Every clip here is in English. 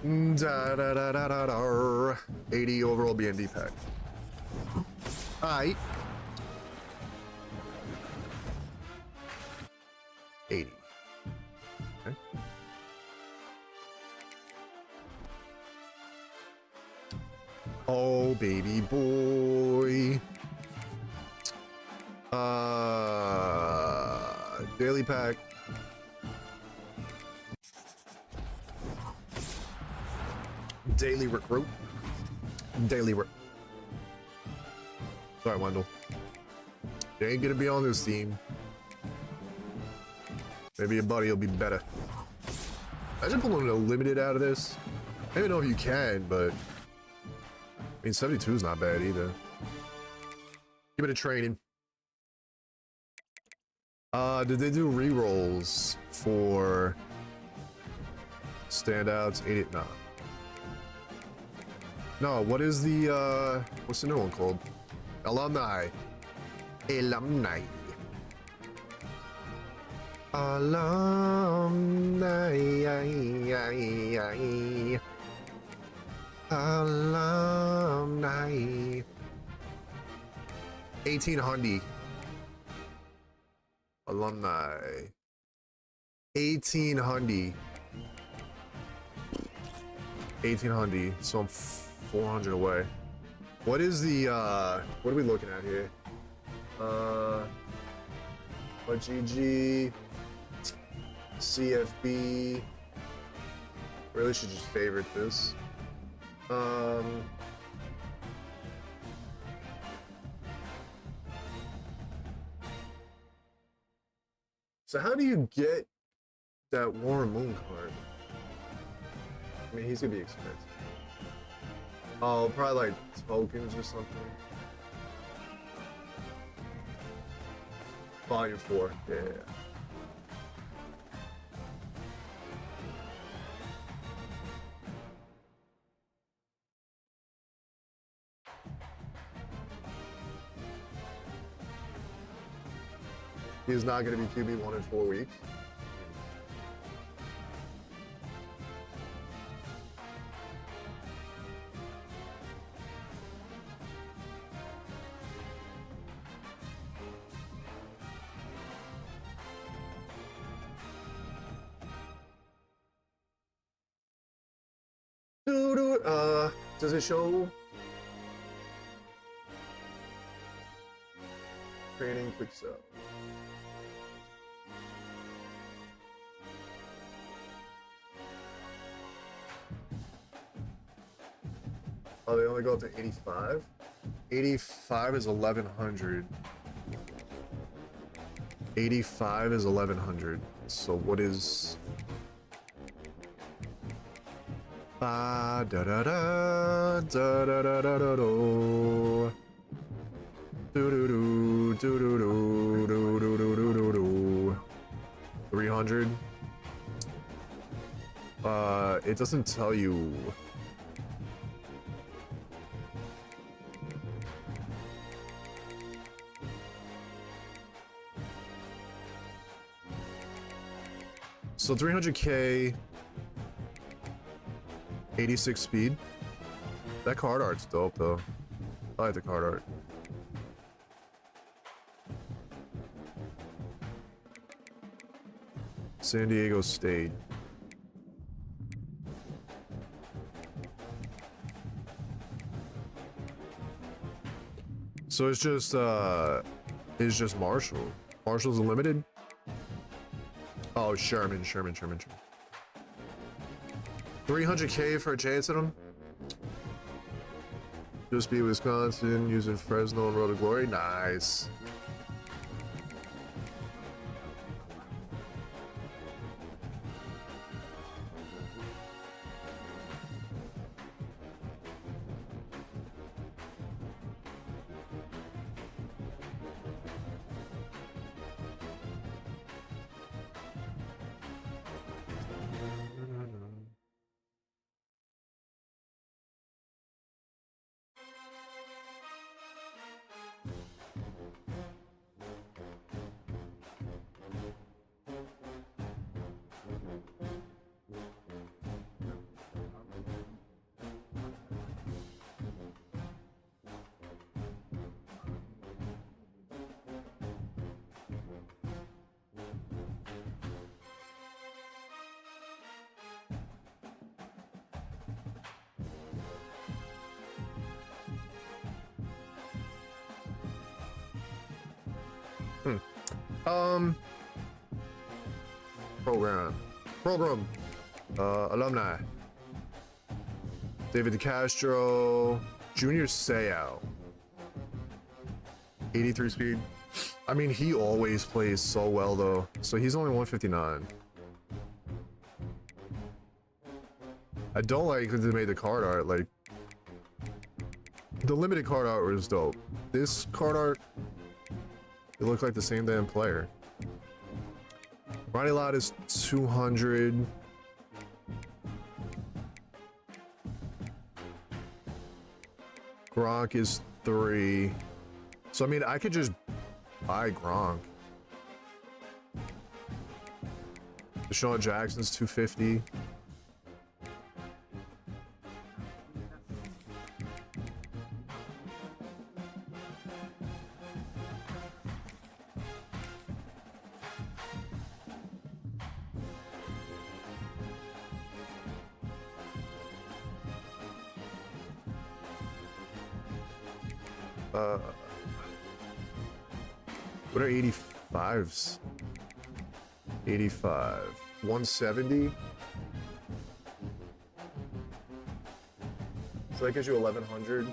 Da, da, da, da, da, da. 80 overall BND pack. Alright. 80. Okay. Oh, baby boy. Daily pack. Daily recruit. Sorry, Wendell. You ain't gonna be on this team. Maybe your buddy will be better. Imagine pulling a limited out of this. I don't even know if you can, but I mean 72 is not bad either. Give it a training. Did they do re-rolls for standouts? 80? Nah. No, what is the what's the new one called? Alumni. Alumni. Alumni. Alumni. 1800. Alumni. 1800. 1800. So I'm 400 away. What is the what are we looking at here? GG, CFB. Really should just favorite this. So how do you get that Warren Moon card? I mean, he's gonna be expensive. Oh, probably like tokens or something. Volume 4, yeah. He's not going to be QB1 in 4 weeks. Does it show? Training quick sell. Oh, they only go up to 85? 85 is 1100. 85 is 1100. So what is... Ba da da da da da da da da do do do do do do do do do do do do 300. It doesn't tell you. So 300k. 86 speed. That card art's dope though. I like the card art. San Diego State. So it's just Marshall. Marshall's unlimited. Oh, Sherman. 300k for a chance at him. Just be Wisconsin using Fresno and Road to Glory. Nice. Program. Alumni. David DeCastro. Junior Seau. 83 speed. I mean, he always plays so well, though. So he's only 159. I don't like that they made the card art. Like, the limited card art was dope. This card art, it looked like the same damn player. Ronnie Lott is 200. Gronk is 3. So, I mean, I could just buy Gronk. Deshaun Jackson's 250. What are 85s? 85. 170? So that gives you 1100.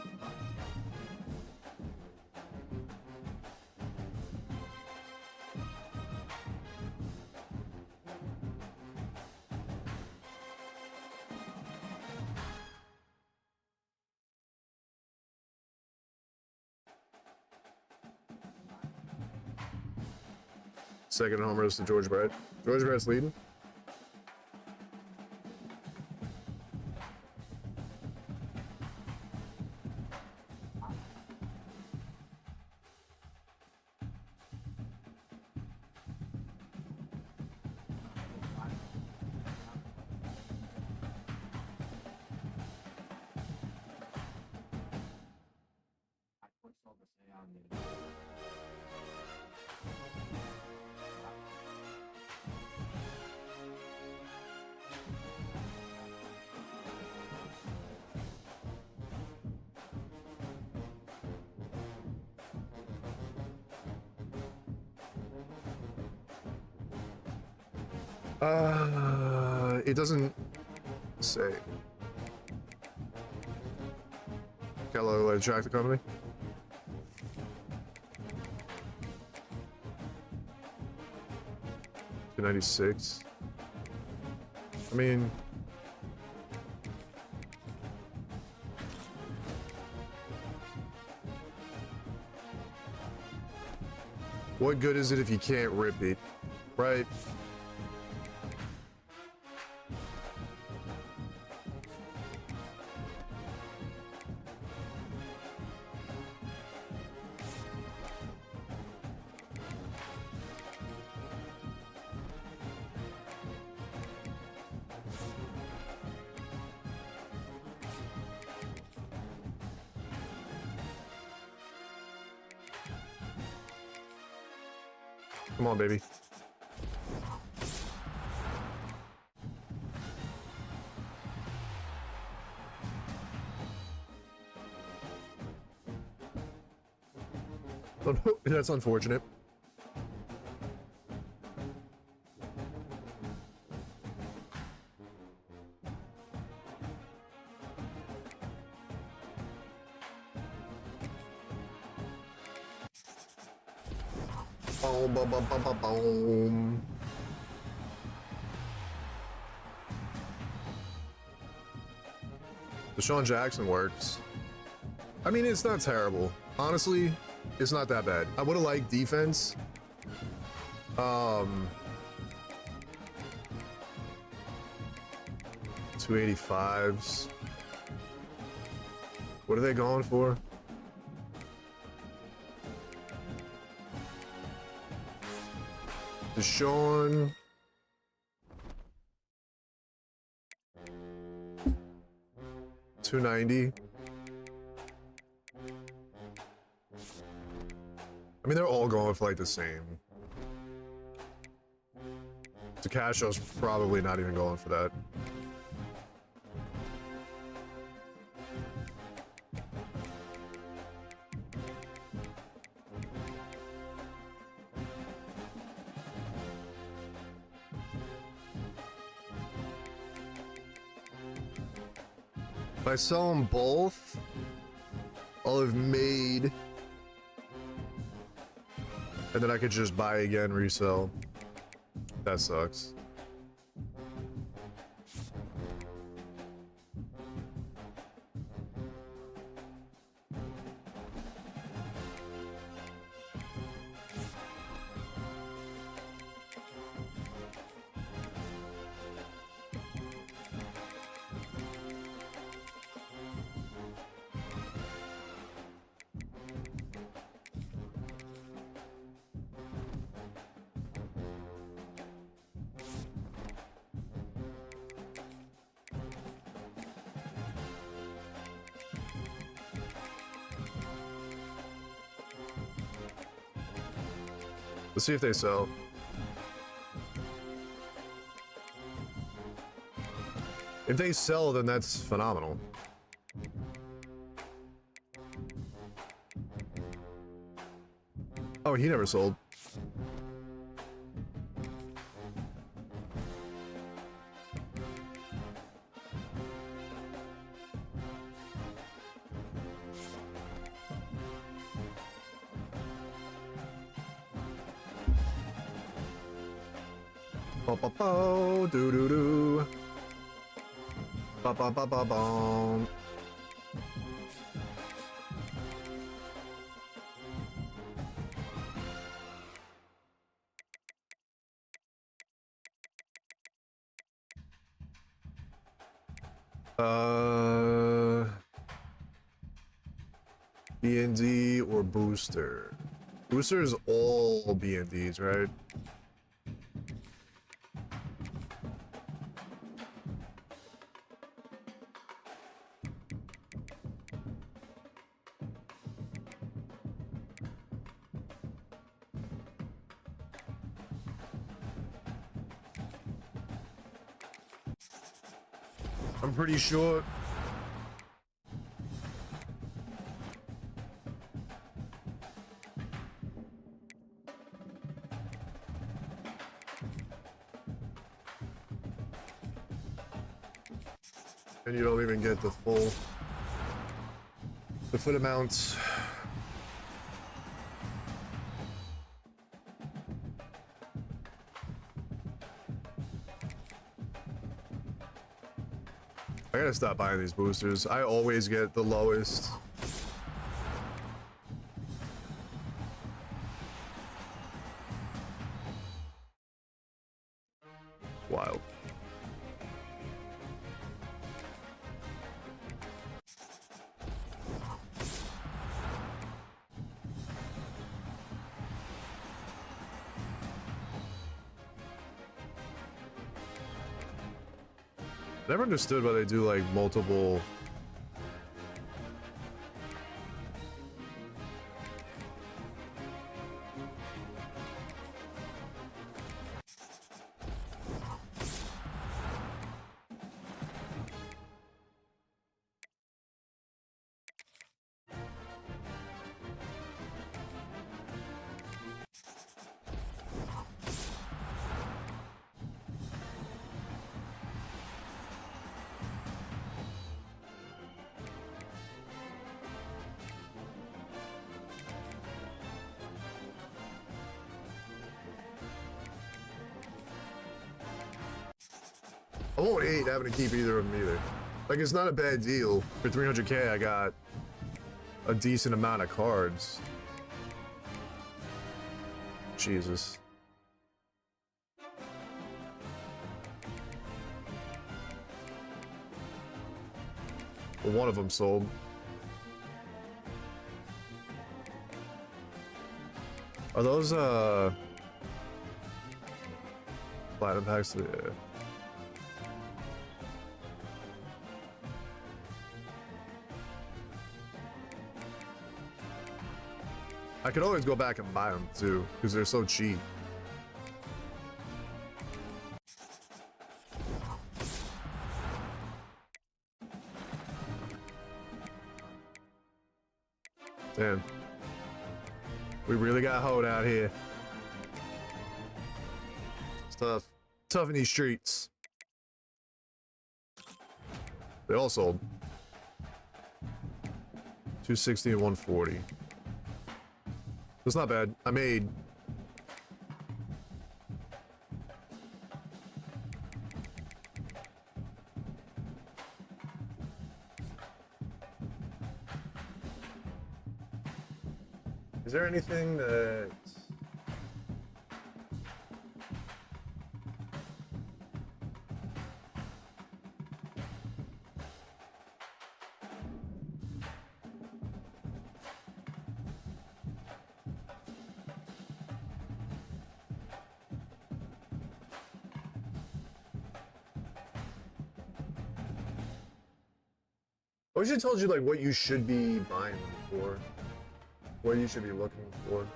Second homers to George Brett. George Brett's leading. It doesn't say. Kello, like, track the company. $296. I mean, what good is it if you can't rip it, right? Come on, baby. That's unfortunate. Boom, boom, boom, boom, boom, boom. Deshaun Jackson works. I mean, it's not terrible. Honestly, it's not that bad. I would have liked defense. 285s. What are they going for? Deshaun. $290. I mean, they're all going for like the same. DeCastro's probably not even going for that. If I sell them both, I'll have made, and then I could just buy again, resell. That sucks. Let's see if they sell. If they sell, then that's phenomenal. Oh, he never sold. Ba-ba-bo, doo-doo-doo. Ba-ba-ba-ba-bom. B&D or booster? Booster is all B&Ds, right? I'm pretty sure. And you don't even get the full amount. I gotta stop buying these boosters. I always get the lowest. Wild. Never understood why they do like multiple. I won't hate having to keep either of them either. Like, it's not a bad deal. For 300k, I got a decent amount of cards. Jesus. Well, one of them sold. Are those, platinum packs? Yeah. I could always go back and buy them too, because they're so cheap. Damn. We really got hoed out here. It's tough. Tough in these streets. They all sold. 260 and 140. That's not bad. I made... Is there anything that... I wish I told you like what you should be buying them for. What you should be looking for.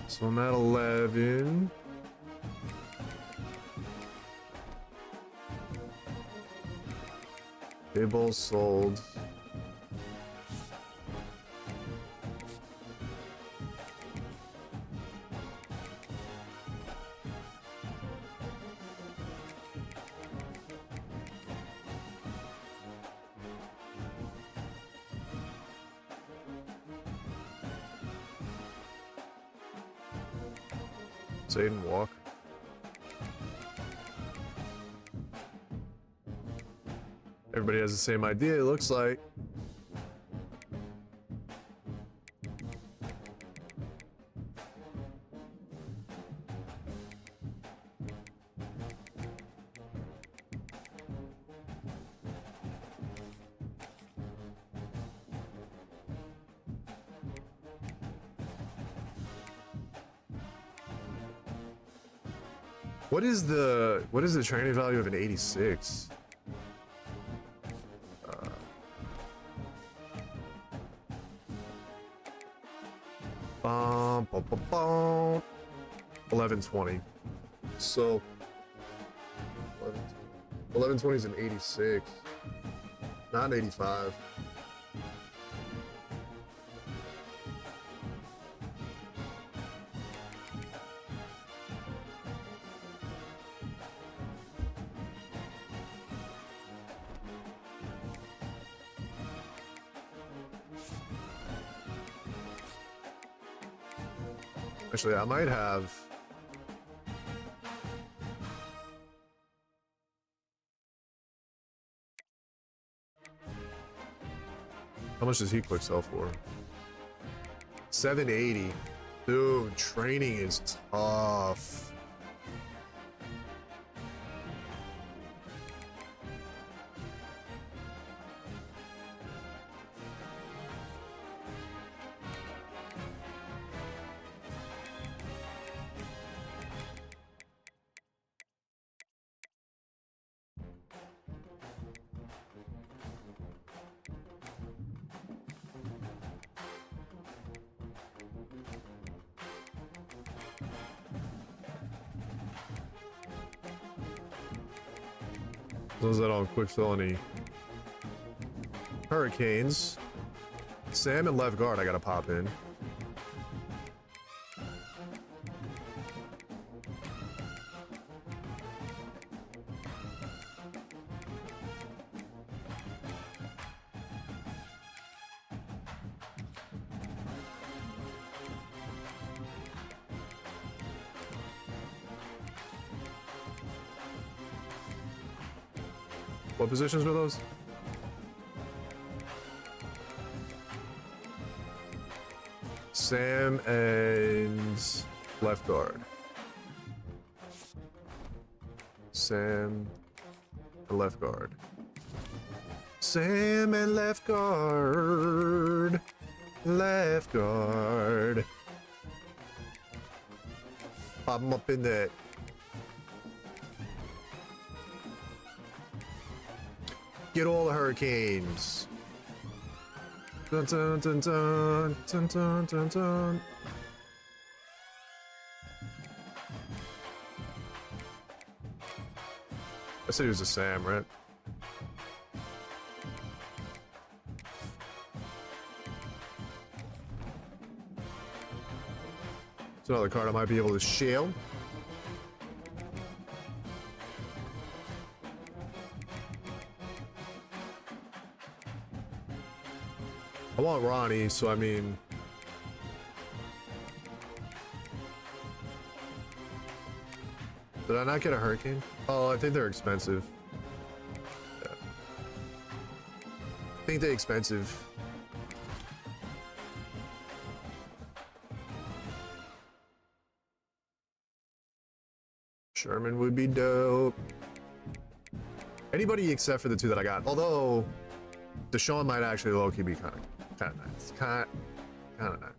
So I'm at 11. Table sold. Aiden walk. Everybody has the same idea, it looks like. What is the training value of an 86? Bum, bum, bum, bum. 1120. So 1120 is an 86, not an 85. Actually, I might have... How much does he quick sell for? 780. Dude, training is tough. Those that on quick fill any hurricanes. Sam and left guard I gotta pop in. What positions were those? Sam and left guard. Sam, left guard. Sam and left guard. Left guard. Pop him up in there. Get all the hurricanes. Dun dun dun dun dun dun dun dun. I said he was a Sam, right? It's another card I might be able to shield. I want Ronnie, so I mean... Did I not get a Hurricane? Oh, I think they're expensive. Yeah. I think they're expensive. Sherman would be dope. Anybody except for the two that I got. Although, Deshaun might actually low-key be kind of nice. Kind of nice.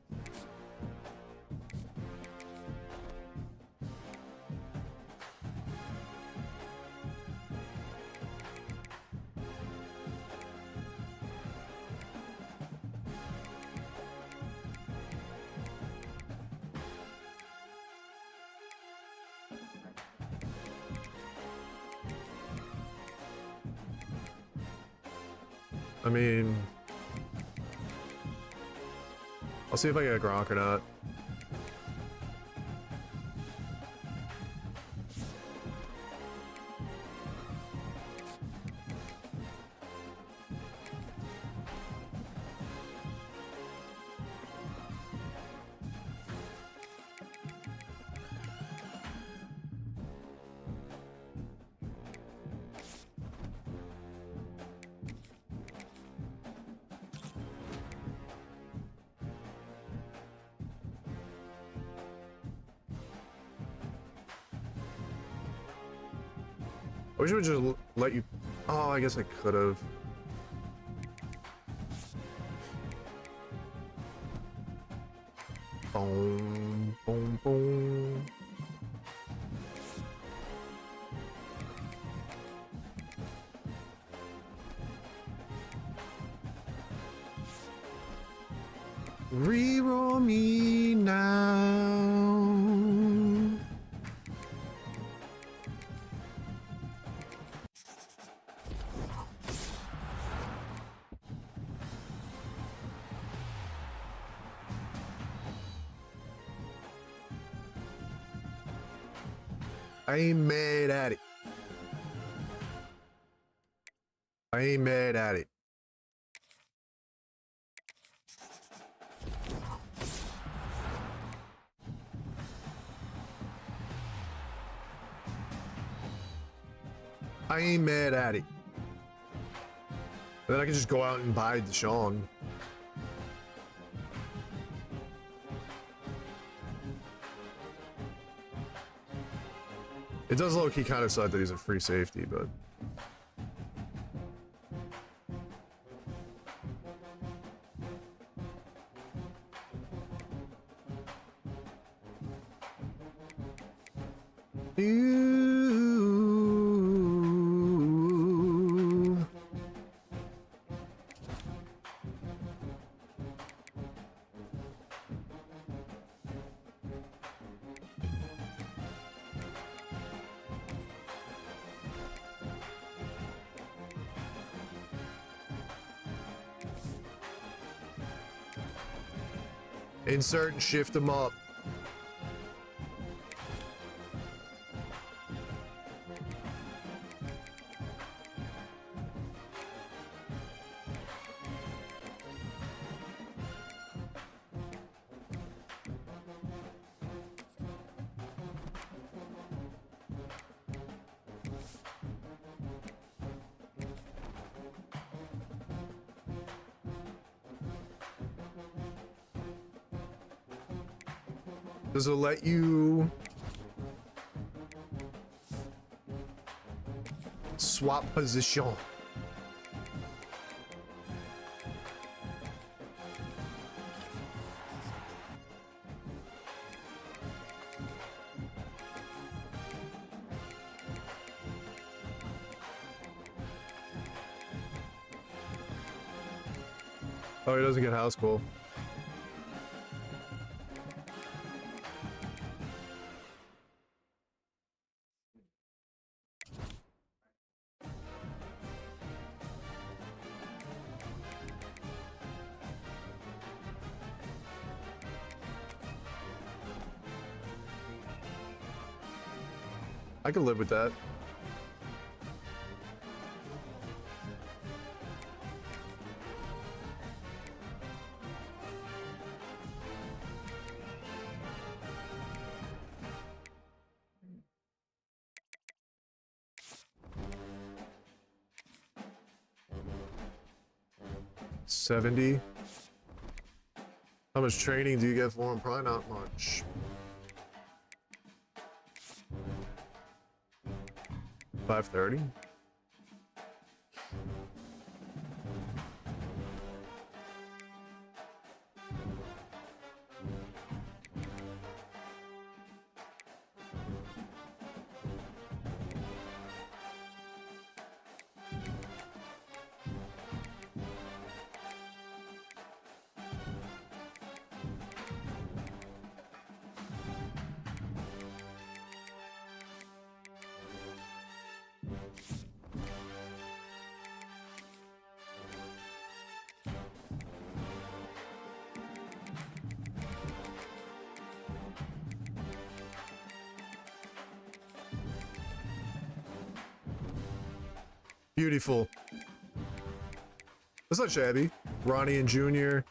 I mean, I'll see if I get a Gronk or not. I wish it would just let you... Oh, I guess I could have. Boom, boom, boom. Reroll me now. I ain't mad at it. I ain't mad at it. I ain't mad at it. And then I can just go out and buy Deshaun. It does low-key kind of suck that he's a free safety, but... Insert and shift them up. Does it let you... swap position. Oh, he doesn't get house call. I can live with that. $70. How much training do you get for him? Probably not much. $530. Beautiful. That's not shabby. Ronnie and Junior.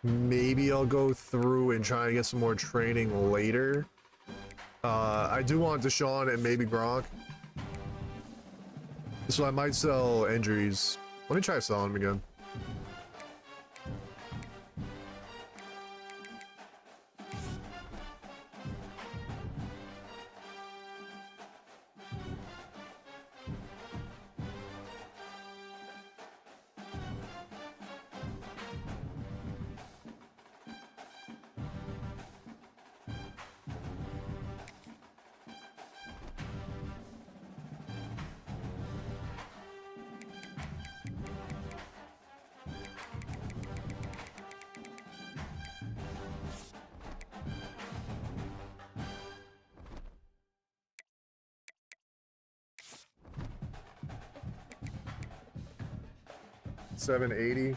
Maybe I'll go through and try to get some more training later. I do want Deshaun and maybe Gronk. So I might sell injuries. Let me try selling him again. $780.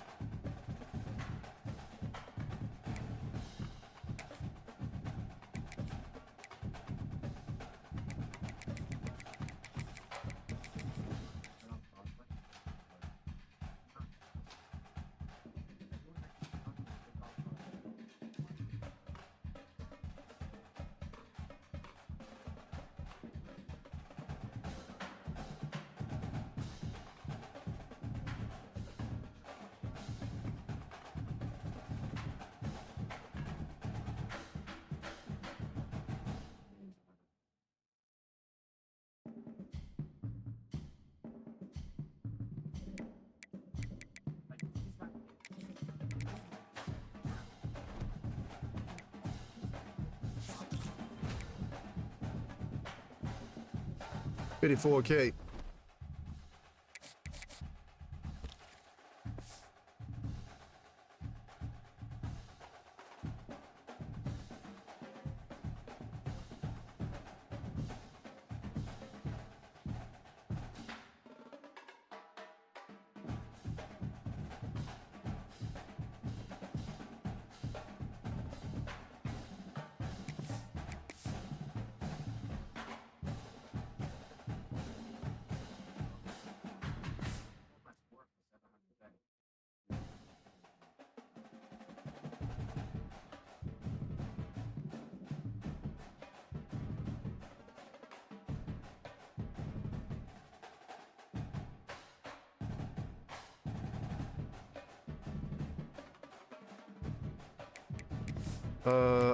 $54K.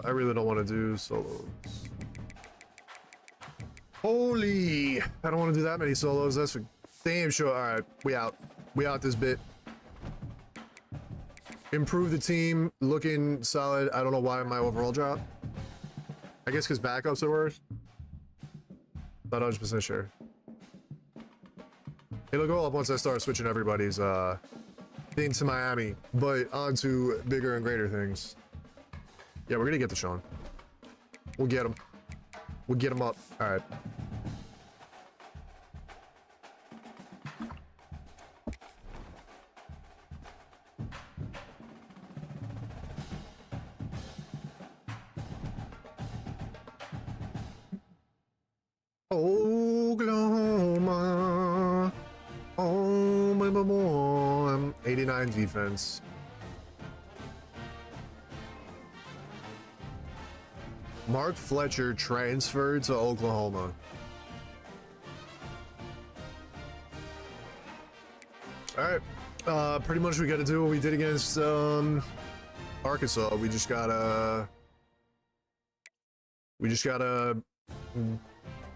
I really don't want to do solos. Holy, I don't want to do that many solos. That's for damn sure. All right, we out. We out this bit. Improve the team, looking solid. I don't know why my overall dropped. I guess because backups are worse. Not 100% sure. It'll go up once I start switching everybody's thing to Miami, but onto bigger and greater things. Yeah, we're gonna get to Sean. We'll get him. We'll get him up. All right. Oklahoma. Oh, my boy. 89 defense. Mark Fletcher transferred to Oklahoma. All right. Pretty much we got to do what we did against Arkansas. We just gotta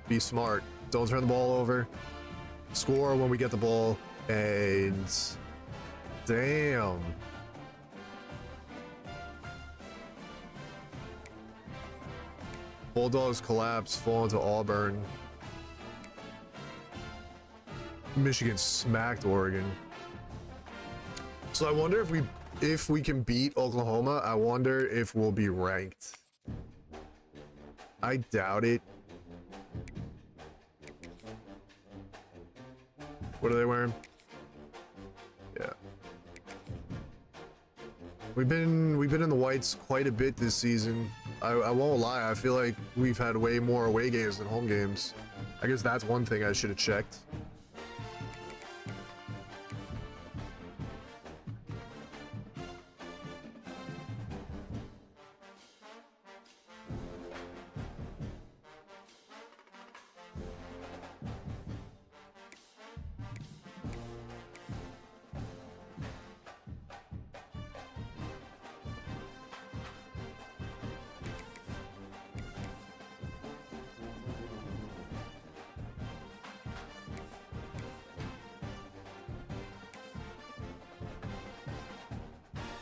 be smart. Don't turn the ball over. Score when we get the ball. And damn. Bulldogs collapse, fall into Auburn. Michigan smacked Oregon. So I wonder if we can beat Oklahoma. I wonder if we'll be ranked. I doubt it. What are they wearing? Yeah. We've been in the whites quite a bit this season. I won't lie, I feel like we've had way more away games than home games. I guess that's one thing I should have checked.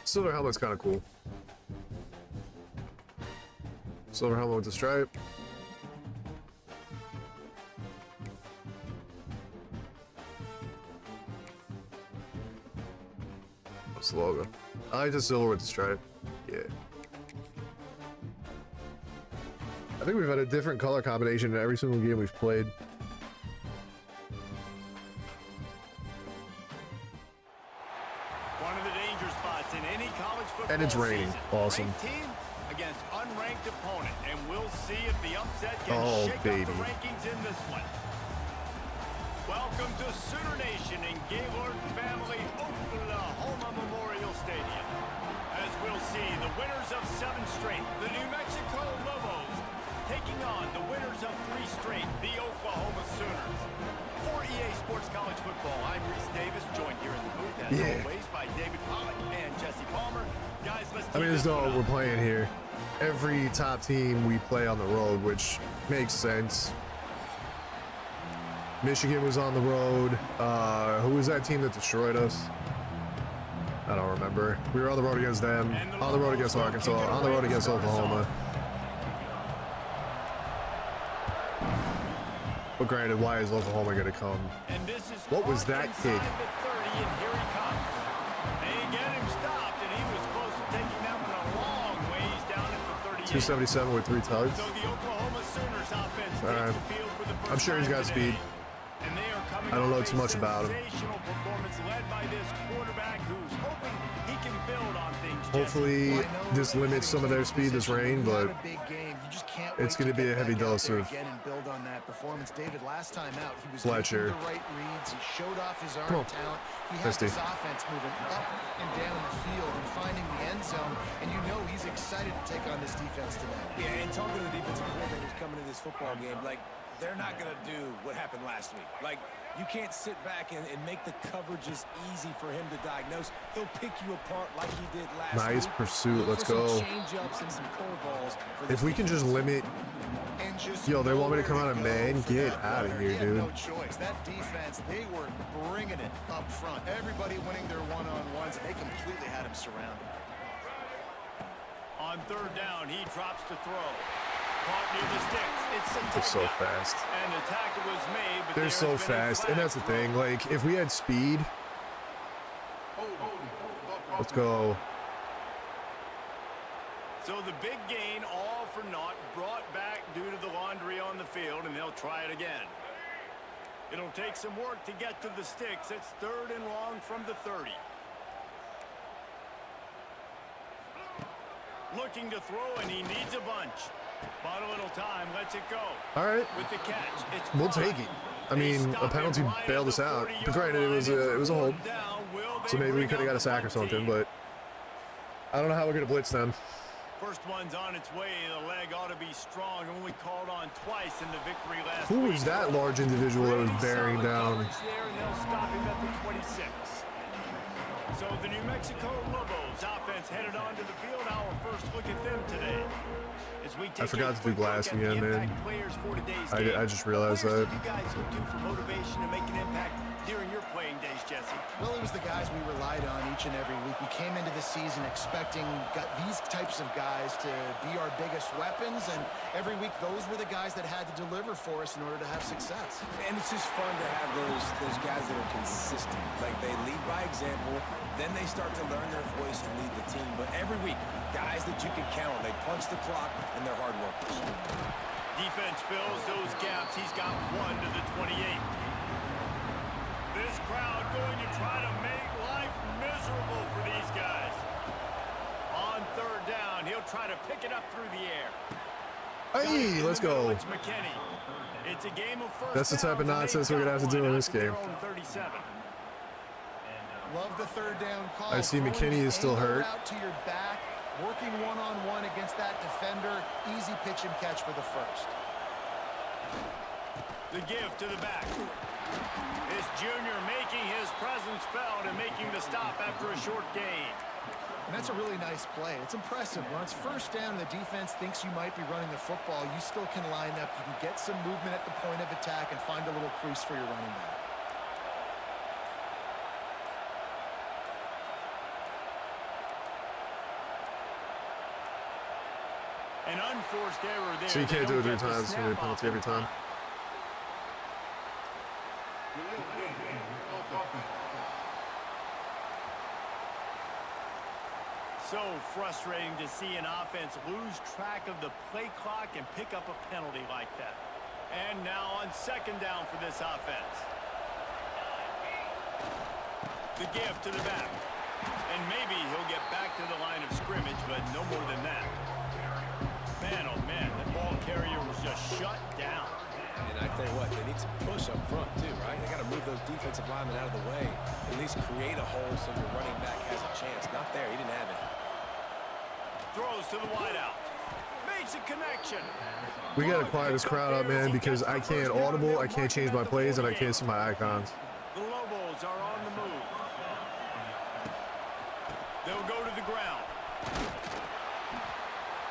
Silver helmet's kind of cool. Silver helmet with the stripe. What's the logo? I like the silver with the stripe. Yeah. I think we've had a different color combination in every single game we've played. And it's raining. Awesome. Team against unranked opponent, and we'll see if the upset can shake up the rankings in this one. Welcome to Sooner Nation in Gaylord Family Oklahoma Memorial Stadium. As we'll see, the winners of 7 straight, the New Mexico Lobos, taking on the winners of 3 straight, the Oklahoma Sooners. For EA Sports College Football, I'm Reese Davis, joined here in the booth as always by David Pollock and Jesse Palmer. Guys, let's I mean, as though we're playing here. Every top team we play on the road, which makes sense. Michigan was on the road. Who was that team that destroyed us? I don't remember. We were on the road against them, on the road against Arkansas, on the road against Oklahoma. But granted, why is Oklahoma going to come? What was that kick? 277 with 3 tugs. All right. I'm sure he's got speed. I don't know too much about him. Hopefully this limits some of their speed this rain, but it's going to be a heavy dose of Fletcher. Come on. Misty. Offense moving up and down the field and finding the end zone, and you know he's excited to take on this defense tonight. Yeah, and talking to the defensive coordinators coming to this football game, like, they're not going to do what happened last week. Like, You can't sit back and make the coverages easy for him to diagnose. He'll pick you apart like he did last week. Nice pursuit. Let's go. If we can just limit. Yo, they want me to come out of man? Get out of here, dude. No choice. That defense, they were bringing it up front. Everybody winning their one-on-ones, and they completely had him surrounded. On third down, he drops to throw. Caught near the sticks. They're so fast. And the tackle was made, but they're so fast, and that's the thing. Like, if we had speed, let's go. So the big gain, all for naught, brought back due to the laundry on the field, and they'll try it again. It'll take some work to get to the sticks. It's 3rd and long from the 30. Looking to throw, and he needs a bunch. But a little time, lets it go. All right. With the catch, we'll take it. I mean, a penalty bailed us out. But granted, it was a hold. So maybe we could have got a sack or something, but I don't know how we're going to blitz them. First one's on its way. The leg ought to be strong. Only called on twice in the victory last week. Who was that large individual that was bearing down? There, and they'll stop him at the 26. So the New Mexico Lobos offense headed onto the field. Our first look at them today. I forgot to do glass again, man. I just realized that. You guys look to for motivation to make an impact during your playing days, Jesse? Well, it was the guys we relied on each and every week. We came into the season expecting these types of guys to be our biggest weapons, and every week those were the guys that had to deliver for us in order to have success. And it's just fun to have those guys that are consistent. Like, they lead by example, then they start to learn their voice and lead the team. But every week, guys that you can count on, they punch the clock, and they're hard workers. Defense fills those gaps. He's got 1 to the 28. This crowd going to try to make life miserable for these guys. On third down, he'll try to pick it up through the air. Hey, let's go. It's McKinney. It's a game of first. That's the type of nonsense we're going to have to do in this game. Love the third down call. I see McKinney is still hurt. Out to your back, working one-on-one against that defender. Easy pitch and catch for the first. The give to the back. This junior making his presence felt and making the stop after a short gain. And that's a really nice play. It's impressive. When it's first down and the defense thinks you might be running the football, you still can line up. You can get some movement at the point of attack and find a little crease for your running back. An unforced error there. So you can't do it 3 times. It's going to be a penalty every time. So frustrating to see an offense lose track of the play clock and pick up a penalty like that. And now on second down for this offense. The give to the back. And maybe he'll get back to the line of scrimmage, but no more than that. Man, oh man, the ball carrier was just shut down. And I tell you what, they need some push up front too, right? They got to move those defensive linemen out of the way. At least create a hole so your running back has a chance. Not there, he didn't have it. Throws to the wideout. Makes a connection. We got to quiet this crowd up, man, because I can't audible, I can't change my plays, and I can't see my icons. The Lobos are on the move. They'll go to the ground.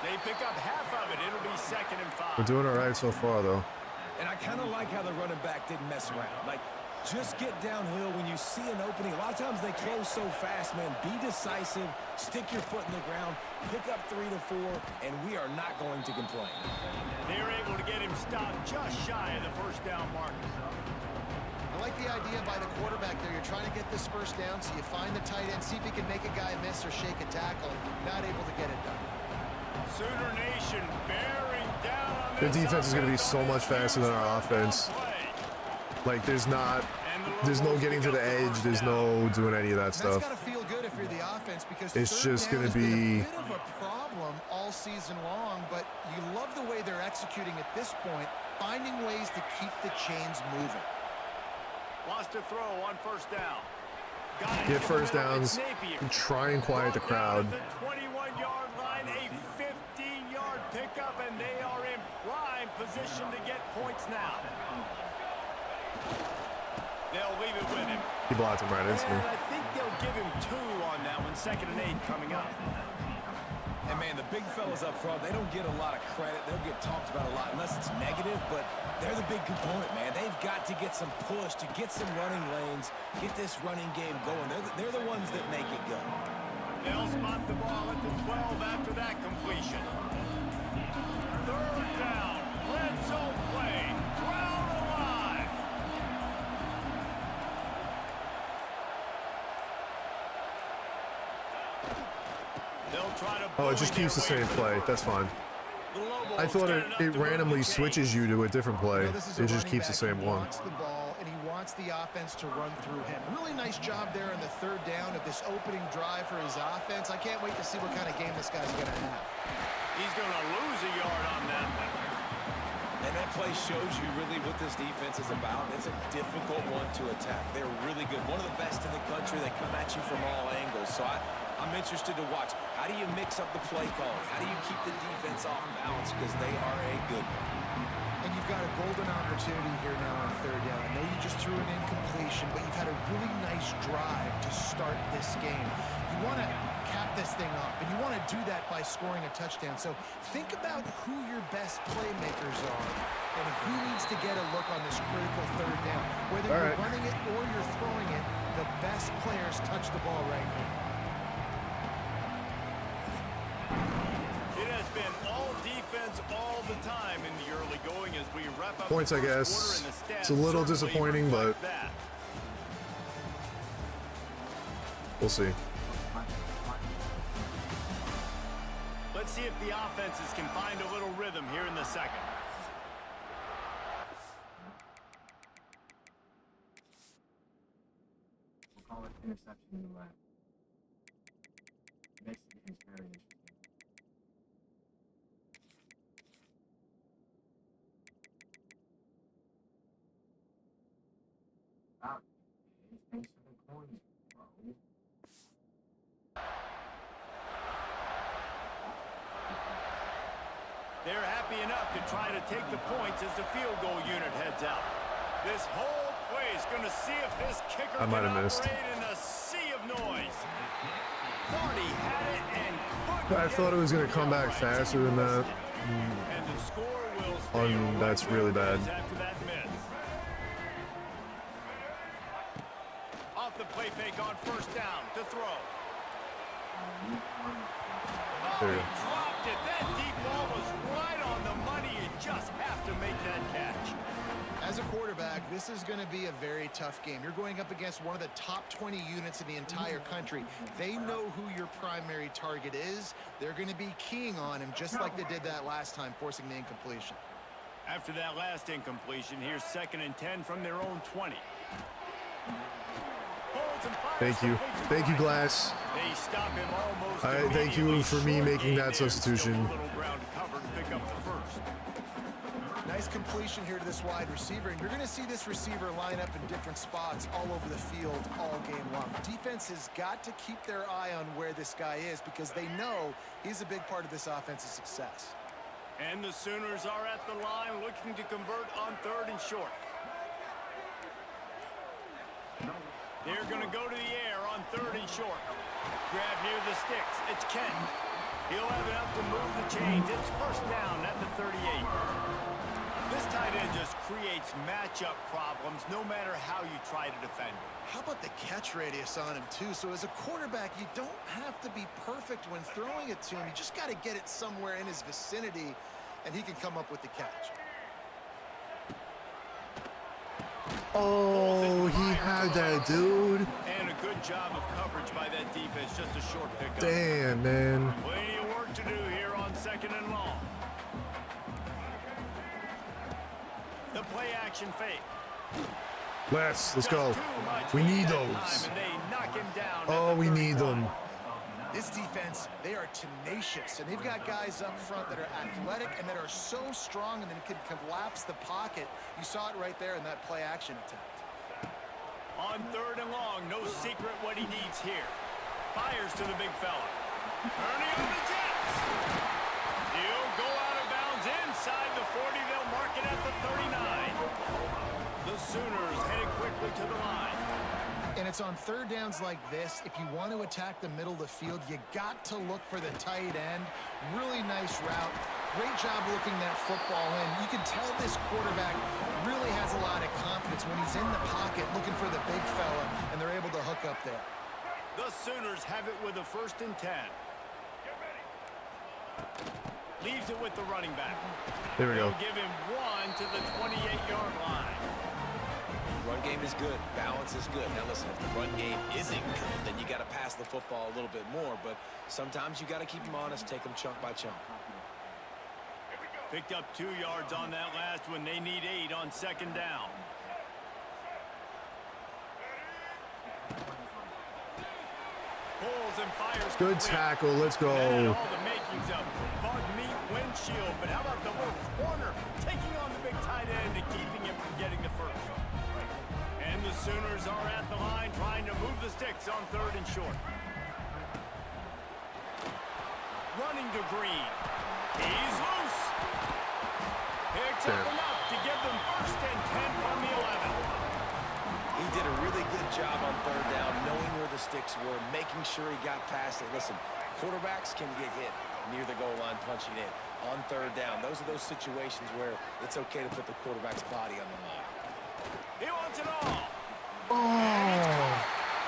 They pick up half of it. It'll be 2nd and 5. We're doing all right so far, though. And I kind of like how the running back didn't mess around. Like, just get downhill when you see an opening. A lot of times they close so fast, man. Be decisive, stick your foot in the ground, pick up 3 to 4, and we are not going to complain. They're able to get him stopped just shy of the first down marker. I like the idea by the quarterback there. You're trying to get this first down, so you find the tight end, see if he can make a guy miss or shake a tackle. Not able to get it done. Sooner Nation bearing down on the defense is going to be so much faster than our offense. Like, there's no getting to the edge. There's no doing any of that stuff. That's got to feel good if you're the offense, because it's just going to be a bit of a problem all season long, but you love the way they're executing at this point, finding ways to keep the chains moving. Wants to throw on first down. Get first downs and try and quiet the crowd. The 21-yard line, a 15-yard pickup, and they are in prime position to get points now. They'll leave it with him. He blocked him right into me. And I think they'll give him 2 on that one. 2nd and 8 coming up. And, man, the big fellas up front, they don't get a lot of credit. They'll get talked about a lot unless it's negative, but they're the big component, man. They've got to get some push, to get some running lanes, get this running game going. They're the ones that make it go. They'll spot the ball at the 12 after that completion. 3rd down. Red zone play. Crowd alive. They'll try to Oh, it just keeps the same play. That's fine. I thought it randomly switches you to a different play. It just keeps the same one. He wants the ball, and he wants the offense to run through him. Really nice job there in the 3rd down of this opening drive for his offense. I can't wait to see what kind of game this guy's going to have. He's going to lose a yard on that one. And that play shows you really what this defense is about. It's a difficult one to attack. They're really good. One of the best in the country. They come at you from all angles. So I'm interested to watch. How do you mix up the play calling? How do you keep the defense off balance? Because they are a good one. And you've got a golden opportunity here now on 3rd down. I know you just threw an incompletion, but you've had a really nice drive to start this game. You want to cap this thing off, and you want to do that by scoring a touchdown. So think about who your best playmakers are and who needs to get a look on this critical 3rd down. Whether you're running it or you're throwing it, the best players touch the ball right here. It has been all defense all the time in the early going as we wrap up Points, I guess. It's a little disappointing, but we'll see. Let's see if the offenses can find a little rhythm here in the 2nd. We'll call it interception in the left. Makes things very interesting. Wow. Thanks for the coins, bro. They're happy enough to try to take the points as the field goal unit heads out. This whole play is going to see if this kicker I might can have missed. operate in a sea of noise. Thought he had it and couldn't I thought it was going to come back faster than that. And the score will stay That's really bad. after that miss. Off the play fake on 1st down to throw. There you go. He dropped it. That deep ball was right on the money. You just have to make that catch. As a quarterback, this is going to be a very tough game. You're going up against one of the top 20 units in the entire country. They know who your primary target is. They're going to be keying on him just like they did that last time, forcing the incompletion. After that last incompletion, here's 2nd and 10 from their own 20. Thank you. Thank you, Glass. They stop him almost Thank you for me making that substitution. Nice completion here to this wide receiver, and you're going to see this receiver line up in different spots all over the field all game long. Defense has got to keep their eye on where this guy is because they know he's a big part of this offense's success. And the Sooners are at the line looking to convert on 3rd and short. They're going to go to the air on 3rd and short. Grab near the sticks. It's Kent. He'll have enough to move the chains. It's 1st down at the 38. This tight end just creates matchup problems no matter how you try to defend him. How about the catch radius on him, too? So as a quarterback, you don't have to be perfect when throwing it to him. You just got to get it somewhere in his vicinity, and he can come up with the catch. Oh, he had that, dude. And a good job of coverage by that defense. Just a short pickup. Damn, man. Plenty of work to do here on 2nd and long. The play action fake. Let's go. We need those. Oh, we need them. This defense, they are tenacious, and they've got guys up front that are athletic and that are so strong and then can collapse the pocket. You saw it right there in that play action attempt. On 3rd and long, no secret what he needs here. Fires to the big fella. Turning on the Jets. He'll go out of bounds inside the 40. They'll mark it at the 39. The Sooners headed quickly to the line. it's on third downs like this. If you want to attack the middle of the field, you got to look for the tight end. Really nice route. Great job looking that football in. You can tell this quarterback really has a lot of confidence when he's in the pocket looking for the big fella, and they're able to hook up there. The Sooners have it with a 1st and 10. Leaves it with the running back. There we go. They'll give him 1 to the 28-yard line. Run game is good. Balance is good. Now listen, if the run game isn't good, then you got to pass the football a little bit more. But sometimes you got to keep them honest, take them chunk by chunk. Picked up 2 yards on that last one. They need 8 on 2nd down. Pulls and fires. Good tackle. Let's go. All the makings of bug meat windshield. But how about the little corner taking on the big tight end and keeping him from getting the first? And the Sooners are at the line trying to move the sticks on 3rd and short. Running to Green. He's loose. Picks up enough to give them 1st and 10 from the 11. He did a really good job on 3rd down, knowing where the sticks were, making sure he got past it. Listen, quarterbacks can get hit near the goal line punching in. On 3rd down, those are those situations where it's okay to put the quarterback's body on the line. He wants it all. Oh.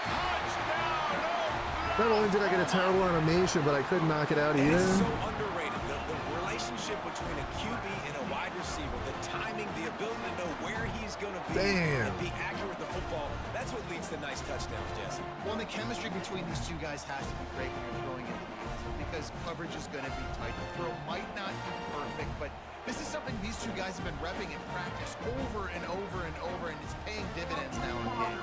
Touchdown. Not only did I get a terrible animation, but I couldn't knock it out And either. it's so underrated. The relationship between a QB and a wide receiver, the timing, the ability to know where he's going to be and be accurate with the football, that's what leads to nice touchdowns, Jesse. Well, and the chemistry between these two guys has to be great when you're throwing into the end zone because coverage is going to be tight. The throw might not be perfect, but this is something these two guys have been repping in practice over and over and over, and it's paying dividends now in the game.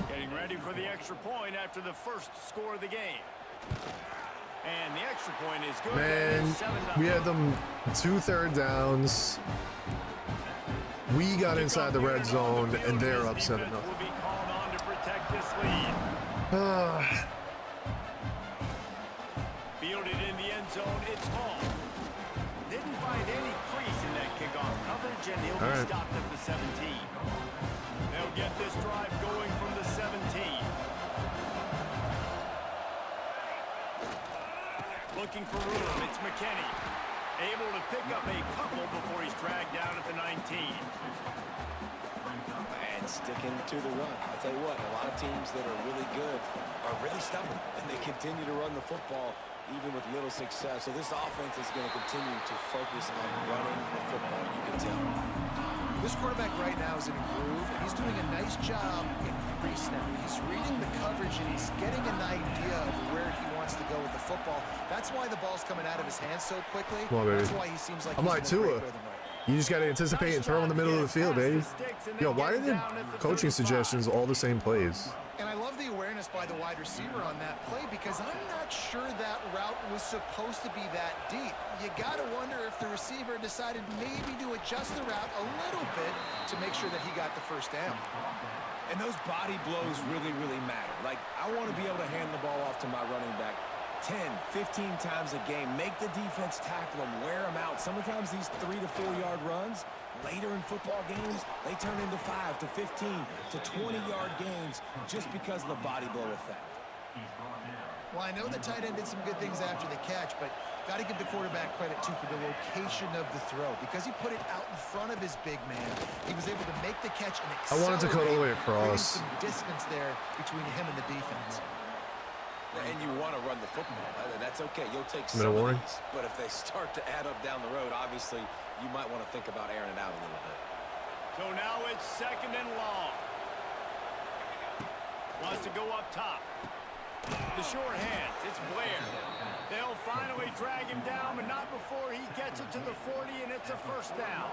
Getting ready for the extra point after the first score of the game. And the extra point is good. Man, we had them 2 3rd downs. We got inside the red zone, and they're up 7-0. Will be called on to protect this lead. Fielded in the end zone, it's Hall. Didn't find any crease in that kickoff coverage, and he'll be stopped at the 17. They'll get this drive going from the 17. Looking for room, it's McKinney. Able to pick up a couple before he's dragged down at the 19. And sticking to the run. I'll tell you what, a lot of teams that are really good are really stubborn, and they continue to run the football even with little success. So this offense is going to continue to focus on running the football, you can tell. This quarterback right now is in a groove, and he's doing a nice job in pre-snap. He's reading the coverage, and he's getting an idea of where he wants to go with the football. That's why the ball's coming out of his hands so quickly. Come on, baby. That's why he seems like I'm he's like in a great Tua. rhythm right now. You just got to anticipate and throw in the middle of the field, baby. Yo, why are the coaching suggestions all the same plays? And I love the awareness by the wide receiver on that play because I'm not sure that route was supposed to be that deep. You got to wonder if the receiver decided maybe to adjust the route a little bit to make sure that he got the first down. And those body blows really, really matter. Like, I want to be able to hand the ball off to my running back 10, 15 times a game. Make the defense tackle them, wear them out. Sometimes these 3 to 4 yard runs, later in football games, they turn into 5 to 15 to 20-yard gains just because of the body blow effect. Well, I know the tight end did some good things after the catch, but got to give the quarterback credit, too, for the location of the throw. Because he put it out in front of his big man, he was able to make the catch and accelerate. I wanted to cut all the way across. Some distance there between him and the defense. And you want to run the football. That's okay. You'll take some Minute of warning. these. But if they start to add up down the road, obviously, you might want to think about airing it out a little bit. So now it's 2nd and long. Wants to go up top. The short hands, it's Blair. They'll finally drag him down, but not before he gets it to the 40, and it's a first down.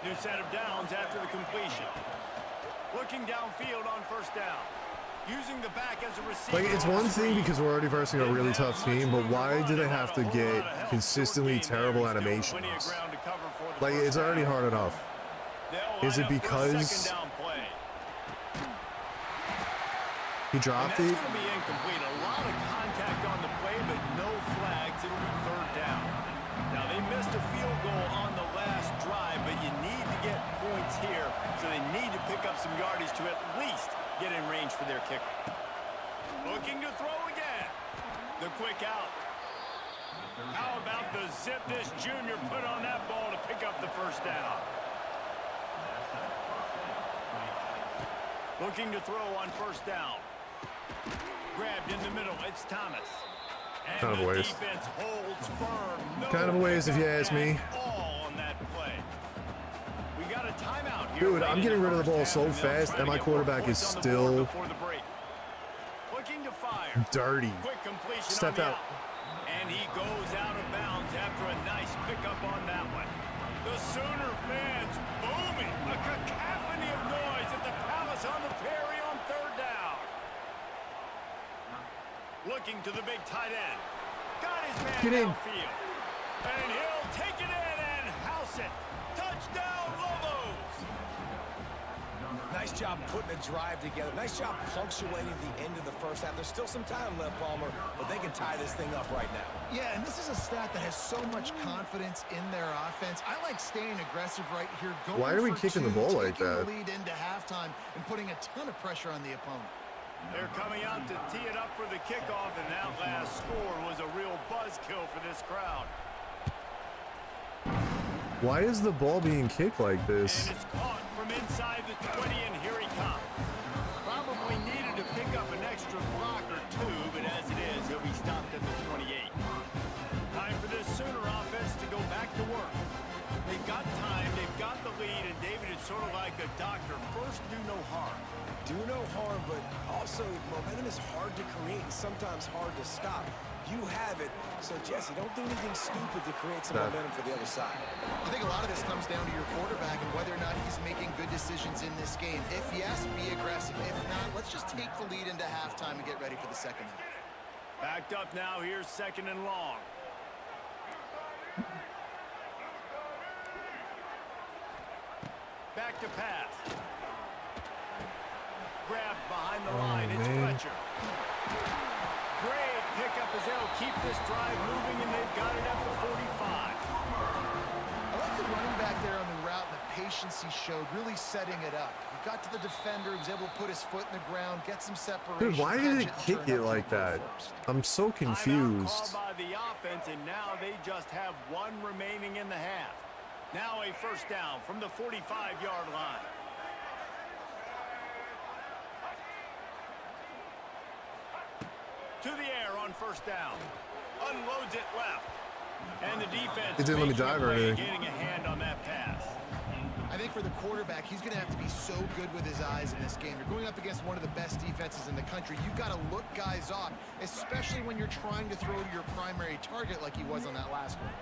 New set of downs after the completion. Looking downfield on first down. Using the back as a receiver. Like, it's one thing because we're already versing a really tough team, but why do they have to get consistently terrible animations? Like, it's already hard enough. Is it because he dropped it? It's going to be incomplete. A lot of contact on the play, but no flags. It'll be 3rd down. Now, they missed a field goal on the last drive, but you need to get points here, so they need to pick up some yardage to at least get in range for their kicker. Looking to throw again. The quick out. How about the zip this junior put on that ball to pick up the first down? Looking to throw on first down. Grabbed in the middle. It's Thomas. And kind of a waste. Defense holds firm. No Kind of a waste if you ask me. all on that play. We got a timeout here. Dude, I'm getting rid of the ball so fast, and my quarterback is still Looking to fire. dirty. Quick completion. Stepped out. And he goes out of bounds after a nice pickup on that one. The Sooner fans booming. A cacophony of noise at the Palace on the Prairie on third down. Looking to the big tight end. Got his man Get in. downfield. And he'll take it in and house it. Touchdown, Lobos. Nice job putting a drive together. Nice job punctuating the end of the first half. There's still some time left, Palmer, but they can tie this thing up right now. Yeah, and this is a stat that has so much confidence in their offense. I like staying aggressive right here. Going Why are we for kicking the two, ball like taking that? the lead into halftime and putting a ton of pressure on the opponent. They're coming out to tee it up for the kickoff, and that last score was a real buzzkill for this crowd. Why is the ball being kicked like this? And it's caught from inside the 20, and here he comes. Probably needed to pick up an extra block or two, but as it is, he'll be stopped at the 28. Time for this Sooner offense to go back to work. They've got time, they've got the lead, and David, it's sort of like a doctor. First, do no harm. Do no harm, but also momentum is hard to create and sometimes hard to stop. You have it, so Jesse, don't do anything stupid to create some momentum for the other side. I think a lot of this comes down to your quarterback and whether or not he's making good decisions in this game. If yes, be aggressive. If not, let's just take the lead into halftime and get ready for the second half. Backed up now, here's second and long. Back to pass. Grabbed behind the line, it's man. Fletcher. Great pickup as they'll keep this drive moving, and they've got it at the 45. I like the running back there on the route and the patience he showed, really setting it up. He got to the defender, he was able to put his foot in the ground, get some separation. Dude, why did it kick it like that? I'm so confused. Timeout called by the offense, and now they just have one remaining in the half. Now a first down from the 45-yard line. To the air on first down. Unloads it left. And the defense It didn't let me dive or anything. getting a hand on that pass. I think for the quarterback, he's going to have to be so good with his eyes in this game. You're going up against one of the best defenses in the country. You've got to look guys off, especially when you're trying to throw to your primary target like he was on that last one.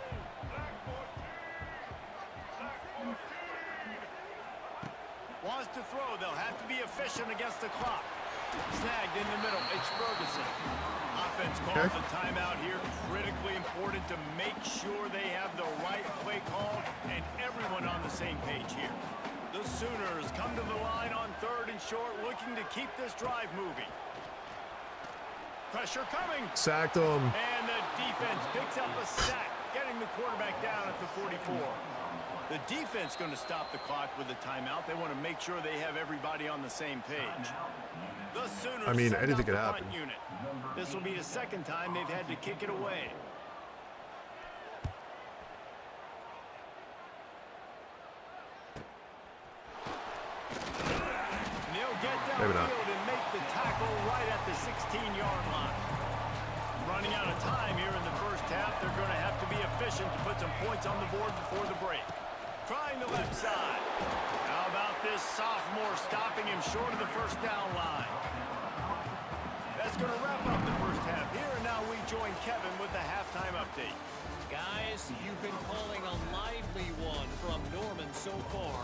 Wants to throw. They'll have to be efficient against the clock. Snagged in the middle. It's Ferguson. Offense calls a timeout here. Critically important to make sure they have the right play call and everyone on the same page here. The Sooners come to the line on third and short, looking to keep this drive moving. Pressure coming. Sacked him. And the defense picks up a sack, getting the quarterback down at the 44. The defense going to stop the clock with a timeout. They want to make sure they have everybody on the same page. The Sooners I mean, send anything out could the front happen. unit. This will be the second time they've had to kick it away. They'll get Maybe not. downfield and make the tackle right at the 16-yard line. Running out of time here in the first half. They're going to have to be efficient to put some points on the board before the break. Trying the left side. How about this sophomore stopping him short of the first down line? That's going to wrap up the first half here, and now we join Kevin with the halftime update. Guys, you've been calling a lively one from Norman so far.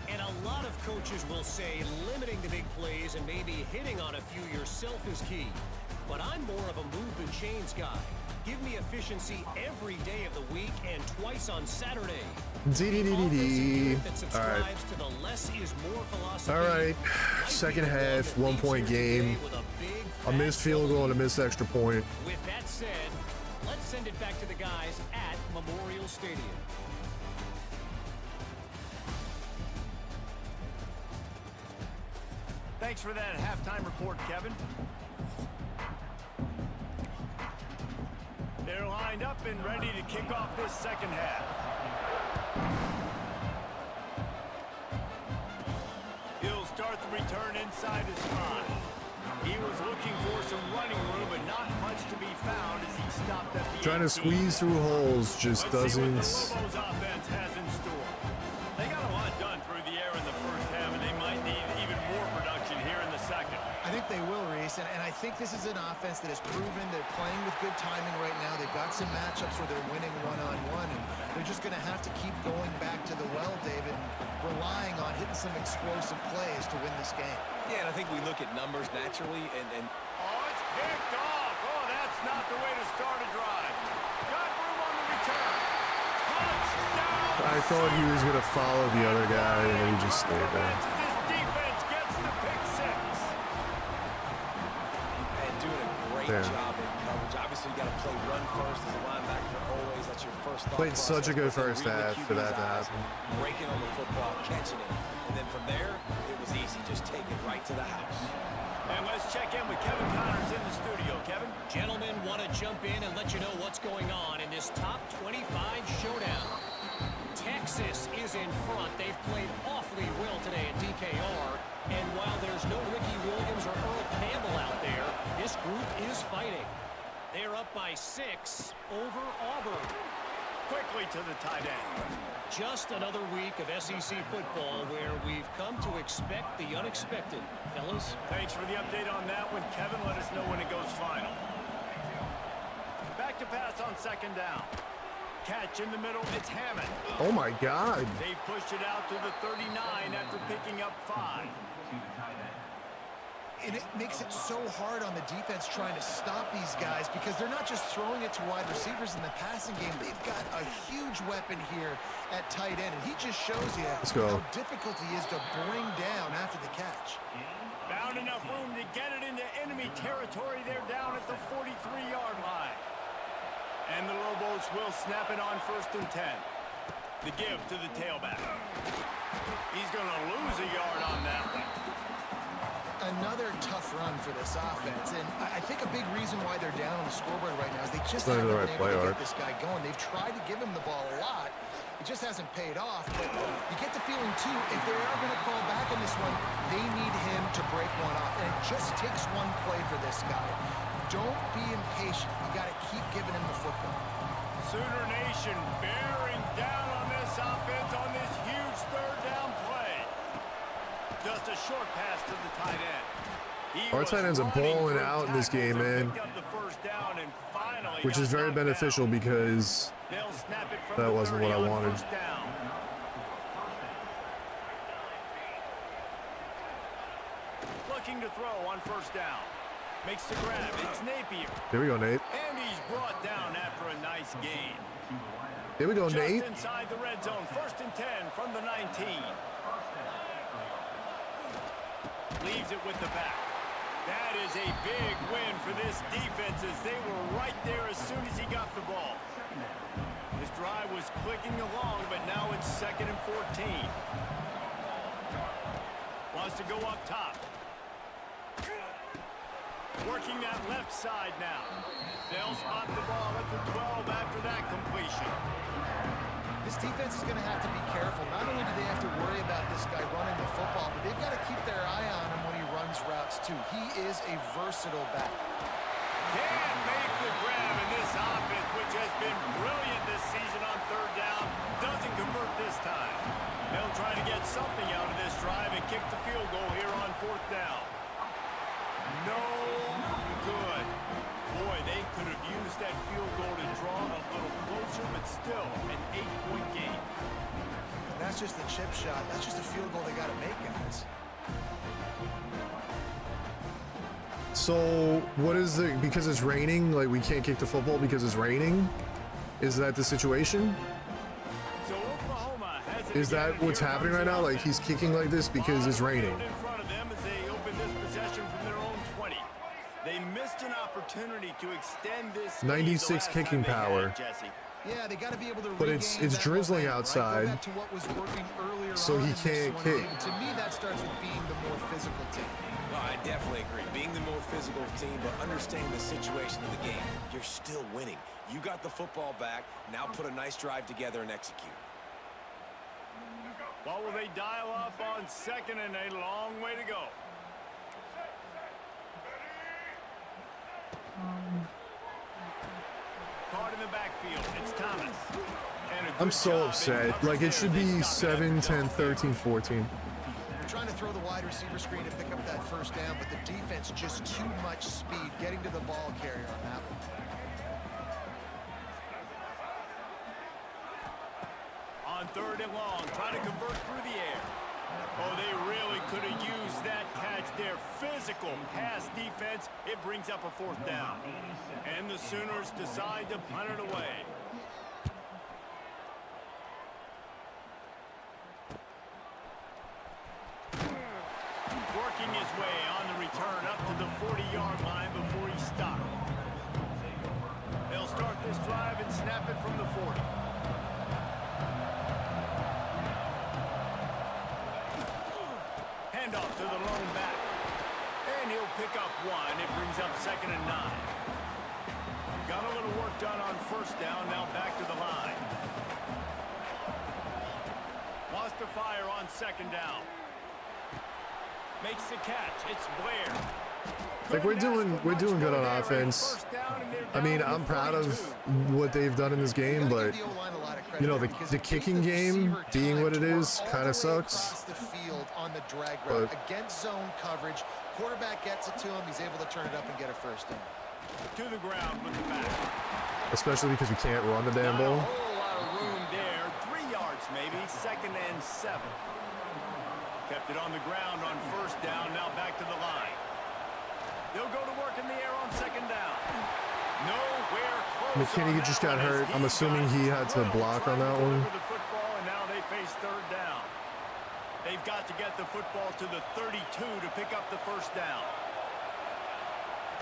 And a lot of coaches will say limiting the big plays and maybe hitting on a few yourself is key. But I'm more of a move the chains guy. Give me efficiency every day of the week and twice on Saturday. All right. To the less is more philosophy. All right. Second half, 1 point game. A missed field goal and a missed extra point. With that said, let's send it back to the guys at Memorial Stadium. Thanks for that halftime report, Kevin. They're lined up and ready to kick off this second half. He'll start the return inside his spot. He was looking for some running room, but not much to be found as he stopped at the Trying to 18. squeeze through holes just Let's see what doesn't. the Lobos offense has in store. They got a lot done through the air in the first half, and they might need even more production here in the second. I think they will, Reese, and I think this is an offense that has proven they're playing with good timing right now. They've got some matchups where they're winning one-on-one, and they're just going to have to keep going back to the well, David, relying on hitting some explosive plays to win this game. Yeah, and I think we look at numbers naturally, and Oh, it's picked off. Oh, that's not the way to start a drive. Got room on the return. Touchdown. I thought he was gonna follow the other guy, and then he just stayed there. This defense gets the pick six. and doing a great Damn. job in coverage. Obviously, you got to play run first as a linebacker always. That's your first thought Played such a good process, first but then half read for the that to QB's eyes, happen. breaking on the football, catching it, and then from there, it was easy. Just take it right to the house. And let's check in with Kevin Connors in the studio. Kevin? Gentlemen, want to jump in and let you know what's going on in this top 25 showdown. Texas is in front. They've played awfully well today at DKR. And while there's no Ricky Williams or Earl Campbell out there, this group is fighting. They're up by 6 over Auburn. Quickly to the tight end. Just another week of SEC football where we've come to expect the unexpected. Fellas? Thanks for the update on that one, Kevin. Let us know when it goes final. Back to pass on second down. Catch in the middle, it's Hammond. Oh my God! They've pushed it out to the 39 after picking up 5. And it makes it so hard on the defense trying to stop these guys because they're not just throwing it to wide receivers in the passing game. They've got a huge weapon here at tight end, and he just shows you how difficult he is to bring down after the catch. Found enough room to get it into enemy territory. They're down at the 43-yard line. And the Lobos will snap it on 1st and 10. The give to the tailback. He's going to lose a yard on that one. Another tough run for this offense, and I think a big reason why they're down on the scoreboard right now is they just haven't been able to get this guy going. They've tried to give him the ball a lot. It just hasn't paid off, but you get the feeling, too, if they are going to fall back in this one, they need him to break one off, and it just takes one play for this guy. Don't be impatient. You got to keep giving him the football. Sooner Nation bearing down on this offense on this huge third down play. Just a short pass to the tight end. Our tight ends are balling out in this game, man. Which is very beneficial because that wasn't what I wanted. Looking to throw on 1st down. Makes the grab. It's Napier. Here we go, Nate. And he's brought down after a nice gain. Here we go, Nate. Just inside the red zone. 1st and 10 from the 19. Leaves it with the back. That is a big win for this defense as they were right there as soon as he got the ball. His drive was clicking along, but now it's 2nd and 14. Wants to go up top. Working that left side now. They'll spot the ball at the 12 after that completion. This defense is going to have to be careful. Not only do they have to worry about this guy running the football, but they've got to keep their eye on him when he runs routes, too. He is a versatile back. Can't make the grab in this offense, which has been brilliant this season on 3rd down. Doesn't convert this time. They'll try to get something out of this drive and kick the field goal here on 4th down. No good. Boy, they could have used that field goal to draw a little closer, but still an 8-point game. And that's just the chip shot. That's just a field goal they got to make, guys. So, what is the, because it's raining, like we can't kick the football because it's raining? Is that the situation? So Oklahoma has it Is that again. what's Here happening comes right the now? Like offense. he's kicking like this because it's raining? In front of them as they open this possession from their own 20. They missed an opportunity to extend this lead the 96 last time kicking they had power. it, Jesse. Yeah, they got to be able to. But it's drizzling outside, right? Go back to what was working earlier so he on can't kick. To me, that starts with being the more physical team. No, I definitely agree. Being the more physical team, but understanding the situation of the game. You're still winning. You got the football back. Now put a nice drive together and execute. Well, will they dial up on second and a long way to go? Caught in the backfield. It's Thomas. And a good I'm so job upset. in Like, it should be They stop 7, that 10, 13, 14. They're trying to throw the wide receiver screen to pick up that first down, but the defense just too much speed getting to the ball carrier on that one. On third and long, trying to convert through the air. Oh, they really could have used that catch there. Physical pass defense. It brings up a fourth down. And the Sooners decide to punt it away. Working his way on the return up to the 40-yard line before he stopped. They'll start this drive and snap it from the 40. Handoff to the lone back. And he'll pick up one. It brings up 2nd and 9. Got a little work done on first down. Now back to the line. Lost the fire on 2nd down. Makes the catch. It's Blair. Like, we're doing good on offense. I mean, I'm proud of what they've done in this game, but you know, the kicking game being what it is kind of sucks. The field on the drag But route against zone coverage. Quarterback gets it to him. He's able to turn it up and get a first down. To the ground with the back. especially because we can't run the damn ball. Not a whole lot of room there. 3 yards maybe. 2nd and 7. Kept it on the ground on first down. Now back to the line. They'll go to work in the air on 2nd down. Nowhere close. McKinney just got hurt. I'm assuming he had to block on that one. The football, and now they face 3rd down. They've got to get the football to the 32 to pick up the first down.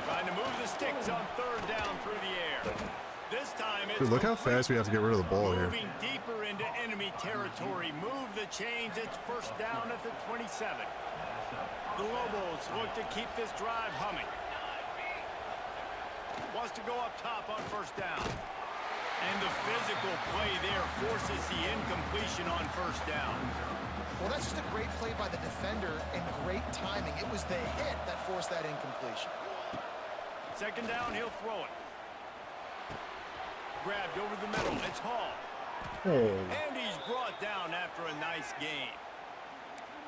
Trying to move the sticks on 3rd down through the air. This time it's Dude, look how fast we have to get rid of the ball here. moving deeper into enemy territory. Move the chains. It's first down at the 27. The Lobos look to keep this drive humming. Wants to go up top on first down. And the physical play there forces the incompletion on first down. Well, that's just a great play by the defender and great timing. It was the hit that forced that incompletion. 2nd down, he'll throw it. Grabbed over the middle. It's Hall. Oh. And he's brought down after a nice gain.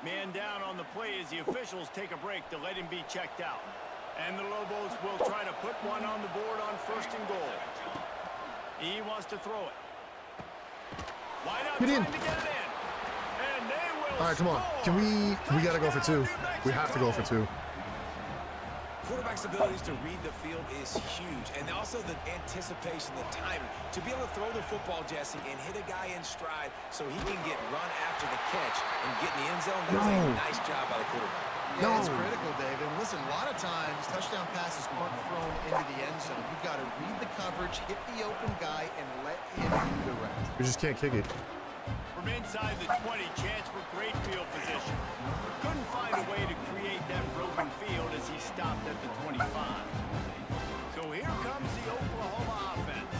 Man down on the play as the officials take a break to let him be checked out. And the Lobos will try to put one on the board on 1st and goal. He wants to throw it. Wide out, Get in. trying to get it in. And they will All right, come on. score. We got to go for 2. We have to go for 2. Quarterback's abilities to read the field is huge, and also the anticipation, the timing. To be able to throw the football, Jesse, and hit a guy in stride so he can get run after the catch and get in the end zone, that's a nice job by the quarterback. Yeah, it's critical, Dave. And listen, a lot of times, touchdown passes aren't thrown into the end zone. You've got to read the coverage, hit the open guy, and let him do the rest. We just can't kick it. From inside the 20, chance for great field position. Couldn't find a way to create that broken field as he stopped at the 25. So here comes the Oklahoma offense.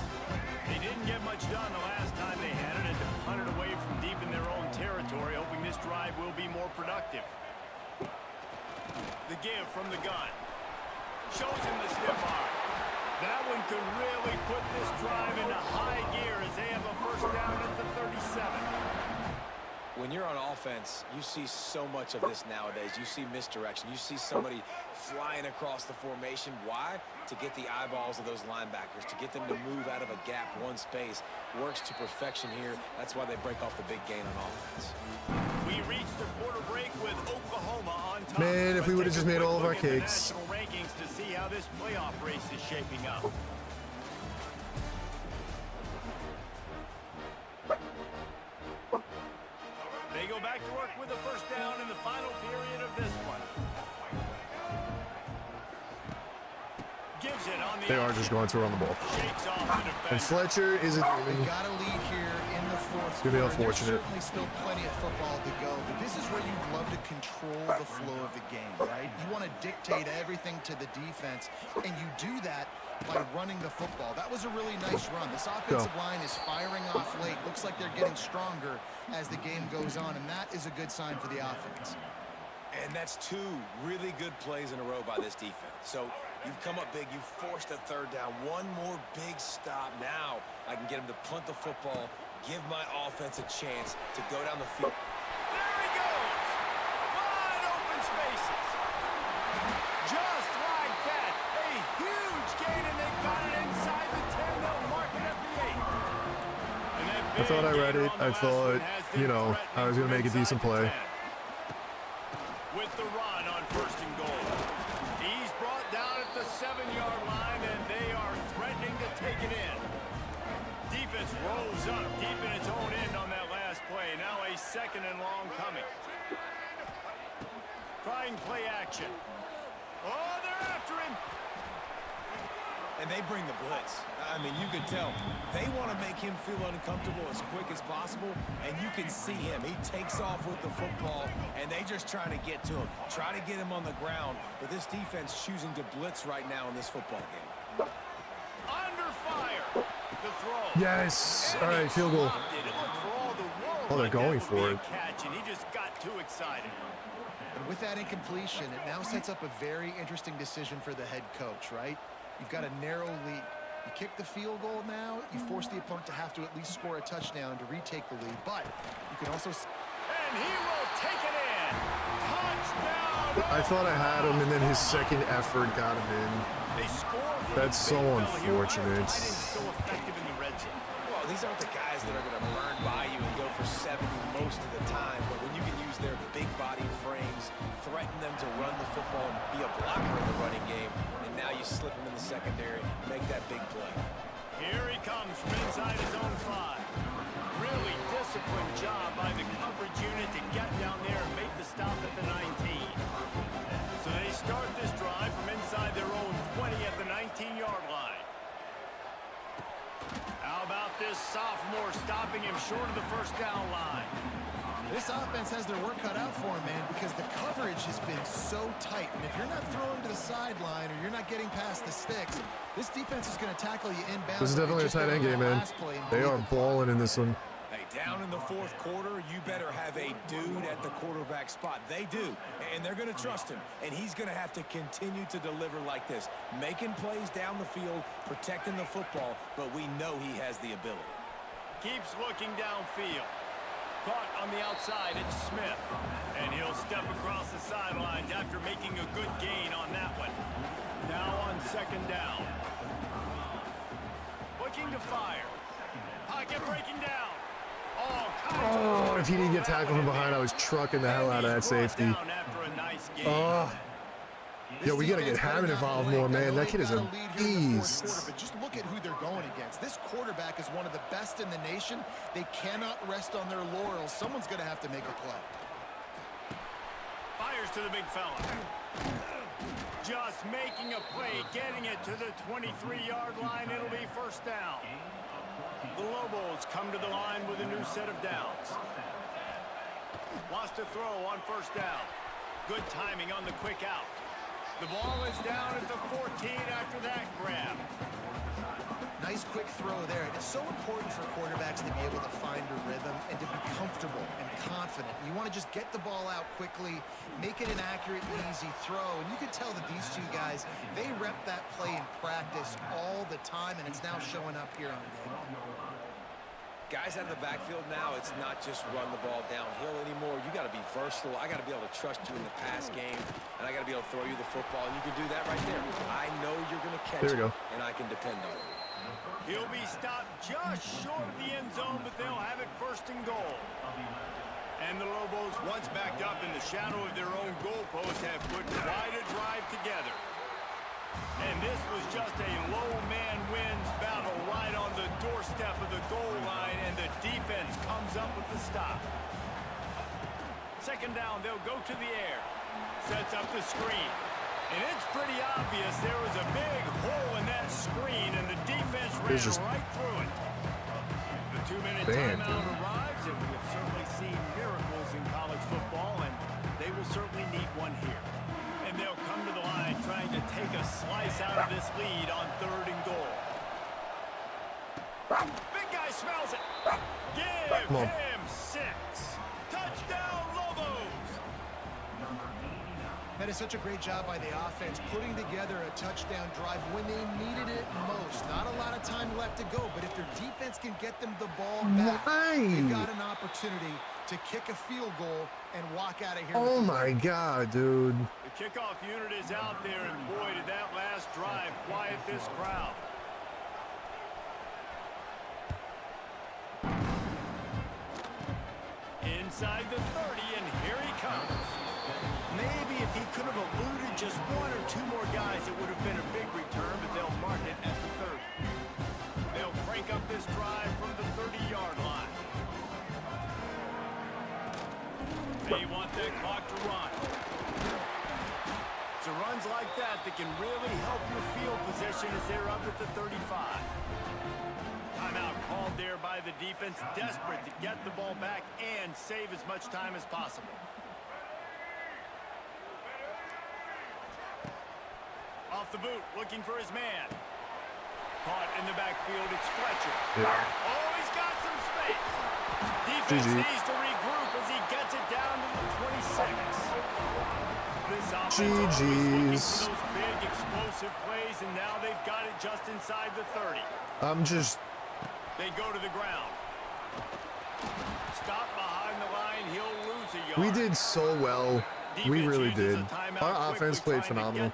They didn't get much done the last time they had it, and to punt it away from deep in their own territory, hoping this drive will be more productive. The give from the gun. Shows him the stiff arm. That one could really put this drive into high gear as they have a first down at the 37. When you're on offense, you see so much of this nowadays. You see misdirection. You see somebody flying across the formation. Why? To get the eyeballs of those linebackers, to get them to move out of a gap, one space. Works to perfection here. That's why they break off the big gain on offense. We reached the quarter break with Oklahoma on top. Man, if we Let's would have take just a made quick all of our look at the kicks. national rankings to see how this playoff race is shaping up. They go back to work with a first down in the final period of this one. Gives it on the the They are just going to run the ball. Shakes off the And defense. Fletcher isn't They've got a lead here in the fourth It's gonna be quarter. unfortunate. There's certainly still plenty of football to go, but this is where you'd love to control the flow of the game, right? You want to dictate everything to the defense, and you do that by running the football. That was a really nice run. This offensive line is firing off late. Looks like they're getting stronger as the game goes on, and that is a good sign for the offense. And that's 2 really good plays in a row by this defense. So you've come up big. You've forced a third down. One more big stop. Now I can get him to punt the football, give my offense a chance to go down the field. There he goes. Wide open spaces. Just like that. A huge gain, and they've got it inside the 10. They'll mark it at the 8. And that I thought I big read gain it. on the I last thought, one has them you know, I was going to make a threatening decent from play. inside the 10. With the run on 1st and goal. He's brought down at the 7-yard line, and they are threatening to take it in. Defense rolls up deep in its own end on that last play. Now a 2nd and long coming. Trying play action. Oh, they're after him. And they bring the blitz. I mean, you can tell they want to make him feel uncomfortable as quick as possible, and you can see him. He takes off with the football, and they just trying to get to him, try to get him on the ground. But this defense choosing to blitz right now in this football game. Under fire. The throw. Yes. And All right, he field goal. dropped it. It looked for all the world Oh, they're like that going would for be a it. catch, and he just got too excited. And with that incompletion, it now sets up a very interesting decision for the head coach, right? You've got a narrow lead. You kick the field goal now, you force the opponent to have to at least score a touchdown to retake the lead. But you can also... And he will take it in. Touchdown. I thought I had him, and then his second effort got him in. They score for That's the so big fella here. Why are unfortunate. tight ends so effective in the red zone? Well, these aren't the guys that are going to burn by you and go for 70 most of the time, but when you can use their big body frames, threaten them to run the football and be a blocker in the running game, and now you slip them in the secondary, make that big play. Here he comes from inside his own 5. Really disciplined job by the coverage unit to get down there and make the stop at the 19. So they start this drive from inside their own 20 at the 19-yard line. How about this sophomore stopping him short of the 1st down line? This offense has their work cut out for them, man, because the coverage has been so tight. And if you're not throwing to the sideline or you're not getting past the sticks, this defense is going to tackle you inbound. This is definitely a tight end game, man. They are balling in this one. Hey, down in the 4th quarter, you better have a dude at the quarterback spot. They do, and they're going to trust him, and he's going to have to continue to deliver like this, making plays down the field, protecting the football, but we know he has the ability. Keeps looking downfield. Caught on the outside, it's Smith. And he'll step across the sidelines after making a good gain on that one. Now on 2nd down. Looking to fire. Pocket breaking down. Oh, if he didn't get tackled from behind, I was trucking the hell out of that safety. Oh. Yo, we got to get Hammond involved more, man. That kid is a beast. But just look at who they're going against. This quarterback is one of the best in the nation. They cannot rest on their laurels. Someone's going to have to make a play. Fires to the big fella. Just making a play, getting it to the 23-yard line. It'll be 1st down. The Lobos come to the line with a new set of downs. Lost a throw on 1st down. Good timing on the quick out. The ball is down at the 14 after that grab. Nice quick throw there. It's so important for quarterbacks to be able to find a rhythm and to be comfortable and confident. You want to just get the ball out quickly, make it an accurate and easy throw. And you can tell that these 2 guys, they rep that play in practice all the time, and it's now showing up here on game. Guys out of the backfield now, it's not just run the ball downhill anymore. You got to be versatile. I got to be able to trust you in the pass game, and I got to be able to throw you the football, and you can do that right there. I know you're going to catch it, and I can depend on it. He'll be stopped just short of the end zone, but they'll have it 1st and goal. And the Lobos, once backed up in the shadow of their own goalpost, have put quite a drive together. And this was just a low man wins battle right on the doorstep of the goal line, and the defense comes up with the stop. 2nd down, they'll go to the air. Sets up the screen. And it's pretty obvious there was a big hole in that screen, and the defense ran just right through it. The 2-minute banned, timeout dude. arrives, and we have certainly seen miracles in college football, and they will certainly need one here. And they'll come to the line trying to take a slice out of this lead on 3rd and goal. Big guy smells it. Give him 6. Touchdown, Lobos. That is such a great job by the offense, putting together a touchdown drive when they needed it most. Not a lot of time left to go, but if their defense can get them the ball back, they've got an opportunity to kick a field goal and walk out of here. Oh my God, dude. The kickoff unit is out there, and boy, did that last drive quiet this crowd. Inside the 30, and here he comes. Maybe if he could have eluded just 1 or 2 more guys, it would have been a big return, but they'll mark it at the 30. They'll crank up this drive from the 30-yard line. They want that clock to run. It's runs like that that can really help your field position as they're up at the 35. Timeout called there by the defense, desperate to get the ball back and save as much time as possible. Off the boot, looking for his man. Caught in the backfield, it's Fletcher. Yeah. Oh, he's got some space. Defense needs to regroup as he gets it down to the 26. This offense always looking for those big explosive plays, and now they've got it just inside the 30. They go to the ground. Stop behind the line, he'll lose a yard. We did so well. We really did. Our offense played phenomenal.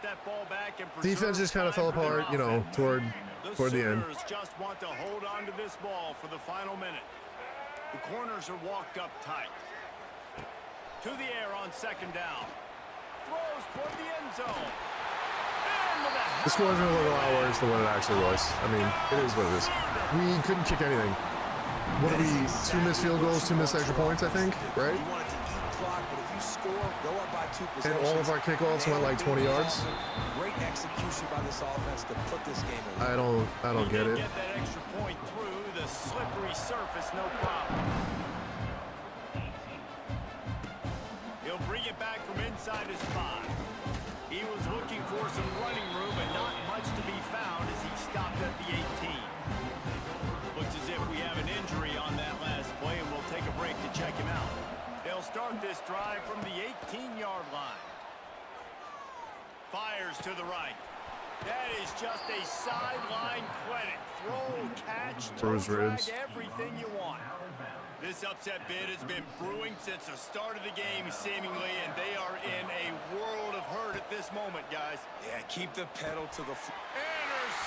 Defense just kind of fell apart, you know, toward the end. The Sooners just want to hold on to this ball for the final minute. The corners are walked up tight. To the air on 2nd down. Throws toward the end zone. The score's a little lot worse than what it actually was. I mean, it is what it is. We couldn't kick anything. What are we? 2 missed field goals, 2 missed extra points, I think, right? You want it to eat clock, but if you score, go up by 2 possessions. And all of our kickoffs went like 20 yards. Great execution by this offense to put this game away. I don't get it. Get that extra point through the slippery surface, no problem. He'll bring it back from inside his 5. He was looking for some running room, but not much to be found as he stopped at the 18. Looks as if we have an injury on that last play, and we'll take a break to check him out. They'll start this drive from the 18-yard line. Fires to the right. That is just a sideline credit. Throw, catch, toe drag, everything you want. This upset bid has been brewing since the start of the game, seemingly, and they are in a world of hurt at this moment, guys. Yeah, keep the pedal to the floor.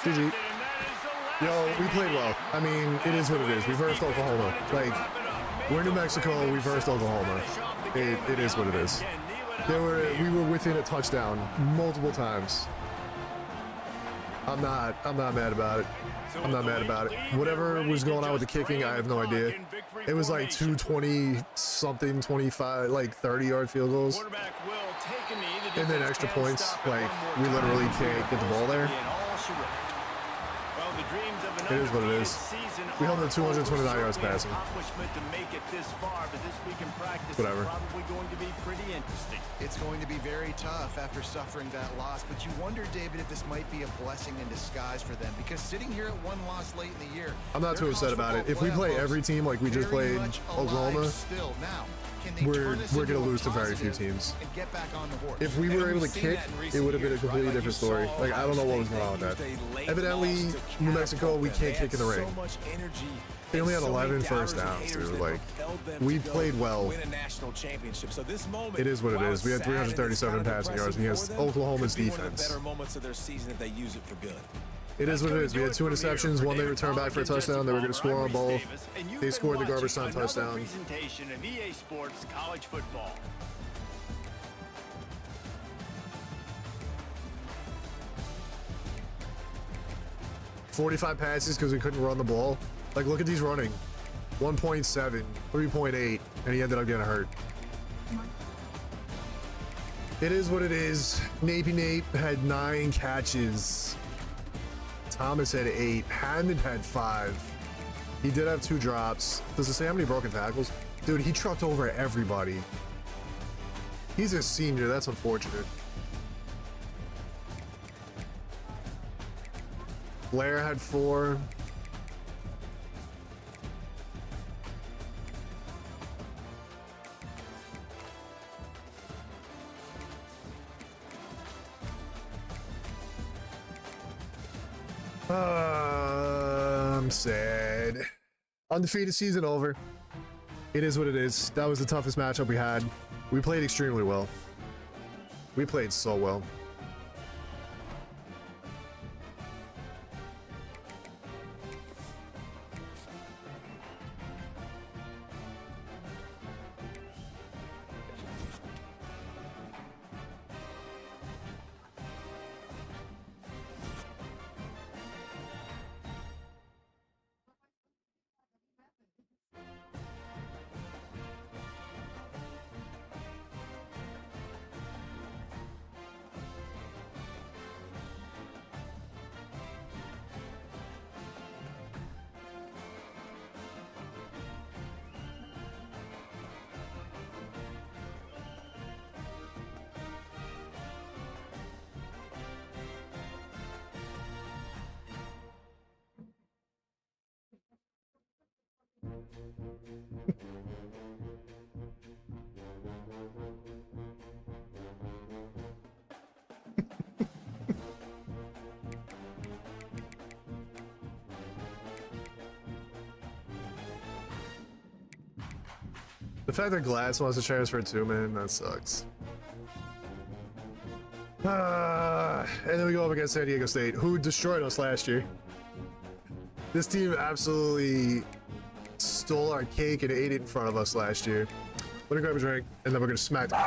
Intercepted, and that is the last Yo, we played well. I mean, it is what it is. We versed Oklahoma. Like, we're New Mexico. We versed Oklahoma. It is what it is. We were within a touchdown multiple times. I'm not mad about it. I'm not mad about it. Whatever was going on with the kicking, I have no idea. It was like 220 something, 25, like 30-yard field goals. And then extra points. Like, we literally can't get the ball there. It is what it is. We held the 229 yards passing. Whatever. It's going to be very tough after suffering that loss, but you wonder, David, if this might be a blessing in disguise for them, because sitting here at 1 loss late in the year, I'm not too upset about it. If we play every team like we just played Oklahoma, we're going to lose to very few teams. If we were able to kick, it would have been a completely different story. Like, I don't know what was going on with that. Evidently, New Mexico, we can't kick in the ring. They only had 11 first downs, dude. Like, we played well. It is what it is. We had 337 passing yards against Oklahoma's defense. It is what it is. We had 2 interceptions. 1 they returned back for a touchdown. They were going to score on both. They scored the garbage time touchdown. Presentation of EA Sports College Football. $45 passes because we couldn't run the ball. Like, look at these running. 1.7, 3.8, and he ended up getting hurt. It is what it is. Napey Nate had 9 catches. Thomas had 8. Hammond had 5. He did have 2 drops. Does it say how many broken tackles? Dude, he trucked over everybody. He's a senior. That's unfortunate. Blair had 4. I'm sad. Undefeated season over. It is what it is. That was the toughest matchup we had. We played extremely well. We played so well. The fact that Glass wants to transfer too, man, that sucks. And then we go up against San Diego State, who destroyed us last year. This team absolutely stole our cake and ate it in front of us last year. Let me grab a drink, and then we're gonna smack them.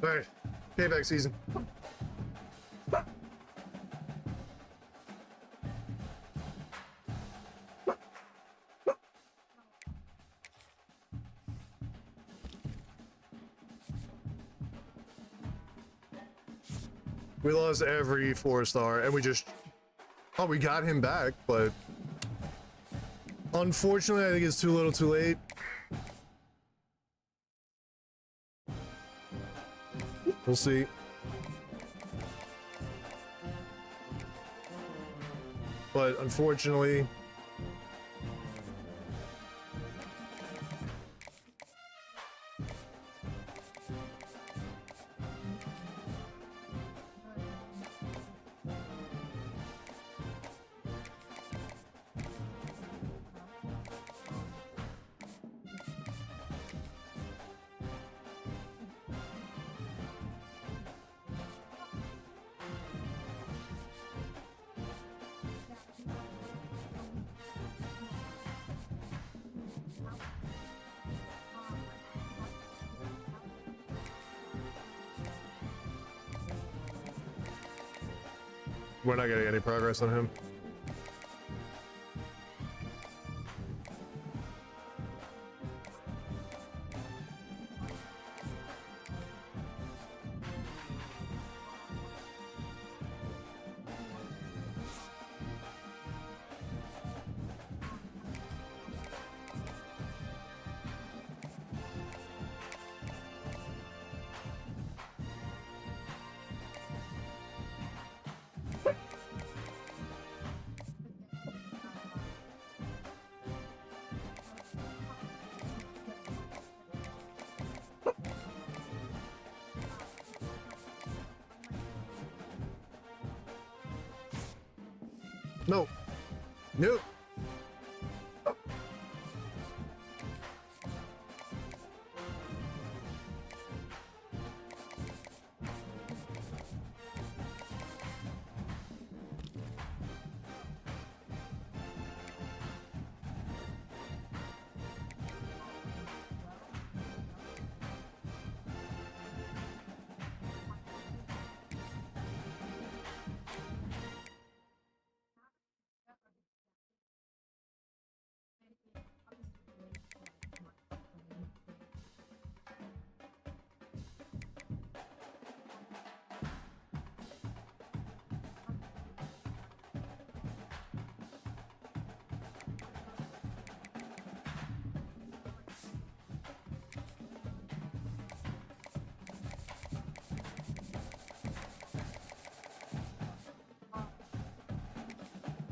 All right, payback season. We lost every 4-star, and we just... Oh, we got him back, but... Unfortunately, I think it's too little too late. We'll see. But unfortunately... We're not getting any progress on him. No. No.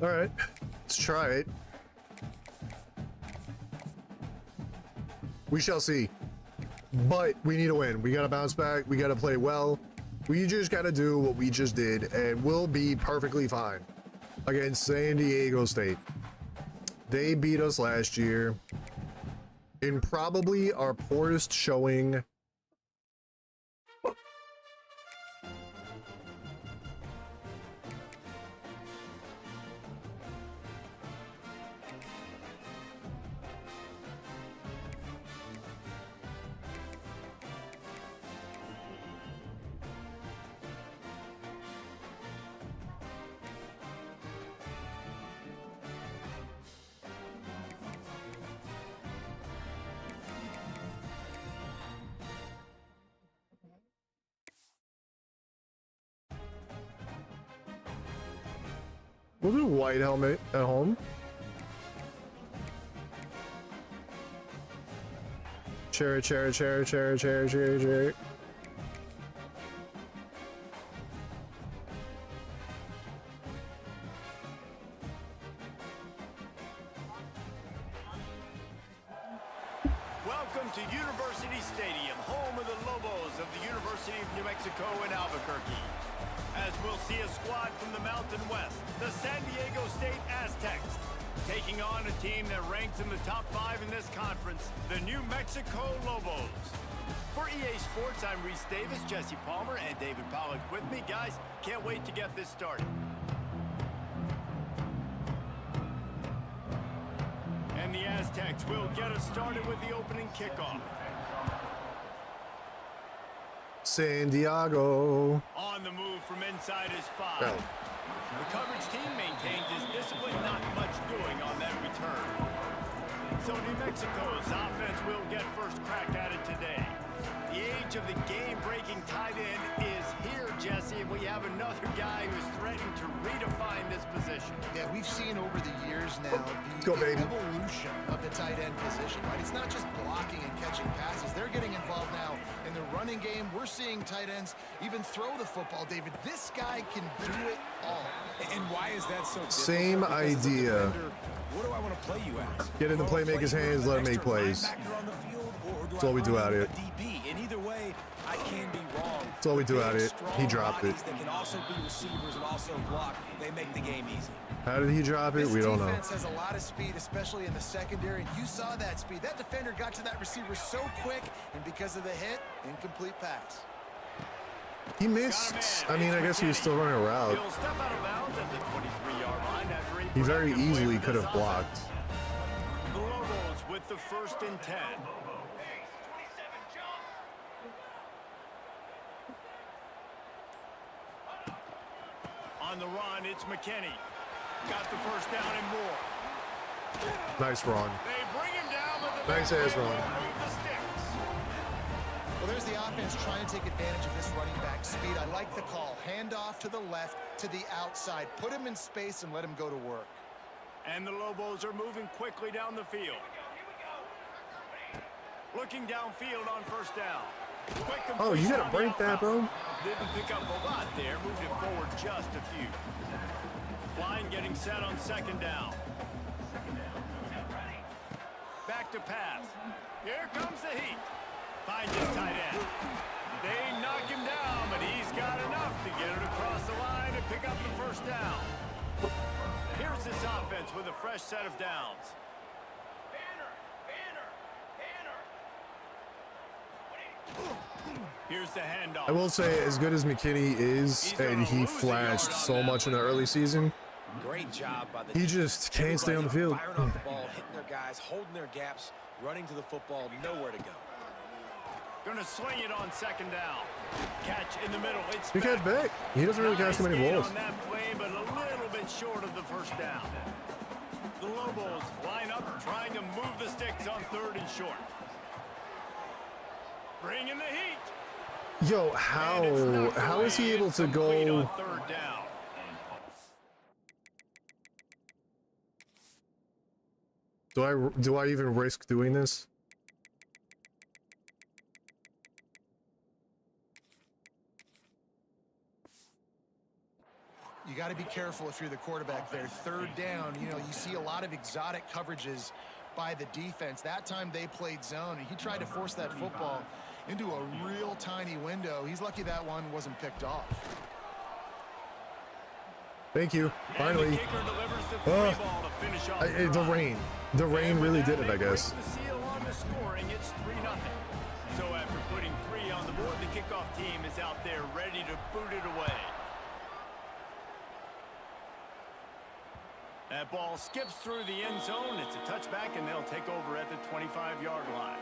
All right, let's try it. We shall see. But we need to win. We got to bounce back. We got to play well. We just got to do what we just did, and we'll be perfectly fine against San Diego State. They beat us last year in probably our poorest showing. We'll do white helmet at home. Cherry. Welcome to University Stadium, home of the Lobos of the University of New Mexico in Albuquerque. As we'll see a squad from the Mountain West, the San Diego State Aztecs, taking on a team that ranks in the top 5 in this conference, the New Mexico Lobos. For EA Sports, I'm Reese Davis, Jesse Palmer, and David Pollock with me. Guys, can't wait to get this started. And the Aztecs will get us started with the opening kickoff. San Diego. On the move from inside his 5. Oh. The coverage team maintains his discipline, not much doing on that return. So New Mexico's offense will get first crack at it today. The age of the game-breaking tight end is here, Jesse, and we have another guy who's threatening to redefine this position. Yeah, we've seen over the years now Go, the baby. evolution of the tight end position, right? It's not just blocking and catching passes. They're getting involved now in the running game. We're seeing tight ends even throw the football, David. This guy can do it all. And why is that so difficult? Same Because as a idea. defender, what do I want to play you as? Get in the playmaker's hands, let him make plays. That's all we do out here. And either way, I can be wrong. That's all we do out here. He dropped it. They can also be receivers and also block. They make the game easy. How did he drop it? We don't know. This defense has a lot of speed, especially in the secondary, and you saw that speed. That defender got to that receiver so quick, and because of the hit, incomplete pass. He missed. I mean, I guess he was still running a route. He'll step out of bounds at the 23-yard line after He very productive play easily for could this have blocked. offense. The Lobos with the 1st and 10. On the run, it's McKinney. Got the first down and more. Nice run. They bring him down, but the Nice ass run. the sticks. Well, there's the offense trying to take advantage of this running back speed. I like the call. Hand off to the left, to the outside. Put him in space and let him go to work. And the Lobos are moving quickly down the field. Looking downfield on first down. Quick Oh, you completion gotta on the break that, bro. Didn't pick up a lot there. Moved it forward just a few. Line getting set on 2nd down. Back to pass. Here comes the heat. Finds his tight end. They knock him down, but he's got enough to get it across the line and pick up the first down. Here's this offense with a fresh set of downs. Here's the handoff. I will say, as good as McKinney is, and he flashed so much in the early season, Great job by the he just can't stay on the field. Firing off the ball, hitting their guys, holding their gaps, running to the football, nowhere to go. Gonna swing it on 2nd down. Catch in the middle. It's He catch back. He doesn't really catch too many gain balls. on that play, but a little bit short of the first down. The Lobos line up, trying to move the sticks on 3rd and short. Bring in the heat. Yo, And it's how knocked is he away. able to Incomplete on go? 3rd down. Do I even risk doing this? You got to be careful if you're the quarterback there. 3rd down, you know, you see a lot of exotic coverages by the defense. That time they played zone, and he tried to force that football into a real tiny window. He's lucky that one wasn't picked off. Thank you. And the Finally. kicker delivers the free ball to finish off the The drive. rain. The rain And with really that, did it, they I guess. break the seal on the scoring. It's 3-0. So after putting 3 on the board, the kickoff team is out there ready to boot it away. That ball skips through the end zone. It's a touchback, and they'll take over at the 25-yard line.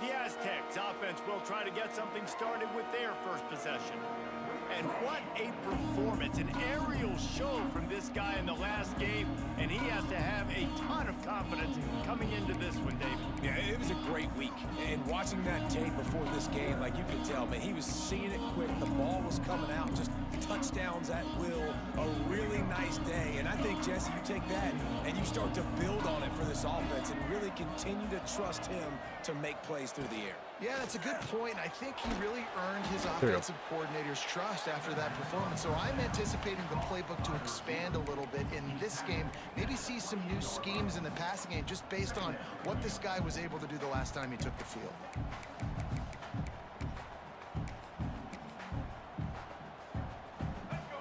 The Aztecs offense will try to get something started with their first possession. And what a performance, an aerial show from this guy in the last game, and he has to have a ton of confidence coming into this one, David. Yeah, it was a great week. And watching that tape before this game, like you could tell, man, he was seeing it quick. The ball was coming out, just touchdowns at will. A really nice day. And I think, Jesse, you take that and you start to build on it for this offense and really continue to trust him to make plays through the air. Yeah, that's a good point. I think he really earned his offensive coordinator's trust after that performance. So I'm anticipating the playbook to expand a little bit in this game. Maybe see some new schemes in the passing game just based on what this guy was able to do the last time he took the field.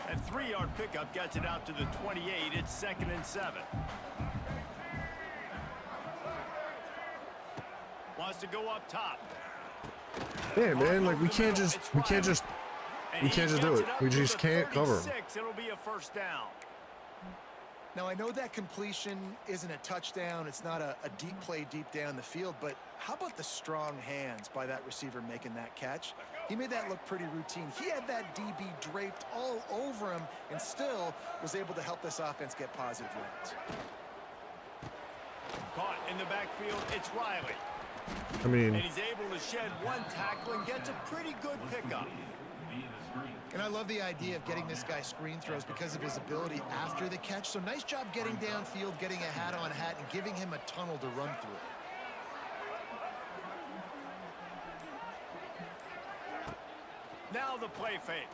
A 3-yard pickup gets it out to the 28. It's 2nd and 7. Wants to go up top. Yeah, man, like we can't just And he do gets it. up We to just the can't cover him. 36. It'll be a first down. Now, I know that completion isn't a touchdown. It's not a deep play deep down the field, but how about the strong hands by that receiver making that catch? He made that look pretty routine. He had that DB draped all over him and still was able to help this offense get positive yards. Caught in the backfield, it's Riley. I mean, And he's able to shed one tackle and gets a pretty good pickup. And I love the idea of getting this guy screen throws because of his ability after the catch. So nice job getting downfield, getting a hat-on-hat, and giving him a tunnel to run through. Now the play fake.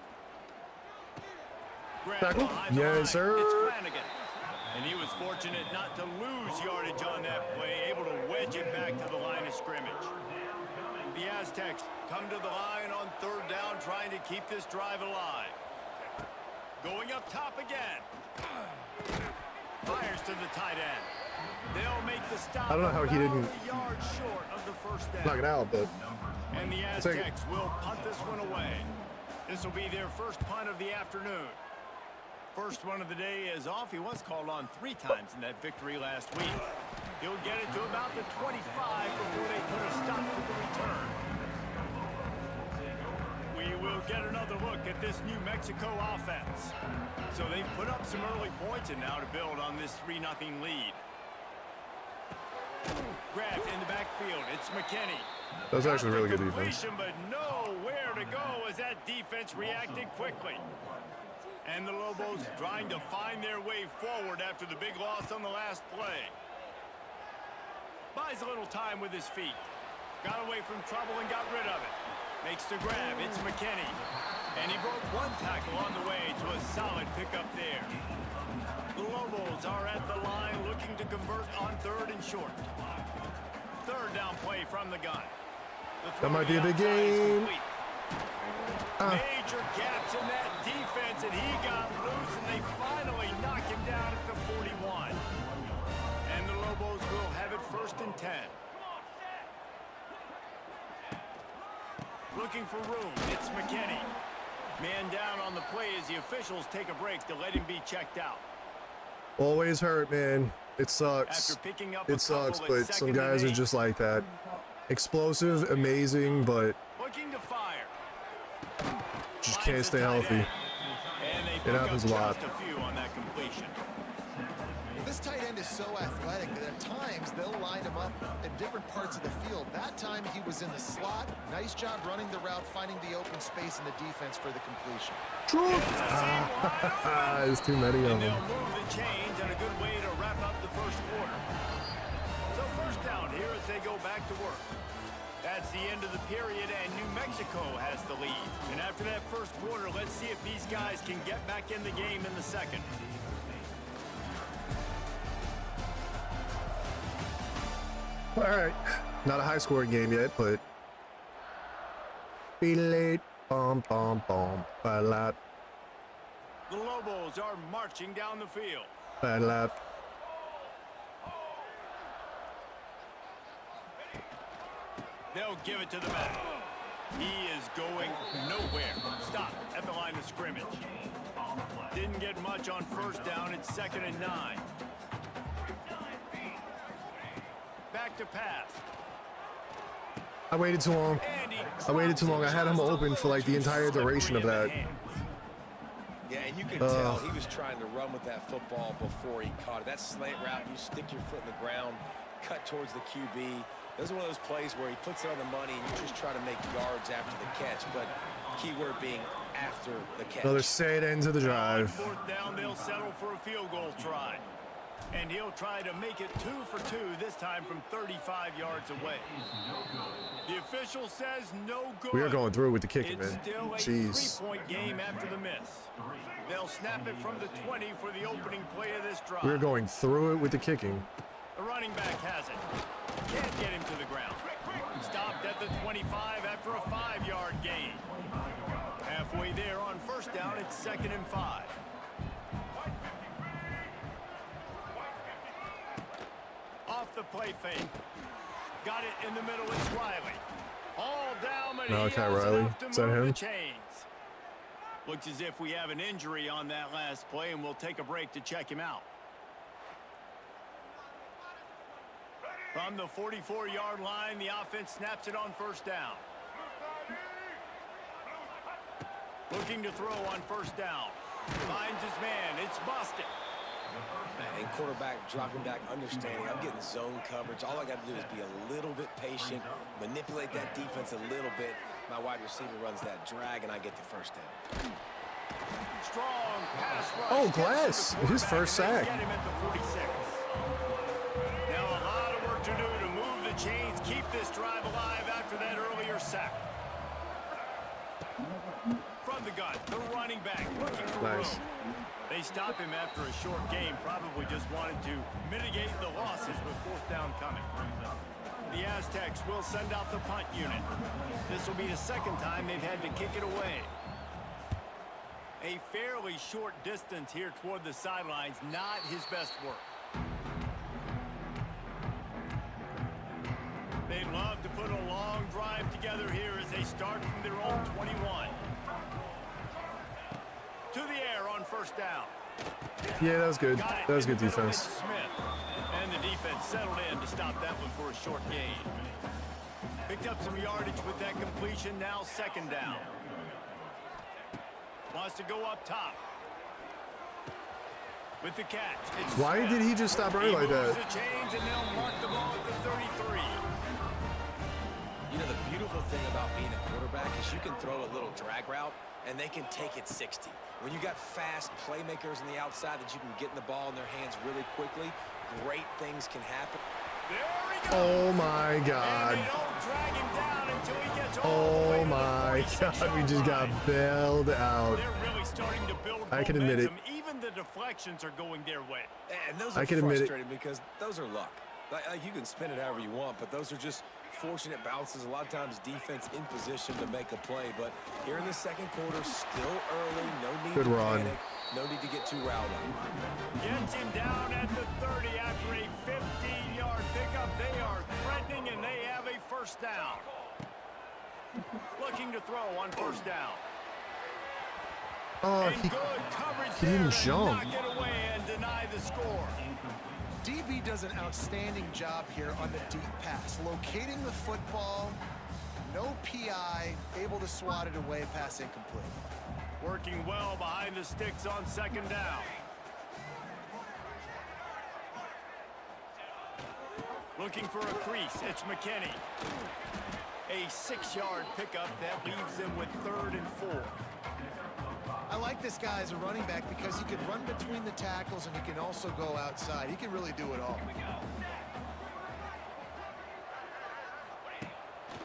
Grab tackle? behind the line. Yes, sir. It's Flanagan. And he was fortunate not to lose yardage on that play, able to wedge it back to the line of scrimmage. The Aztecs come to the line on third down, trying to keep this drive alive. Going up top again. Fires to the tight end. They'll make the stop. I don't know how he didn't a yard short of the first down. knock it out, but And the Aztecs will punt this one away. This will be their first punt of the afternoon. First one of the day is off. He was called on 3 times in that victory last week. He'll get it to about the 25 before they put a stop to the return. We will get another look at this New Mexico offense. So they've put up some early points and now to build on this 3-0 lead. Grabbed in the backfield. It's McKinney. that was actually really good defense. But nowhere to go as that defense reacted quickly. And the Lobos trying to find their way forward after the big loss on the last play. Buys a little time with his feet. Got away from trouble and got rid of it. Makes the grab. It's McKinney. And he broke 1 tackle on the way to a solid pickup there. The Lobos are at the line looking to convert on 3rd and short. 3rd down play from the gun. That might be a big game. Major gaps in that defense, and he got loose, and they finally knock him down at the 41. And the Lobos will have it 1st and 10. Looking for room. It's McKinney. Man down on the play as the officials take a break to let him be checked out. Always hurt, man. It sucks. After picking up It sucks, but some guys are just like that. Explosive, amazing, but looking to fire. just can't stay healthy. It happens a lot. Just a few on that completion. This tight end is so athletic that at times they'll line him up in different parts of the field. That time he was in the slot. Nice job running the route, finding the open space in the defense for the completion. There's too many of And they'll them. move the chains, and a good way to wrap up the first quarter. So 1st down here as they go back to work. That's the end of the period, and New Mexico has the lead. And after that first quarter, let's see if these guys can get back in the game in the second. All right, not a high-scoring game yet, but be late, bum bum bum, bad lap, The Lobos are marching down the field. bad lap. They'll give it to the back. He is going nowhere. Stop at the line of scrimmage. Didn't get much on 1st down. It's 2nd and 9. Back to pass. I waited too long. I waited too long. I had him open for like the entire duration of that. Yeah, and you can tell he was trying to run with that football before he caught it. That slant route, you stick your foot in the ground, cut towards the QB. This is one of those plays where he puts it on the money and you just try to make yards after the catch, but key word being after the catch. Another sad end to the drive. 4th down, they'll settle for a field goal try. And he'll try to make it 2 for 2, this time from 35 yards away. The official says no good. We are going through with the kicking, It's man. still a Jeez. 3-point game after the miss. They'll snap it from the 20 for the opening play of this drive. We're going through it with the kicking. The running back has it. Can't get him to the ground. Stopped at the 25 after a 5-yard gain. Halfway there on 1st down, it's 2nd and 5. Off the play fake. Got it in the middle, it's Riley. All down, but Okay, he has Riley. enough to Is that move him? the chains. Looks as if we have an injury on that last play, and we'll take a break to check him out. From the 44-yard line, the offense snaps it on first down. Looking to throw on first down. Finds his man. It's busted. And quarterback dropping back, understanding I'm getting zone coverage. All I got to do is be a little bit patient, manipulate that defense a little bit. My wide receiver runs that drag, and I get the first down. Strong pass rush. Oh, Glass, his first sack. Get him at the 46. Now a lot of work to do to move the chains, keep this drive alive after that earlier sack. From the gun, the running back looking for room. They stop him after a short game, probably just wanted to mitigate the losses with fourth down coming. The Aztecs will send out the punt unit. This will be the second time they've had to kick it away. A fairly short distance here toward the sidelines, not his best work. They'd love to put a long drive together here as they start from their own 21. To the air on first down. Yeah, that was good. That was good defense. Smith. And the defense settled in to stop that one for a short gain. Picked up some yardage with that completion. Now second down. Wants to go up top. With the catch. Why did he just stop running like that? The chains and they'll mark the ball at the 33. You know, the beautiful thing about being a quarterback is you can throw a little drag route, and they can take it 60. When you got fast playmakers on the outside that you can get in the ball in their hands really quickly, great things can happen. There he goes. Oh my God. And they don't drag him down until he gets all Oh the way to my the 46 God, we just got yard line. bailed out. They're really starting to build I can admit it. momentum. Even the deflections are going their way. And those I are can admit it. frustrating because those are luck. Like you can spin it however you want, but those are just fortunate bounces. A lot of times defense in position to make a play, but here in the second quarter, still early, no need Good to run. panic, no need to get too riled up. Gets him down at the 30 after a 15-yard pickup. They are threatening, and they have a first down. Looking to throw on first down. Oh, And good coverage he didn't there to jump. knock it away and deny the score. DB does an outstanding job here on the deep pass, locating the football, no PI, able to swat it away, pass incomplete. Working well behind the sticks on second down. Looking for a crease, it's McKinney. A 6-yard pickup that leaves them with 3rd and 4. I like this guy as a running back because he can run between the tackles and he can also go outside. He can really do it all.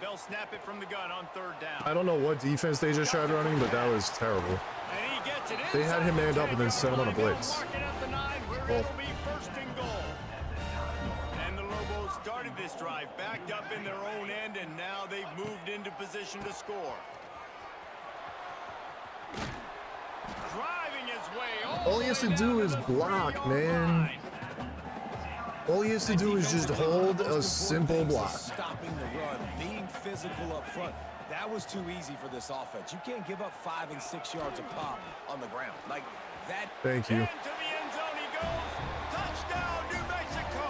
They'll snap it from the gun on 3rd down. I don't know what defense they just tried running, but that was terrible. And he gets it They had him manned up and then sent him on a blitz. Mark it at the 9, where Oh. it'll be 1st and goal. And the Lobos started this drive, backed up in their own end, and now they've moved into position to score. Driving his way All he has to do is block, man. All he has to do is just hold a simple block. Stopping the run, being physical up front. That was too easy for this offense. You can't give up 5 and 6 yards a pop on the ground. Like that. Thank you. Into the end zone he goes. Touchdown, New Mexico.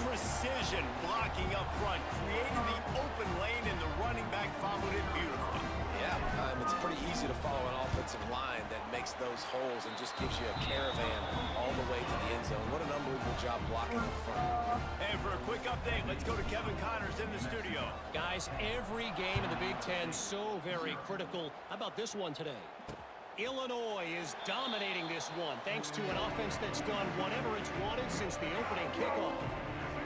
Precision blocking up front, creating the open lane, and the running back followed it beautifully. Yeah, it's pretty easy to follow an offensive line that makes those holes and just gives you a caravan all the way to the end zone. What an unbelievable job blocking up front. And for a quick update, let's go to Kevin Connors in the studio. Guys, every game in the Big Ten so very critical. How about this one today? Illinois is dominating this one thanks to an offense that's done whatever it's wanted since the opening kickoff.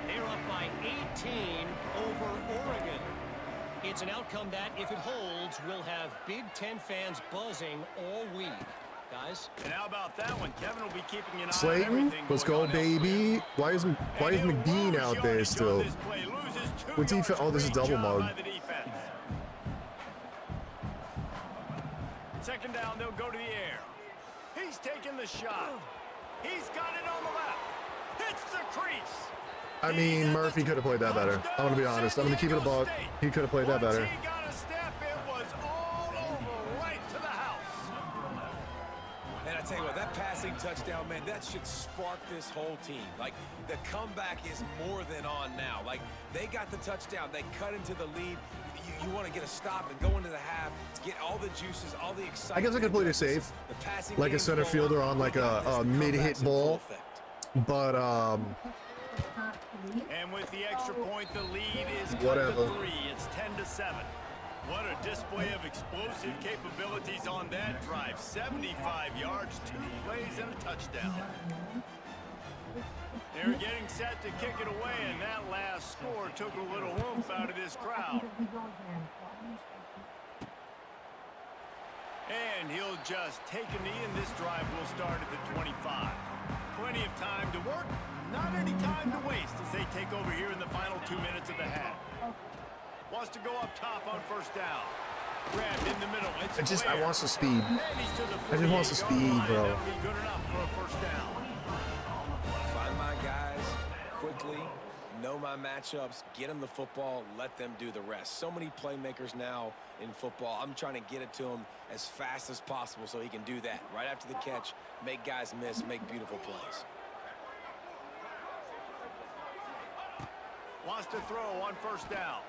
They're up by 18 over Oregon. It's an outcome that, if it holds, will have Big Ten fans buzzing all week. Guys? And how about that one? Kevin will be keeping an eye on Slayton, everything let's going go, on elsewhere. baby. Why is And McBean he'll out lose there yardage still? on this play. Loses 2 What defense? yards. Oh, this is Great double job mode. by the defense. Second down, they'll go to the air. He's taking the shot. He's got it on the left. Hits the crease. I mean, Murphy could have played that better. I'm going to be honest. I'm going to keep it a buck. He could have played that better. Once he got a step, it was all over right to the house. And I tell you what, that passing touchdown, man, that should spark this whole team. Like, the comeback is more than on now. Like, they got the touchdown. They cut into the lead. You want to get a stop and go into the half, get all the juices, all the excitement. I guess I could play it safe, like a center fielder on like a mid-hit ball, but And with the extra point, the lead is whatever. 3. It's 10-7. What a display of explosive capabilities on that drive. 75 yards, 2 plays, and a touchdown. They're getting set to kick it away, and that last score took a little oomph out of this crowd. And he'll just take a knee, and this drive will start at the 25. Plenty of time to work, not any time to waste as they take over here in the final 2 minutes of the half. Wants to go up top on first down. Grabbed in the middle. I want some speed. I just want some speed, bro. That'll be good enough for a first down. Find my guys quickly, know my matchups, get them the football, let them do the rest. So many playmakers now in football. I'm trying to get it to him as fast as possible so he can do that. Right after the catch, make guys miss, make beautiful plays. Wants to throw on first down.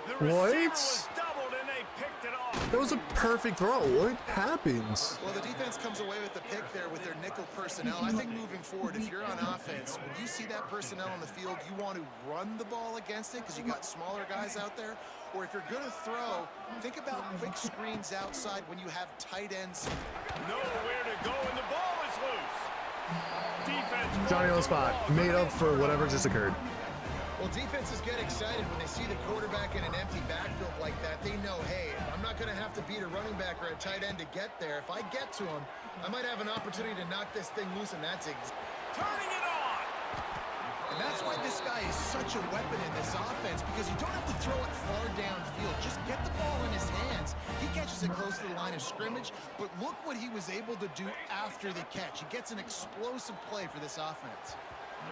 The What? receiver was doubled and they picked it off. That was a perfect throw. What happens? Well, the defense comes away with the pick there with their nickel personnel. I think moving forward, if you're on offense, when you see that personnel on the field, you want to run the ball against it because you got smaller guys out there. Or if you're going to throw, think about quick screens outside when you have tight ends. Nowhere to go and the ball is loose. Defense Johnny on the spot, made up for whatever just occurred. Well, defenses get excited when they see the quarterback in an empty backfield like that. They know, hey, I'm not going to have to beat a running back or a tight end to get there. If I get to him, I might have an opportunity to knock this thing loose, and that's turning it on. And that's why this guy is such a weapon in this offense, because you don't have to throw it far downfield. Just get the ball in his hands. He catches it close to the line of scrimmage, but look what he was able to do after the catch. He gets an explosive play for this offense.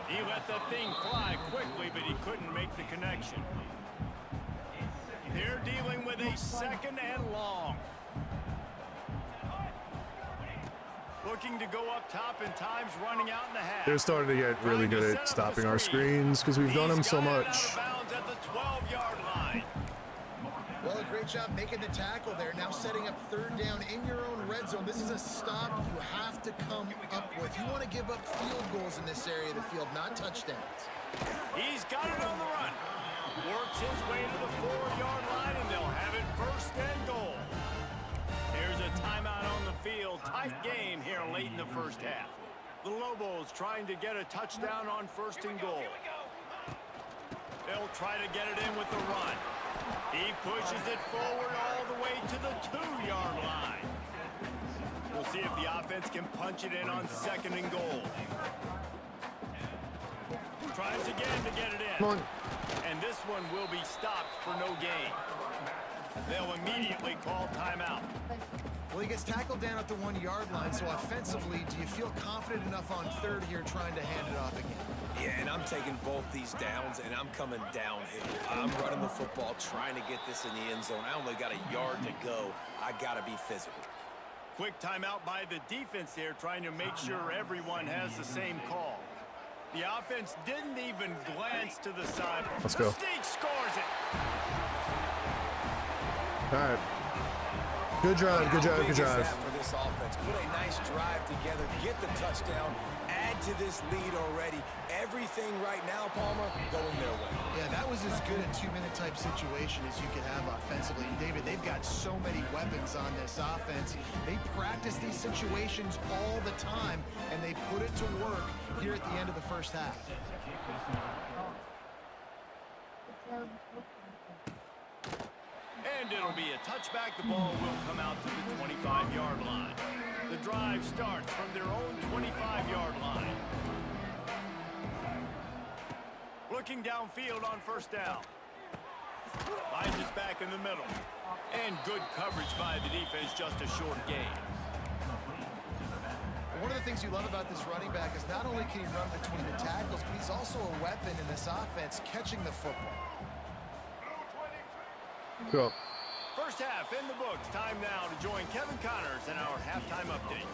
He let the thing fly quickly, but he couldn't make the connection. They're dealing with a second and long. Looking to go up top, and time's running out in the half. They're starting to get really good at stopping our screens because we've done them so much. Out of bounds at the 12-yard line. Well, a great job making the tackle there. Now setting up third down in your own red zone. This is a stop you have to come up with. You want to give up field goals in this area of the field, not touchdowns. He's got it on the run. Works his way to the 4-yard line, and they'll have it first and goal. Here's a timeout on the field. Tight game here late in the first half. The Lobos trying to get a touchdown on first and goal. They'll try to get it in with the run. He pushes it forward all the way to the 2-yard line. We'll see if the offense can punch it in on second and goal. Tries again to get it in. Come on. And this one will be stopped for no gain. They'll immediately call timeout. Well, he gets tackled down at the 1-yard line, so offensively, do you feel confident enough on third here trying to hand it off again? Yeah, and I'm taking both these downs, and I'm coming downhill. I'm running the football, trying to get this in the end zone. I only got a yard to go. I got to be physical. Quick timeout by the defense here, trying to make sure everyone has the same call. The offense didn't even glance to the side. Let's go. The Sneak scores it. All right. Good drive, good drive, good drive. For this offense, put a nice drive together, get the touchdown, add to this lead already. Everything right now, Palmer, going their way. Yeah, that was as good a 2-minute type situation as you could have offensively. And David, they've got so many weapons on this offense. They practice these situations all the time, and they put it to work here at the end of the first half. And it'll be a touchback. The ball will come out to the 25-yard line. The drive starts from their own 25-yard line. Looking downfield on first down. Finds us back in the middle. And good coverage by the defense, just a short gain. One of the things you love about this running back is not only can he run between the tackles, but he's also a weapon in this offense, catching the football. Go. First half in the books. Time now to join Kevin Connors in our halftime update.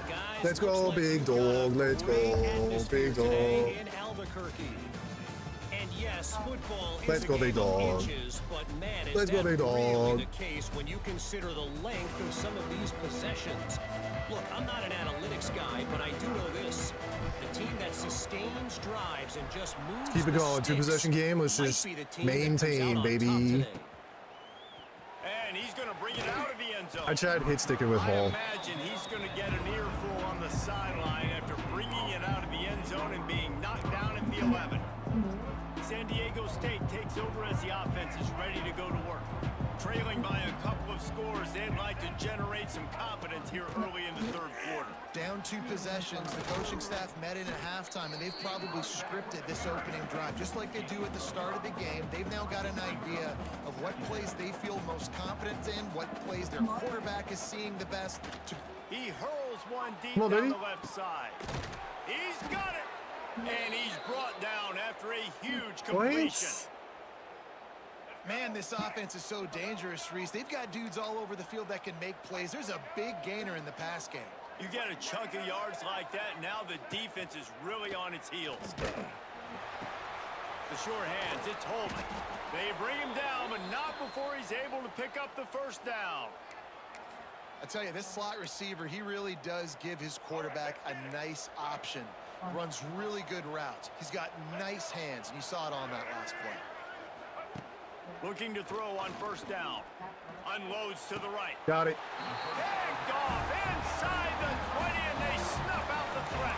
Guys, Let's go, big dog. Let's go, big dog. In Albuquerque. And yes, football is Let's go, big dog. Inches, but man, is Let's go, that big really dog. the case when you consider the length of some of these possessions. Look, I'm not an analytics guy, but I do know this. The team that sustains drives and just moves Keep it the going. sticks 2-possession game. Let's might just be the team that comes maintain, out on top baby. today. And he's going to bring it out of the end zone. I tried hit sticking with I Hall. imagine he's going to get an earful on the sideline after bringing it out of the end zone and being knocked down at the 11. San Diego State takes over as the offense is ready to go to work. Trailing by a couple of scores, they'd like to generate some confidence here early in the third quarter. Down 2 possessions, the coaching staff met in at halftime, and they've probably scripted this opening drive. Just like they do at the start of the game, they've now got an idea of what plays they feel most confident in, what plays their quarterback is seeing the best. He hurls one deep Come on, down baby. the left side. He's got it! And he's brought down after a huge completion. Points. Man, this offense is so dangerous, Reese. They've got dudes all over the field that can make plays. There's a big gainer in the pass game. You get a chunk of yards like that, now the defense is really on its heels. The short hands, it's holding. They bring him down, but not before he's able to pick up the first down. I tell you, this slot receiver, he really does give his quarterback a nice option. Runs really good routes. He's got nice hands, and you saw it on that last play. Looking to throw on first down. Unloads to the right. Got it. Picked off inside the 20, and they snuff out the threat.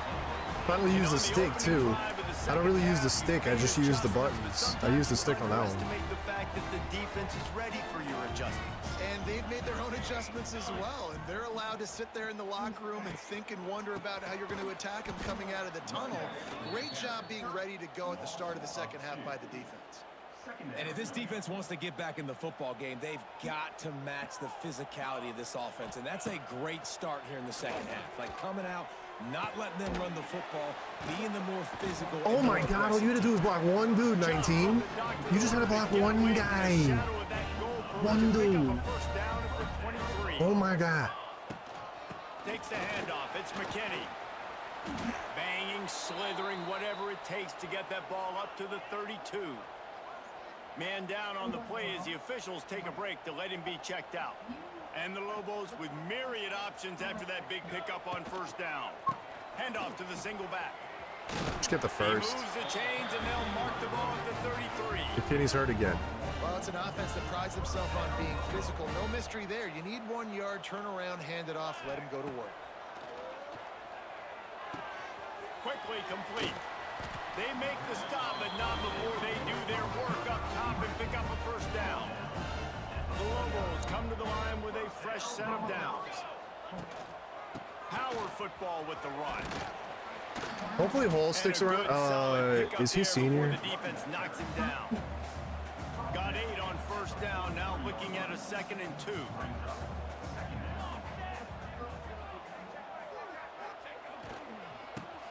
Finally use On the stick, opening too. drive of the I don't really second use the half, stick. I just use the buttons. I use the stick on that one. Underestimate the fact that the defense is ready for your adjustments. And they've made their own adjustments as well, and they're allowed to sit there in the locker room and think and wonder about how you're going to attack them coming out of the tunnel. Great job being ready to go at the start of the second half by the defense. And if this defense wants to get back in the football game, they've got to match the physicality of this offense. And that's a great start here in the second half. Like coming out, not letting them run the football, being the more physical. Oh my God, all you had to do was block one dude, 19. You just had to block one guy. One dude. Oh my God. Takes the handoff. It's McKinney. Banging, slithering, whatever it takes to get that ball up to the 32. Man down on the play as the officials take a break to let him be checked out. And the Lobos with myriad options after that big pickup on first down. Handoff to the single back. Just get the first. He moves the chains and they'll mark the ball at the 33. McKinney's hurt again. Well, it's an offense that prides themselves on being physical. No mystery there. You need 1 yard, turn around, hand it off, let him go to work. Quickly complete. They make the stop, but not before they do their work up top and pick up a first down. The Lobos come to the line with a fresh set of downs. Power football with the run. Hopefully Hall sticks And a around. good solid pickup Is he there senior? before the defense knocks him down. Got 8 on first down, now looking at a 2nd and 2.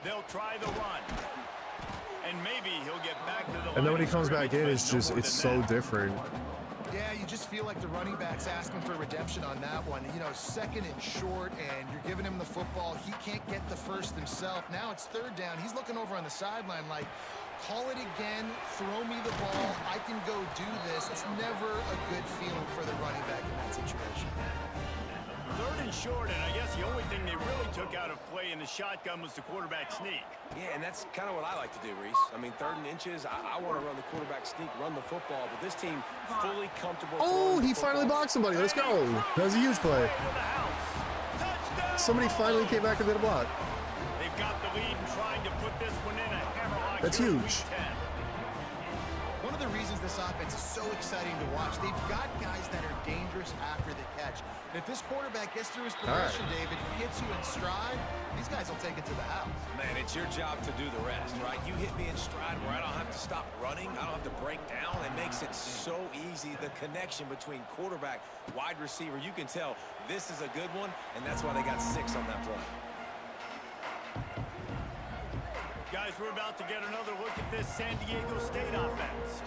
They'll try the run. And maybe he'll get back to the And then when he line of comes back scrimmage, in, but it's no just, more it's than so that. different. Yeah, you just feel like the running back's asking for redemption on that one. You know, 2nd and short, and you're giving him the football. He can't get the first himself. Now it's 3rd down. He's looking over on the sideline like, call it again, throw me the ball, I can go do this. It's never a good feeling for the running back in that situation. 3rd and short, and I guess the only thing they really took out of play in the shotgun was the quarterback sneak. Yeah, and that's kind of what I like to do, Reese. I mean, 3rd and inches, I want to run the quarterback sneak, run the football, but this team fully comfortable. Oh, throwing he the finally football. blocked somebody. Let's go. That was a huge play. To the house. Touchdown! Somebody finally came back and did a block. They've got the lead and trying to put this one in a hammerlock. That's here in huge. Week 10. One of the reasons this offense is so exciting to watch, they've got guys that are dangerous after the catch. And if this quarterback gets through his progression, David, he hits you in stride, these guys will take it to the house. Man, it's your job to do the rest, right? You hit me in stride where I don't have to stop running. I don't have to break down. It makes it so easy. The connection between quarterback, wide receiver, you can tell this is a good one, and that's why they got 6 on that play. Guys, we're about to get another look at this San Diego State offense.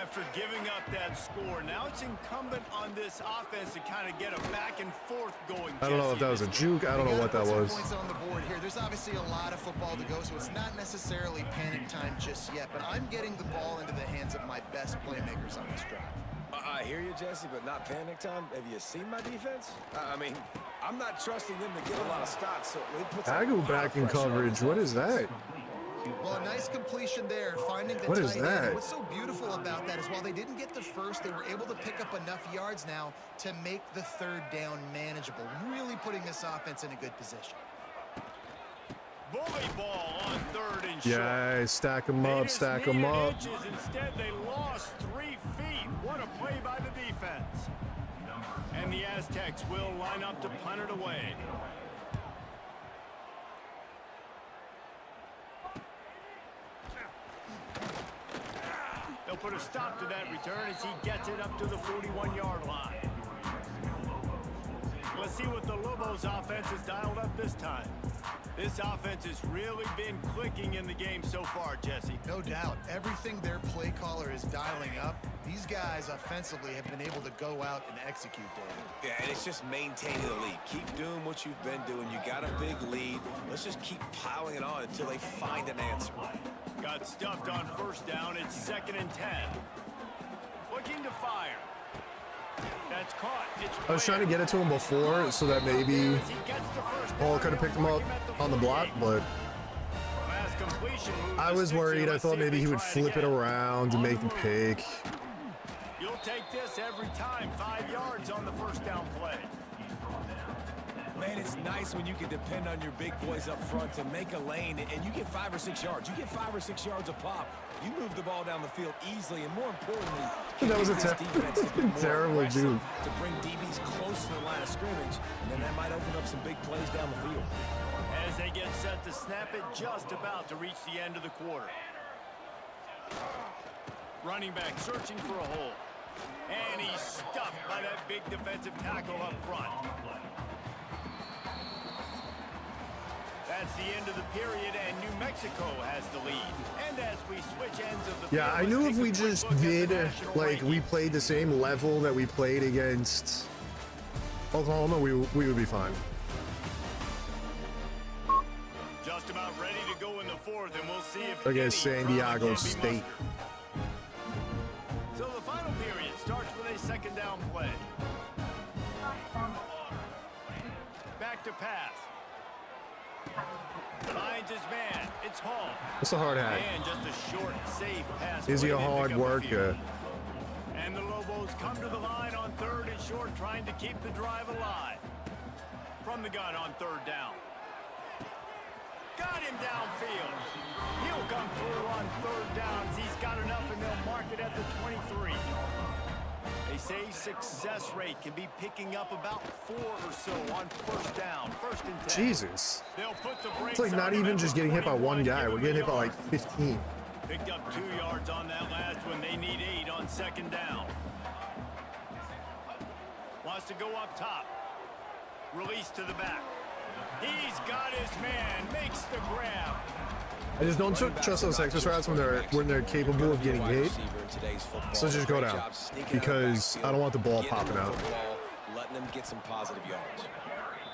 after giving up that score. Now it's incumbent on this offense to kind of get a back and forth going. I don't know if that was a juke. I don't know what that was. Points on the board here. There's obviously a lot of football to go, so it's not necessarily panic time just yet, but I'm getting the ball into the hands of my best playmakers on this drive. I hear you, Jesse, but not panic time. Have you seen my defense? I mean, I'm not trusting them to get a lot of stops, so it puts I go back in coverage. What is that? Well, a nice completion there, finding the What is tight end. that? What's so beautiful about that is while they didn't get the first, they were able to pick up enough yards now to make the third down manageable, really putting this offense in a good position. Bully ball on 3rd and short. Yeah, stack them up, stack them up. Instead, they lost 3 feet. What a play by the defense. And the Aztecs will line up to punt it away. They'll put a stop to that return as he gets it up to the 41-yard line. Let's see what the Lobos offense has dialed up this time. This offense has really been clicking in the game so far, Jesse. No doubt. Everything their play caller is dialing up, these guys offensively have been able to go out and execute, David. Yeah, and it's just maintaining the lead. Keep doing what you've been doing. You got a big lead. Let's just keep piling it on until they find an answer. Got stuffed on 1st down. It's 2nd and 10. Looking to fire. That's caught. I was trying to get it to him before so that maybe Paul could have picked him up on the block, but I was worried. I thought maybe he would flip it around and make the pick. You'll take this every time. 5 yards on the 1st down play. Man, it's nice when you can depend on your big boys up front to make a lane, and you get 5 or 6 yards. You get 5 or 6 yards a pop. You move the ball down the field easily, and more importantly, that was a terrible dude. To bring DBs close to the line of scrimmage, and then that might open up some big plays down the field. As they get set to snap it, just about to reach the end of the quarter. Running back searching for a hole. And he's stuffed by that big defensive tackle up front. That's the end of the period, and New Mexico has the lead. And as we switch ends of the Yeah, I knew if we just did, like, we played the same level that we played against Oklahoma, we would be fine. Just about ready to go in the 4th, and we'll see if against San Diego State. So the final period starts with a 2nd down play. Back to pass. Finds his man. It's Hall. It's a hard hat. And just a short, safe pass. Is he a hard worker? And the Lobos come to the line on 3rd and short, trying to keep the drive alive. From the gun on 3rd down. Got him downfield. He'll come through on 3rd downs. He's got enough, and they'll mark it at the 23. They say success rate can be picking up about 4 or so on 1st down, 1st and 10. Jesus. They'll put the brakes It's like not even just getting hit by one guy. We're getting hit by like 15. Picked up 2 yards on that last one. They need 8 on 2nd down. Wants to go up top. Release to the back. He's got his man. Makes the grab. I just don't trust those extra routes when they're capable of getting hit. So just go down, because I don't want the ball popping out. Letting them get some positive yards.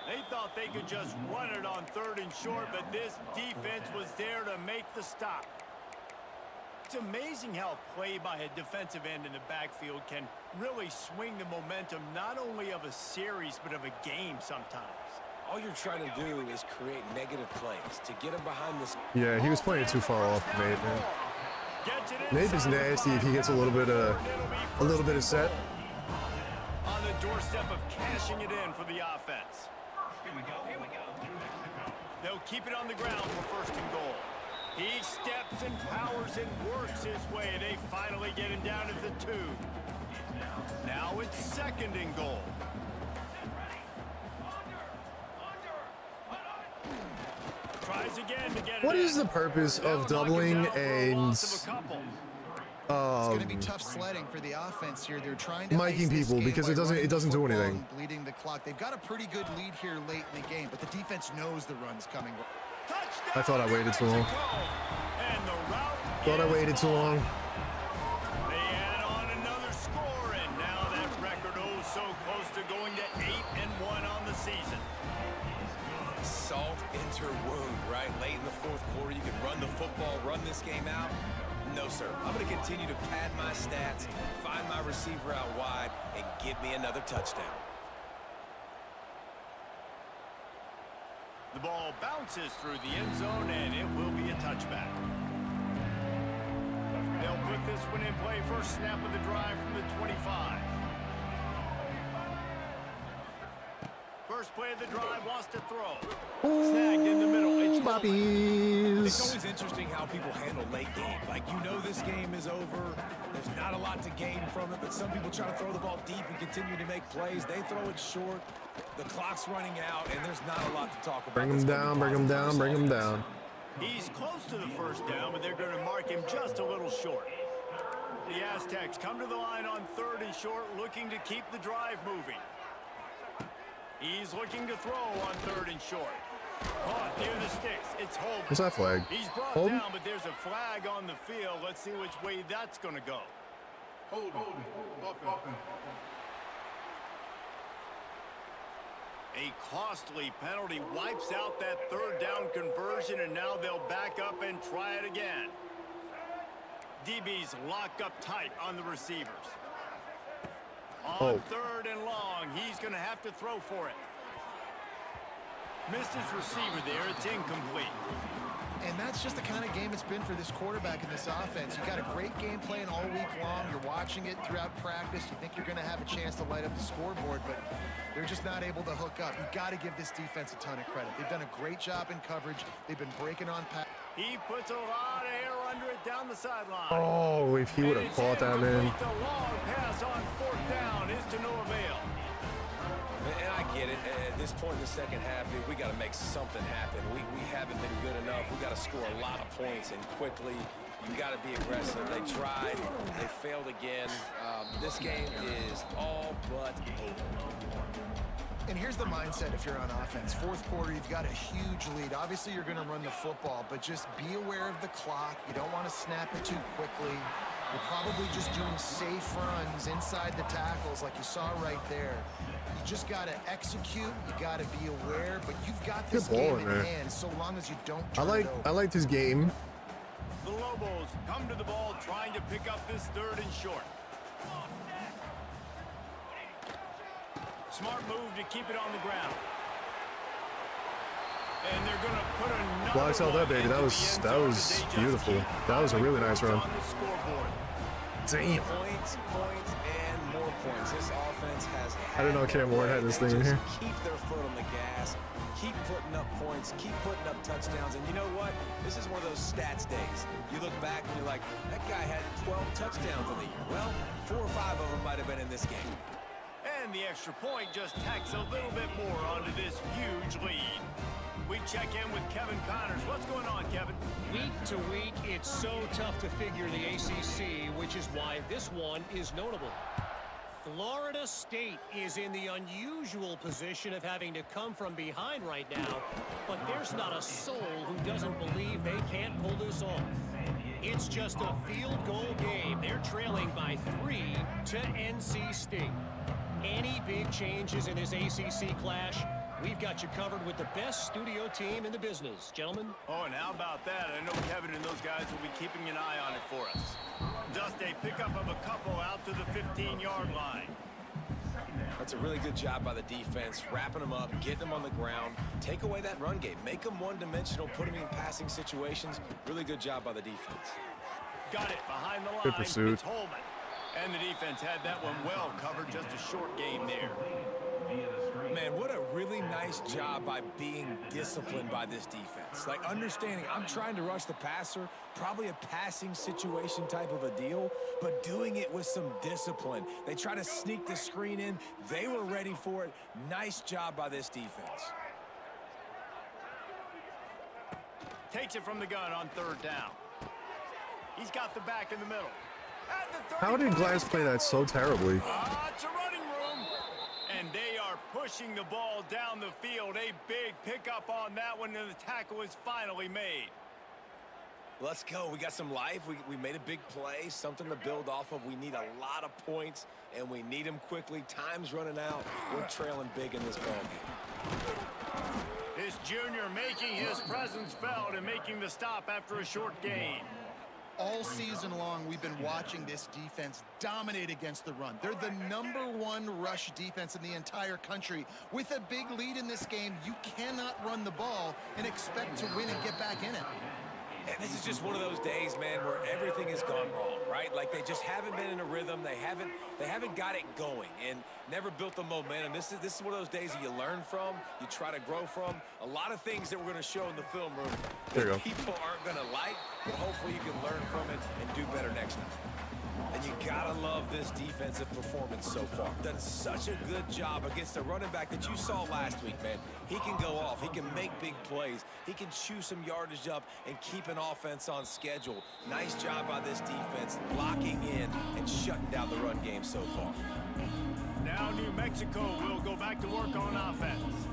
They thought they could just run it on 3rd and short, but this defense was there to make the stop. It's amazing how play by a defensive end in the backfield can really swing the momentum not only of a series but of a game sometimes. All you're trying to do is create negative plays to get him behind this. Yeah, he was playing too far off, Nate, man. Nate is nasty if he gets a little bit of set. On the doorstep of cashing it in for the offense. They'll keep it on the ground for 1st and goal. He steps and powers and works his way. They finally get him down at the 2. Now it's 2nd and goal. Tries again to get What is the purpose of doubling and It's going to be tough sledding for the offense here. They're trying to miking people because it doesn't do anything. Bleeding the clock. They've got a pretty good lead here late in the game, but the defense knows the run's coming. I thought I waited too long. Thought I waited too long. They add season. Salt into her wound, right? Late in the fourth quarter, you can run the football, run this game out. No, sir. I'm going to continue to pad my stats, find my receiver out wide, and give me another touchdown. The ball bounces through the end zone, and it will be a touchback. They'll put this one in play. First snap of the drive from the 25. First play of the drive, wants to throw. Snagged in the middle. It's Bobbies. It's always interesting how people handle late game. Like, you know this game is over. There's not a lot to gain from it, but some people try to throw the ball deep and continue to make plays. They throw it short. The clock's running out, and there's not a lot to talk about. Bring him down, bring him down, bring him down. He's close to the first down, but they're going to mark him just a little short. The Aztecs come to the line on 3rd and short, looking to keep the drive moving. He's looking to throw on 3rd and short. Caught near the sticks. It's Holman. What's that flag? He's brought Holden? down, but there's a flag on the field. Let's see which way that's going to go. A costly penalty wipes out that 3rd down conversion, and now they'll back up and try it again. DB's locked up tight on the receivers. On 3rd and long, he's going to have to throw for it. Missed his receiver there. It's incomplete. And that's just the kind of game it's been for this quarterback in this offense. You got a great game plan all week long. You're watching it throughout practice. You think you're going to have a chance to light up the scoreboard, but they're just not able to hook up. You got to give this defense a ton of credit. They've done a great job in coverage. They've been breaking on pass. He puts a lot of air under it down the sideline. Oh, if he would have caught that, man. The long pass on 4th down is to no avail. And I get it. At this point in the second half, dude, we got to make something happen. We haven't been good enough. We got to score a lot of points and quickly. You got to be aggressive. They tried. They failed again. This game is all but over. And here's the mindset if you're on offense. 4th quarter, you've got a huge lead. Obviously, you're going to run the football, but just be aware of the clock. You don't want to snap it too quickly. You're probably just doing safe runs inside the tackles like you saw right there. You just got to execute. You got to be aware, but you've got this game in hand so long as you don't turn it over. I like this game. The Lobos come to the ball trying to pick up this 3rd and short. Smart move to keep it on the ground. And they're going to put another Well, I saw that, baby. That was beautiful. That was a really nice run. Damn. Points, and more points. This offense has. I didn't know Cam Ward had this thing in here. Keep their foot on the gas. Keep putting up points. Keep putting up touchdowns. And you know what? This is one of those stats days. You look back and you're like, that guy had 12 touchdowns in the year. Well, 4 or 5 of them might have been in this game. And the extra point just tacks a little bit more onto this huge lead. We check in with Kevin Connors. What's going on, Kevin? Week to week, it's so tough to figure the ACC, which is why this one is notable. Florida State is in the unusual position of having to come from behind right now, but there's not a soul who doesn't believe they can't pull this off. It's just a field goal game. They're trailing by 3 to NC State. Any big changes in this ACC clash, we've got you covered with the best studio team in the business, gentlemen. Oh, and how about that? I know Kevin and those guys will be keeping an eye on it for us. Just a pickup of a couple out to the 15-yard line. That's a really good job by the defense, wrapping them up, getting them on the ground, take away that run game, make them one-dimensional, put them in passing situations. Really good job by the defense. Got it behind the line. Good pursuit. It's Holman. And the defense had that one well covered. Just a short game there. Man, what a really nice job by being disciplined by this defense. Like, understanding I'm trying to rush the passer, probably a passing situation type of a deal, but doing it with some discipline. They try to sneak the screen in. They were ready for it. Nice job by this defense. Takes it from the gun on 3rd down. He's got the back in the middle. How did Glass play that so terribly? It's a running room. And they are pushing the ball down the field. A big pickup on that one, and the tackle is finally made. Let's go. We got some life. We made a big play, something to build off of. We need a lot of points, and we need them quickly. Time's running out. We're trailing big in this ballgame. His junior making his presence felt and making the stop after a short gain. All season long, we've been watching this defense dominate against the run. They're the #1 rush defense in the entire country. With a big lead in this game, you cannot run the ball and expect to win and get back in it. And this is just one of those days, man, where everything has gone wrong, right? Like they just haven't been in a rhythm. They haven't got it going and never built the momentum. This is one of those days that you learn from, you try to grow from. A lot of things that we're going to show in the film room that people aren't going to like, but hopefully you can learn from it and do better next time. And you gotta love this defensive performance so far. Done such a good job against the running back that you saw last week, man. He can go off. He can make big plays. He can chew some yardage up and keep an offense on schedule. Nice job by this defense locking in and shutting down the run game so far. Now New Mexico will go back to work on offense.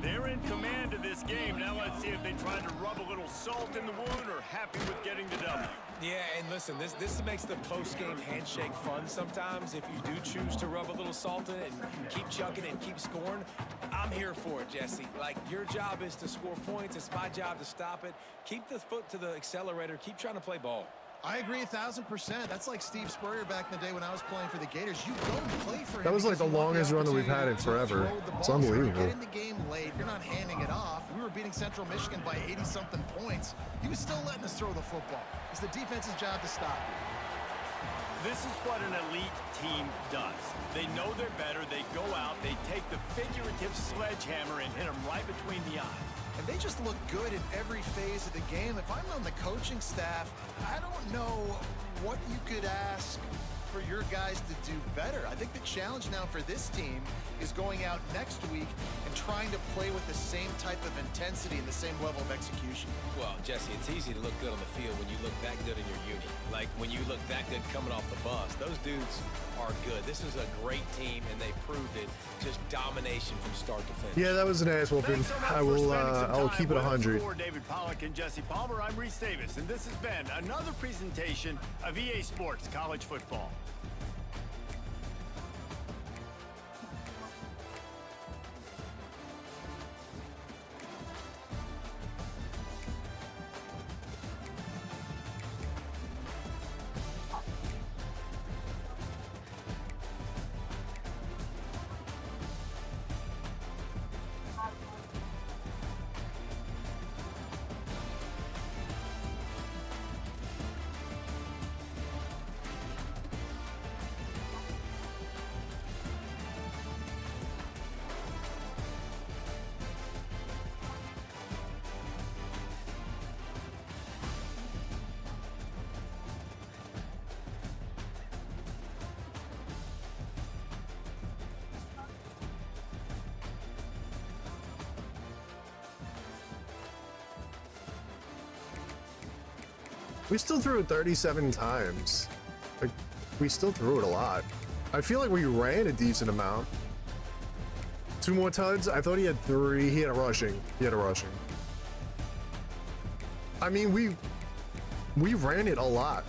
They're in command of this game. Now let's see if they try to rub a little salt in the wound or happy with getting the W. Yeah, and listen, this makes the post-game handshake fun sometimes. If you do choose to rub a little salt in it and keep chucking and keep scoring, I'm here for it, Jesse. Like, your job is to score points. It's my job to stop it. Keep the foot to the accelerator. Keep trying to play ball. I agree 1,000%. That's like Steve Spurrier back in the day when I was playing for the Gators. You go and play for him. That was like the longest run that we've had in forever. It's unbelievable. Get in the game late. You're not handing it off. We were beating Central Michigan by 80-something points. He was still letting us throw the football. It's the defense's job to stop you. This is what an elite team does. They know they're better. They go out. They take the figurative sledgehammer and hit them right between the eyes. And they just look good in every phase of the game. If I'm on the coaching staff, I don't know what you could ask for your guys to do better. I think the challenge now for this team is going out next week and trying to play with the same type of intensity and the same level of execution. Well, Jesse, it's easy to look good on the field when you look that good in your uni. Like, when you look that good coming off the bus, those dudes are good. This is a great team, and they proved it. Just domination from start to finish. Yeah, that was an ass whooping. I will keep it 100. For David Pollack and Jesse Palmer, I'm Reese Davis, and this has been another presentation of EA Sports College Football. We still threw it 37 times. Like, we still threw it a lot. I feel like we ran a decent amount. 2 more tuds? I thought he had 3. He had a rushing. I mean, we ran it a lot.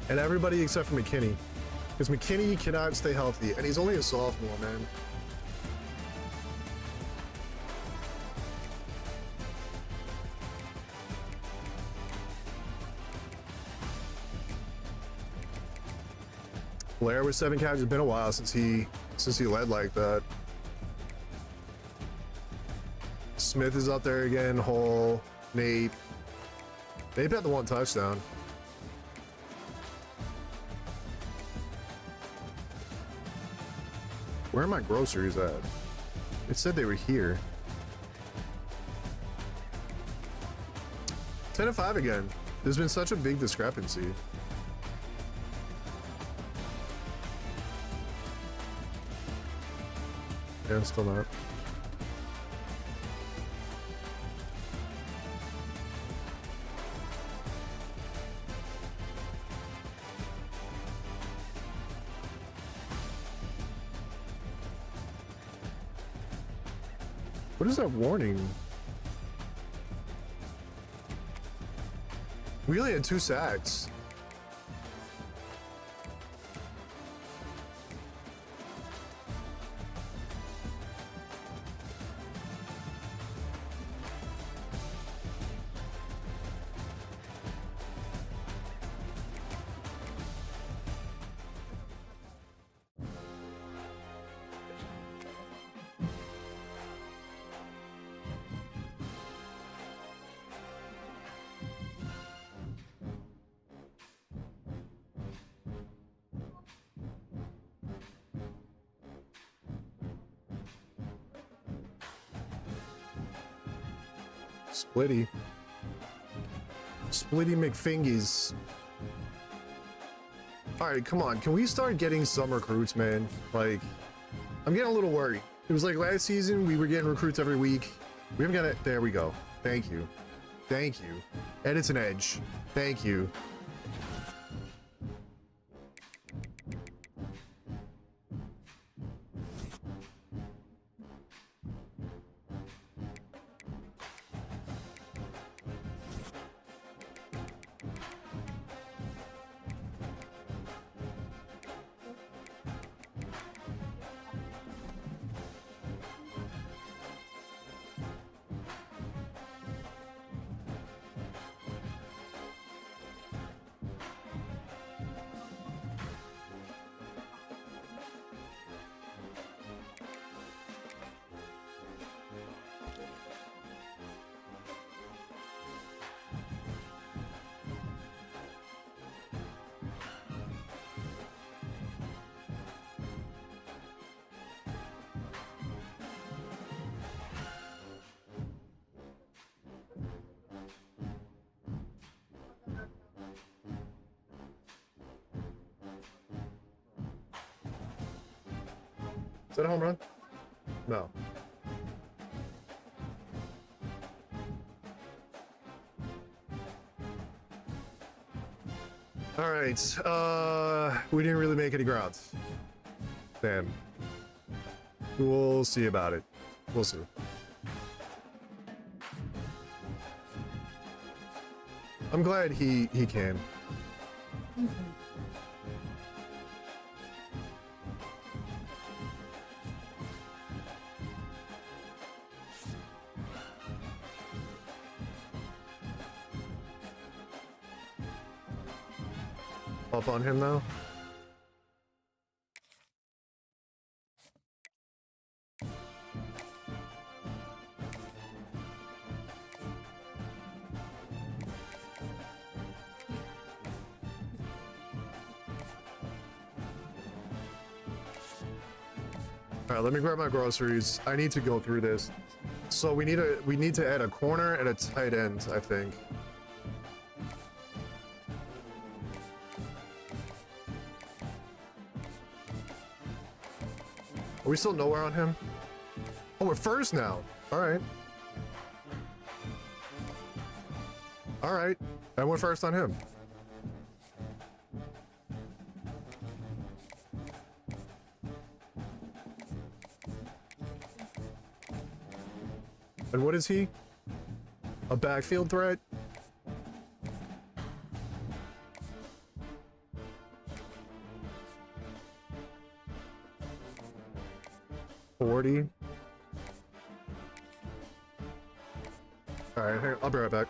And everybody except for McKinney. Because McKinney cannot stay healthy. And he's only a sophomore, man. Blair with 7 catches. It's been a while since he led like that. Smith is up there again. Hall, Nate. Nate had the 1 touchdown. Where are my groceries at? It said they were here. 10-5 again. There's been such a big discrepancy. Yeah, still not. What is that warning? We only had 2 sacks. Splitty. Splitty McFingies. Alright, come on. Can we start getting some recruits, man? Like, I'm getting a little worried. It was like last season, we were getting recruits every week. We haven't got it. There we go. Thank you. Thank you. Edison Edge. Thank you. Is that a home run? No. All right. We didn't really make any grounds. Damn. We'll see about it. We'll see. I'm glad he came. Up on him now. All right, let me grab my groceries. I need to go through this. So we need to add a corner and a tight end, I think. Are we still nowhere on him? Oh, we're first now. All right. All right. I went first on him. And what is he? A backfield threat? All right, I'll be right back.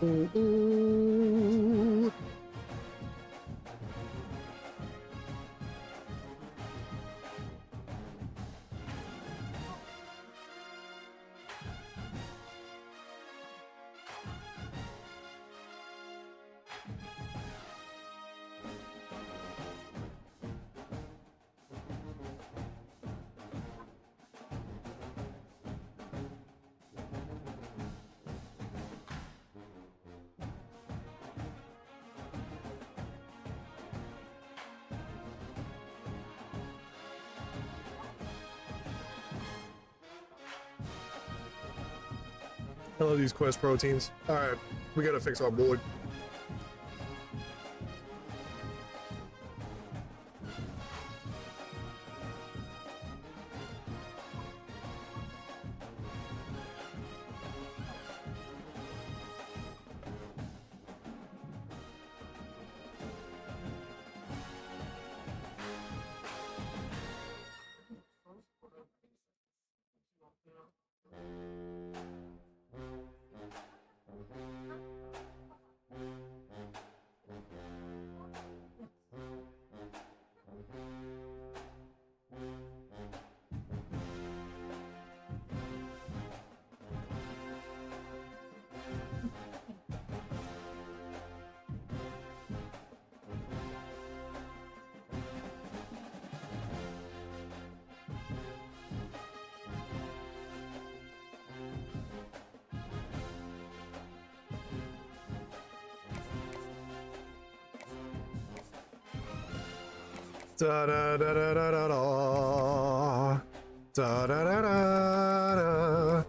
Ooh, ooh. I love these Quest proteins. All right, we gotta fix our board. Da da da da da da da. Da da da da da. Are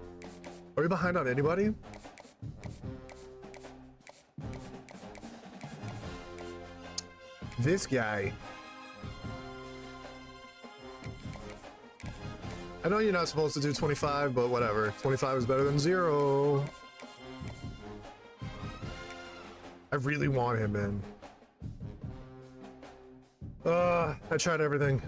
we behind on anybody? This guy. I know you're not supposed to do 25, but whatever. 25 is better than 0. I really want him in. I tried everything.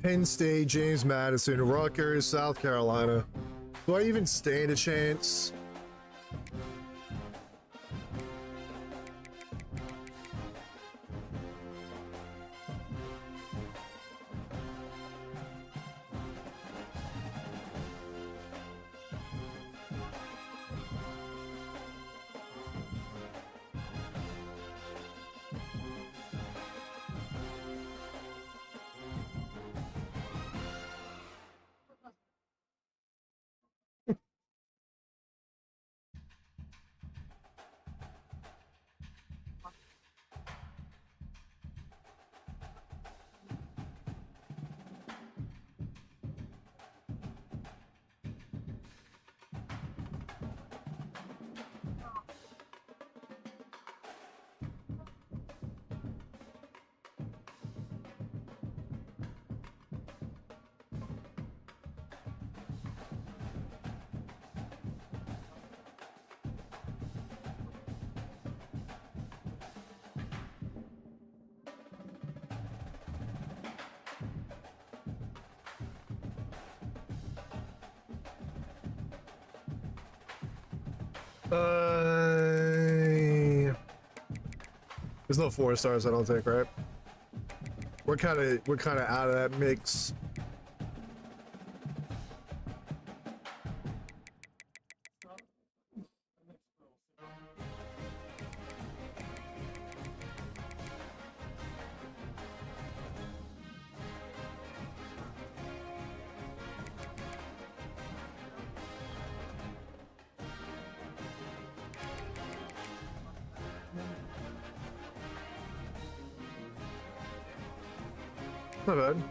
Penn State, James Madison, Rutgers, South Carolina. Do I even stand a chance? There's no 4 stars, I don't think, right? We're kind of out of that mix. Not bad.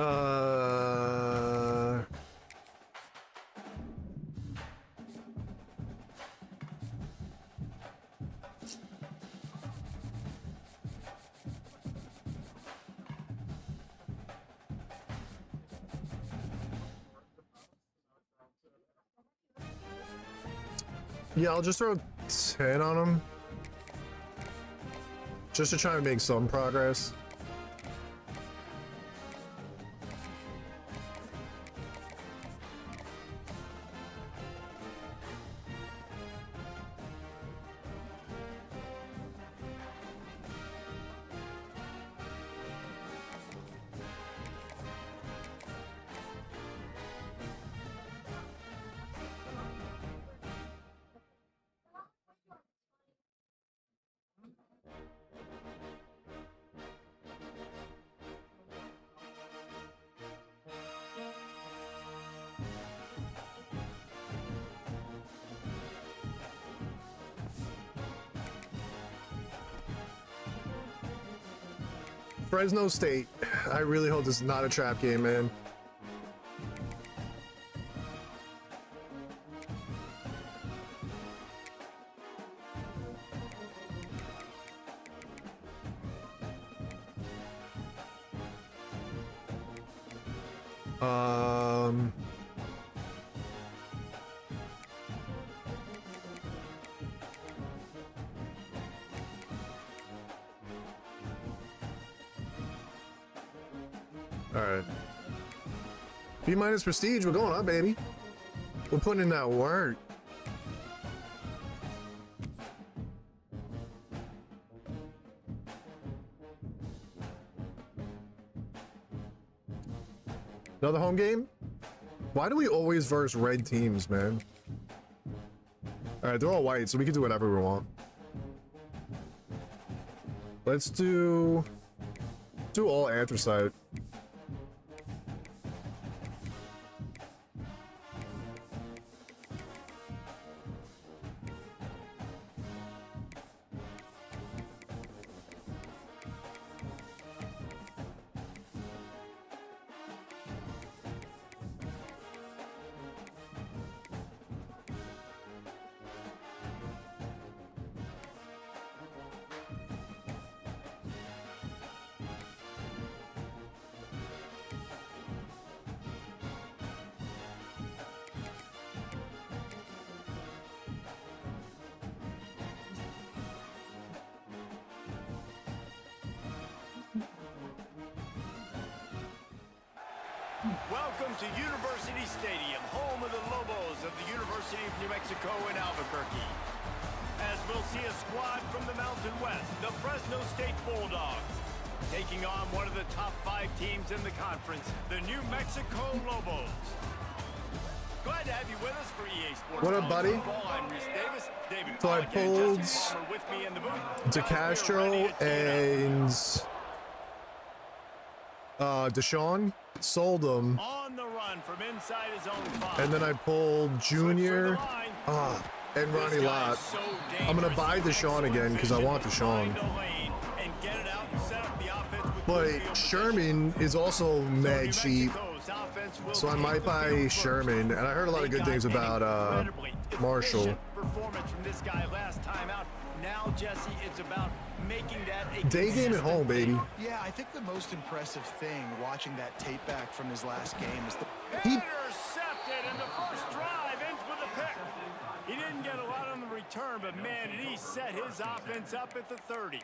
Yeah, I'll just throw 10 on him. Just to try and make some progress. Fresno State. I really hope this is not a trap game, man. Alright. B minus prestige, we're going up, baby. We're putting in that work. Another home game? Why do we always verse red teams, man? Alright, they're all white, so we can do whatever we want. Let's do all anthracite. Welcome to University Stadium, home of the Lobos of the University of New Mexico in Albuquerque. As we'll see a squad from the Mountain West, the Fresno State Bulldogs, taking on one of the top 5 teams in the conference, the New Mexico Lobos. Glad to have you with us for EA Sports. What up, buddy? I'm Reese Davis. David So I pulled with me in the booth. DeCastro and Deshaun, sold them, On the run from inside his own 5. and then I pulled Junior and Ronnie Lott. I'm gonna buy Deshaun again because I want Deshaun. But Sherman is also mad cheap, so I might buy Sherman. And I heard a lot of good things about Marshall. Performance from this guy last time out. Now, Jesse, it's about making that a Day game at home, baby. Yeah, I think the most impressive thing watching that tape back from his last game is the intercepted, and the first drive ends with a pick. He didn't get a lot on the return, but man, did he set his offense up at the 30.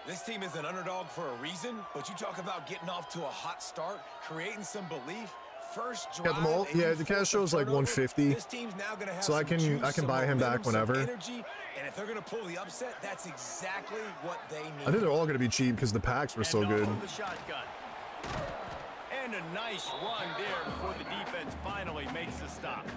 This team is an underdog for a reason, but you talk about getting off to a hot start, creating some belief. First drive, got them all. Yeah, DeCastro's like 150, this team's now gonna have so I some can juice, buy him back some whenever. energy, and if they're gonna pull the upset, that's exactly what they need. I think they're all gonna be cheap because the packs were so And good. off the shotgun. And a nice run there before the defense finally makes the stop.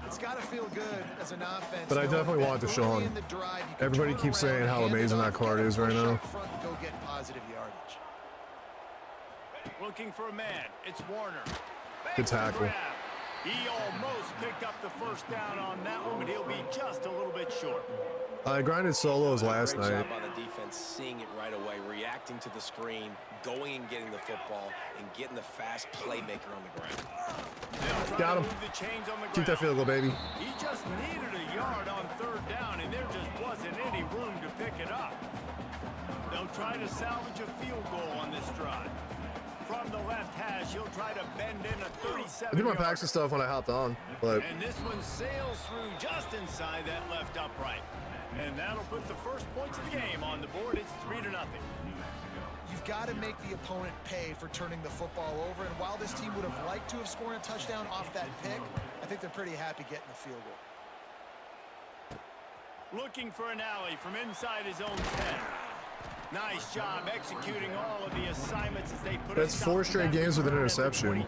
It's got to feel good as an offense. But I knowing definitely that want early Deshaun. in the drive, you can Everybody turn keeps around, saying how hand it amazing off, that card get a is right push now. up front, and go get positive yardage. Looking for a man. It's Warner. Good Makes the tackle. grab. He almost picked up the first down on that one, but he'll be just a little bit short. I grinded solos last Great night. job by the defense, seeing it right away, reacting to the screen, going and getting the football, and getting the fast playmaker on the ground. Got him. Keep that field goal, baby. He just needed a yard on third down, and there just wasn't any room to pick it up. They'll try to salvage a field goal on this drive. From the left hash, he'll try to bend in a 37. I did my packs and stuff when I hopped on, but And this one sails through just inside that left upright. And that'll put the first points of the game on the board. It's 3-0. You've got to make the opponent pay for turning the football over. And while this team would have liked to have scored a touchdown off that pick, I think they're pretty happy getting the field goal. Looking for an alley from inside his own 10. Nice job executing all of the assignments as they put that's 4 straight games with an interception.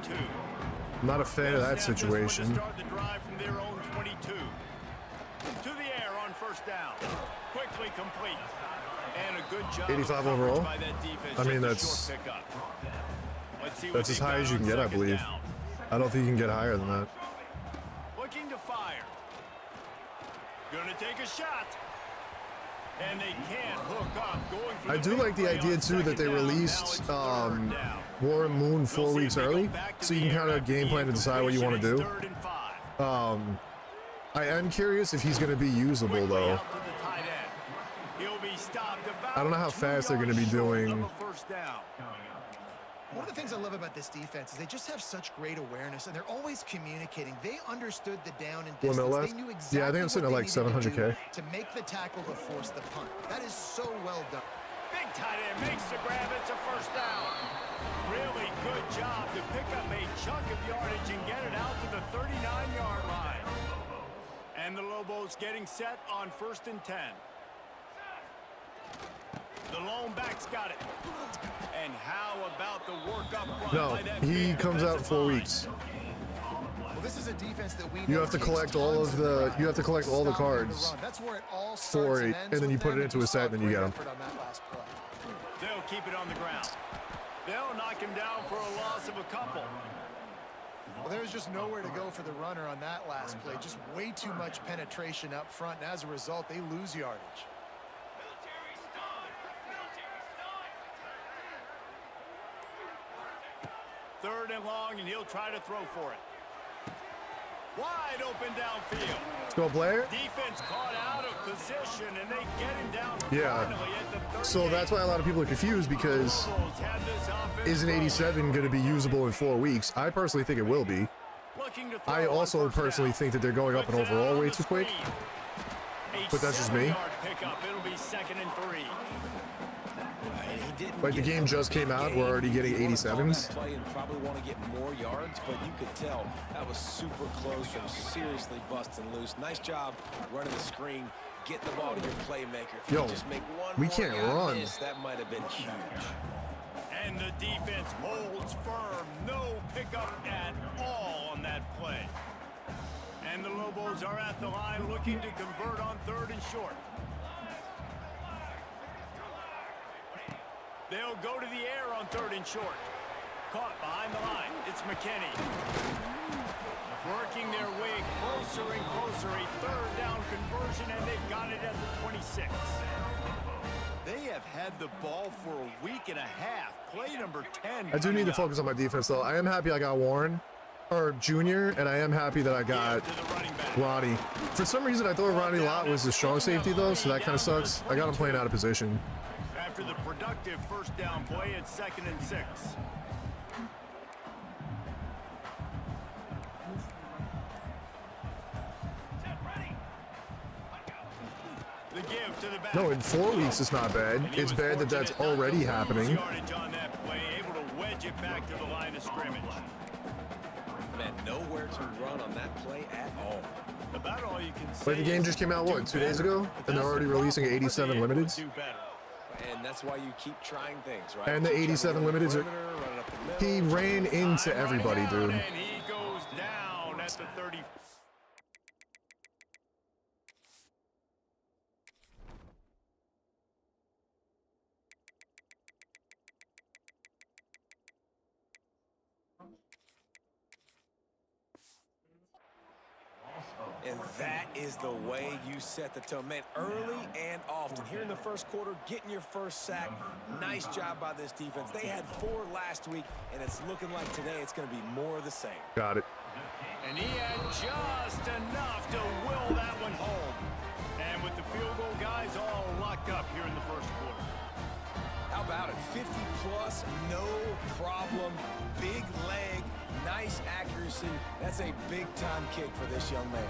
I'm not a fan of that situation. Start the drive from their own 22. To the air on first down. Quickly complete. And a good job 85 overall. by that defense. I mean, Just a short pickup. Let's see what That's as they've high got as you can on get, I second believe. down. I don't think you can get higher than that. Looking to fire. Gonna take a shot. And they can't hook up. Going for I the do big like the play idea on too that they second down. Now released it's third down. Warren Moon 4 weeks early, so you can kind of game plan to decide what you want to do. Third and 5. I am curious if he's going to be usable Quickly though. out to the tight end. He'll be stopped about I don't know how 2 fast they're gonna be yards short doing- of a first down. One of the things I love about this defense is they just have such great awareness, and they're always communicating. They understood the down and 1 distance. mil They left? knew exactly Yeah, I think I'm sitting at what like they needed to 700K. do to make the tackle to force the punt. That is so well done. Big tight end makes the grab. It's a first down. Really good job to pick up a chunk of yardage and get it out to the 39-yard line. And the Lobos getting set on 1st and 10. The lone back's got it. And how about the work up front No, by that he big comes out in defensive 4 line? weeks. Well, this is a defense that we You know have to takes collect all tons of the- pride you have to collect all the stopping cards run. That's where it all starts for and it, ends and then you with put it them, into and a set, saw and then you great get 'em. effort on that last play. They'll keep it on the ground. They'll knock him down for a loss of a couple. Well, there's just nowhere to go for the runner on that last play. Just way too much penetration up front, and as a result, they lose yardage. Third and long, and he'll try to throw for it. Wide open downfield. Let's go, Blair. Defense caught out of position, and they get him down Yeah. finally at the 38. So that's why a lot of people are confused, because Lobos have this offense is an 87 going to be usable in 4 weeks? I personally think it will be. looking to throw I on also first personally down. think that they're going up in Puts it out overall on way the too quick. screen. A But that's just me. 7-yard pickup. It'll be 2nd and 3. Like, the game just came out, we're already getting 87s. Play and probably want to get more yards, but you could tell that was super close from seriously busting loose. Nice job running the screen, getting the ball to your playmaker. If you Yo, could just make one we more can't guy run. miss, that might have been huge. And the defense holds firm. No pickup at all on that play. And the Lobos are at the line looking to convert on 3rd and short. They'll go to the air on 3rd and short. Caught behind the line. It's McKinney. Working their way closer and closer. A 3rd down conversion, and they've got it at the 26. They have had the ball for a week and a half. Play number 10. I do need to coming up. focus on my defense, though. I am happy I got Warren, or Junior, and I am happy that I got To the running back. Ronnie. For some reason, I thought Ronnie Lott was the strong safety, though, so that kind of sucks. I got him playing out of position. After the productive first down play, it's 2nd and 6. The give to the back. No, in 4 weeks, it's not bad. And he It's was bad that that's fortunate not to already lose happening. Yardage on that play, able to wedge it back to the line of scrimmage. Man, nowhere to run on that play at all. About all you can say. But the game is just came out, do what, 2 days better. ago? But And they're that's already the releasing problem. 87 We're able to limiteds? do better. And that's why you keep trying things, right? And the Keep trying to 87 run the limiteds are- perimeter, run it up the middle. He ran into Time running everybody, out, dude. And he goes down at the 30. That is the way you set the tone, man, early and often. Here in the first quarter, getting your first sack. Nice job by this defense. They had 4 last week, and it's looking like today it's going to be more of the same. Got it. And he had just enough to will that one home. And with the field goal guys all locked up here in the first quarter. How about it? 50-plus, no problem. Big leg, nice accuracy. That's a big-time kick for this young man.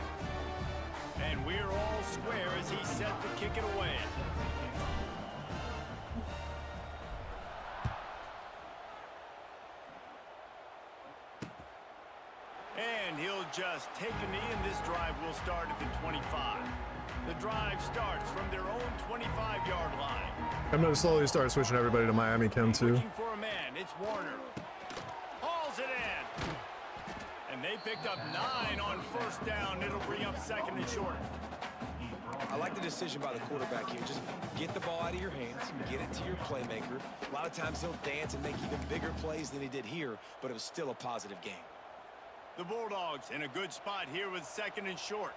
And we're all square as he's set to kick it away. And he'll just take a knee, and this drive will start at the 25. The drive starts from their own 25-yard line. I'm going to slowly start switching everybody to Miami Chem too. Looking for a man. It's Warner. Hauls it in. And they picked up 9 on first down. It'll bring up second and short. I like the decision by the quarterback here. Just get the ball out of your hands, get it to your playmaker. A lot of times he'll dance and make even bigger plays than he did here, but it was still a positive game. The Bulldogs in a good spot here with second and short.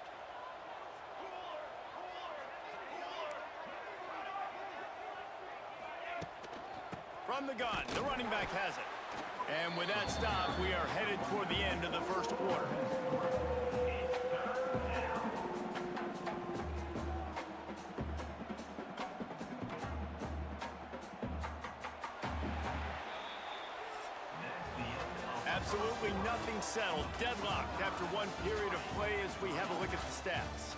From the gun, the running back has it. And with that stop, we are headed toward the end of the first quarter. Absolutely nothing settled. Deadlocked after one period of play as we have a look at the stats.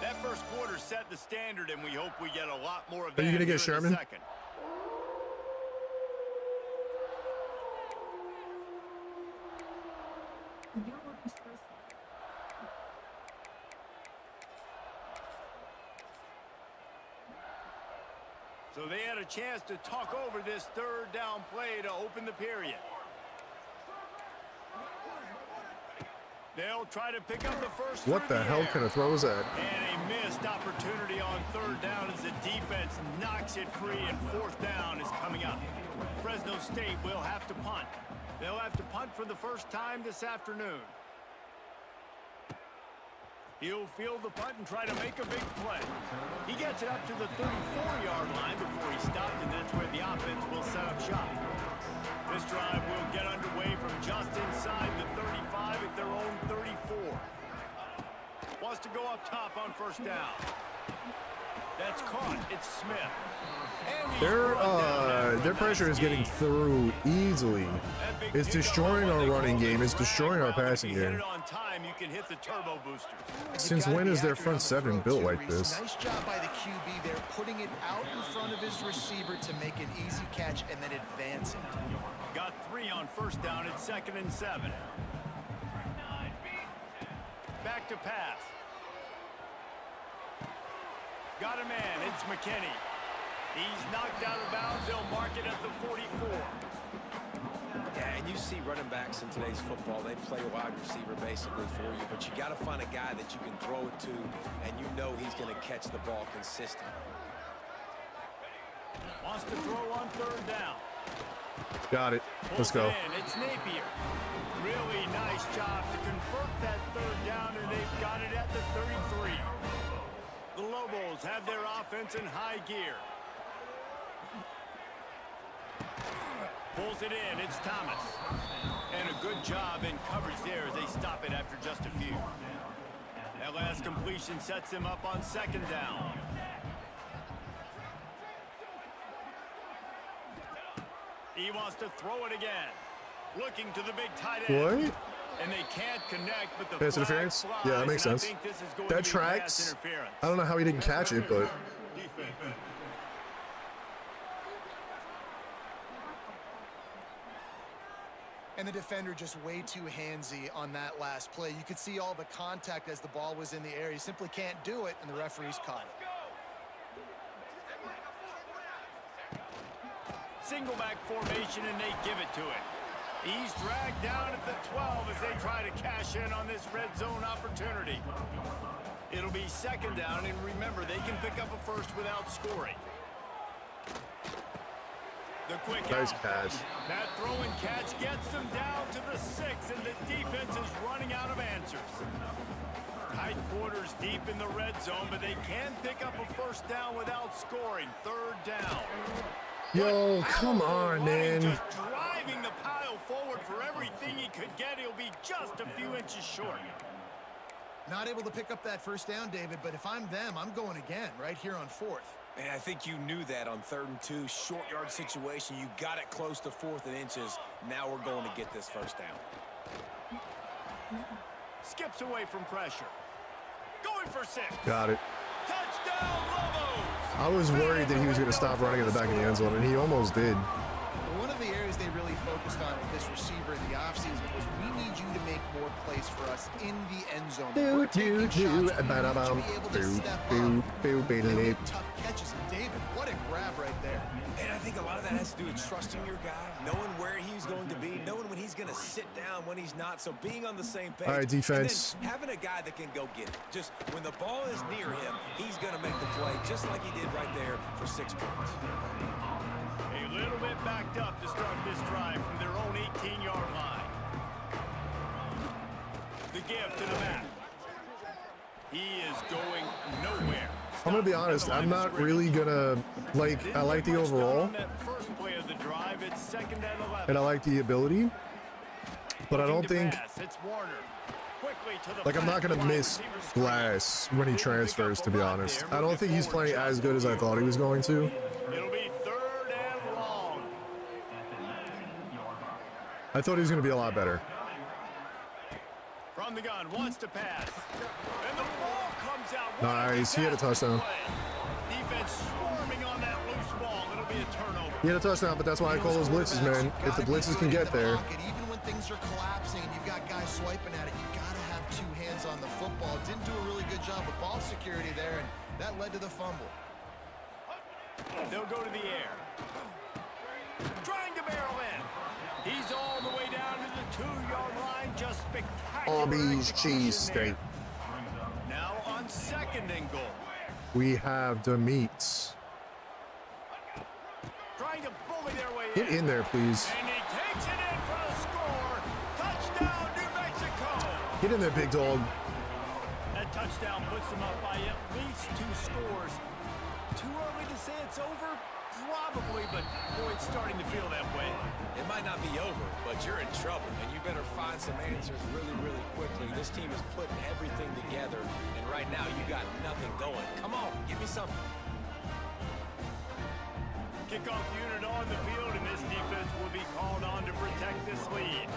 That first quarter set the standard, and we hope we get a lot more of that. Are you going to get here in a Sherman? second. So they had a chance to talk over this third down play to open the period. They'll try to pick up the first. What the hell kind of throw was that? And a missed opportunity on third down as the defense knocks it free, and fourth down is coming up. Fresno State will have to punt. They'll have to punt for the first time this afternoon. He'll field the punt and try to make a big play. He gets it up to the 34-yard line before he stopped, and that's where the offense will set up shop. This drive will get underway from just inside the 35 at their own 34. Wants to go up top on first down. That's caught. It's Smith. Their pressure is getting through easily. It's destroying our running game. It's destroying our passing game. Since when is their front seven built like this? Nice job by the QB there, putting it out in front of his receiver to make an easy catch and then advance it. Got 3 on first down at 2nd and 7. Back to pass. Got a man. It's McKinney. He's knocked out of bounds. They'll mark it at the 44. Yeah, and you see running backs in today's football, they play wide receiver basically for you, but you got to find a guy that you can throw it to, and you know he's going to catch the ball consistently. Wants to throw on third down. Got it. Let's go. It's Napier. Really nice job to convert that third down, and they've got it at the 33. The Lobos have their offense in high gear. Pulls it in. It's Thomas. And a good job in coverage there as they stop it after just a few. That last completion sets them up on second down. He wants to throw it again. Looking to the big tight end. What? And they can't connect, but the Pass interference? flies, Yeah, that makes and I sense. think this is going That to be pass tracks. interference. I don't know how he didn't catch it, but And the defender just way too handsy on that last play. You could see all the contact as the ball was in the air. He simply can't do it, and the referee's caught it. Single back formation, and they give it to it. He's dragged down at the 12 as they try to cash in on this red zone opportunity. It'll be second down, and remember, they can pick up a first without scoring. The quick Nice out. catch. That throw and catch gets them down to the 6, and the defense is running out of answers. Tight quarters deep in the red zone, but they can pick up a first down without scoring. Third down. Yo, come on, man. Just driving the pile forward for everything he could get. He'll be just a few inches short. Not able to pick up that first down, David, but if I'm them, I'm going again right here on 4th. Man, I think you knew that on 3rd and 2, short yard situation. You got it close to 4th and inches. Now we're going to get this first down. Skips away from pressure. Going for 6. Got it. Touchdown, Lobos! I was worried that he was going to stop running in the back of the end zone, and he almost did. One of the areas they really focused on with this receiver in the offseason was we need you to make more plays for us in the end zone. We're taking shots. We need you to be able to step up and make tough catches. And David, what a grab right there. And I think a lot of that has to do with trusting your guy, knowing where he's going to be, knowing when he's going to sit down, when he's not. So being on the same page. All right, defense. And then having a guy that can go get it. Just when the ball is near him, he's going to make the play, just like he did right there for 6 points. A little bit backed up to start this drive from their own 18-yard line. The give to the back. He is going nowhere. I'm going to be honest, I'm not really going to, I like the overall, and I like the ability, but I don't think, like, I'm not going to miss Glass when he transfers, to be honest. I don't think he's playing as good as I thought he was going to. It'll be 3rd and long. I thought he was going to be a lot better. From the gun, wants to pass. And the ball comes out. Nice, he had a touchdown. Defense swarming on that loose ball. It'll be a turnover. He had a touchdown, but that's why I call those blitzes, man. If the blitzes can get there. Even when things are collapsing and you've got guys swiping at it, you got to have 2 hands on the football. Didn't do a really good job with ball security there, and that led to the fumble. They'll go to the air. Trying to barrel in. He's all the way down to the 2-yard line. Just spectacular. Arby's cheesesteak. Now on 2nd and goal. We have the meats. Trying to bully their way Get in there, please. And he takes it in for the score. Touchdown, New Mexico. Get in there, big dog. That touchdown puts them up by at least 2 scores. Too early to say it's over? Probably, but boy, it's starting to feel that way. It might not be over, but you're in trouble, and you better find some answers really, really quickly. This team is putting everything together, and right now you got nothing going. Come on, give me something. Kickoff unit on the field, and this defense will be called on to protect this lead.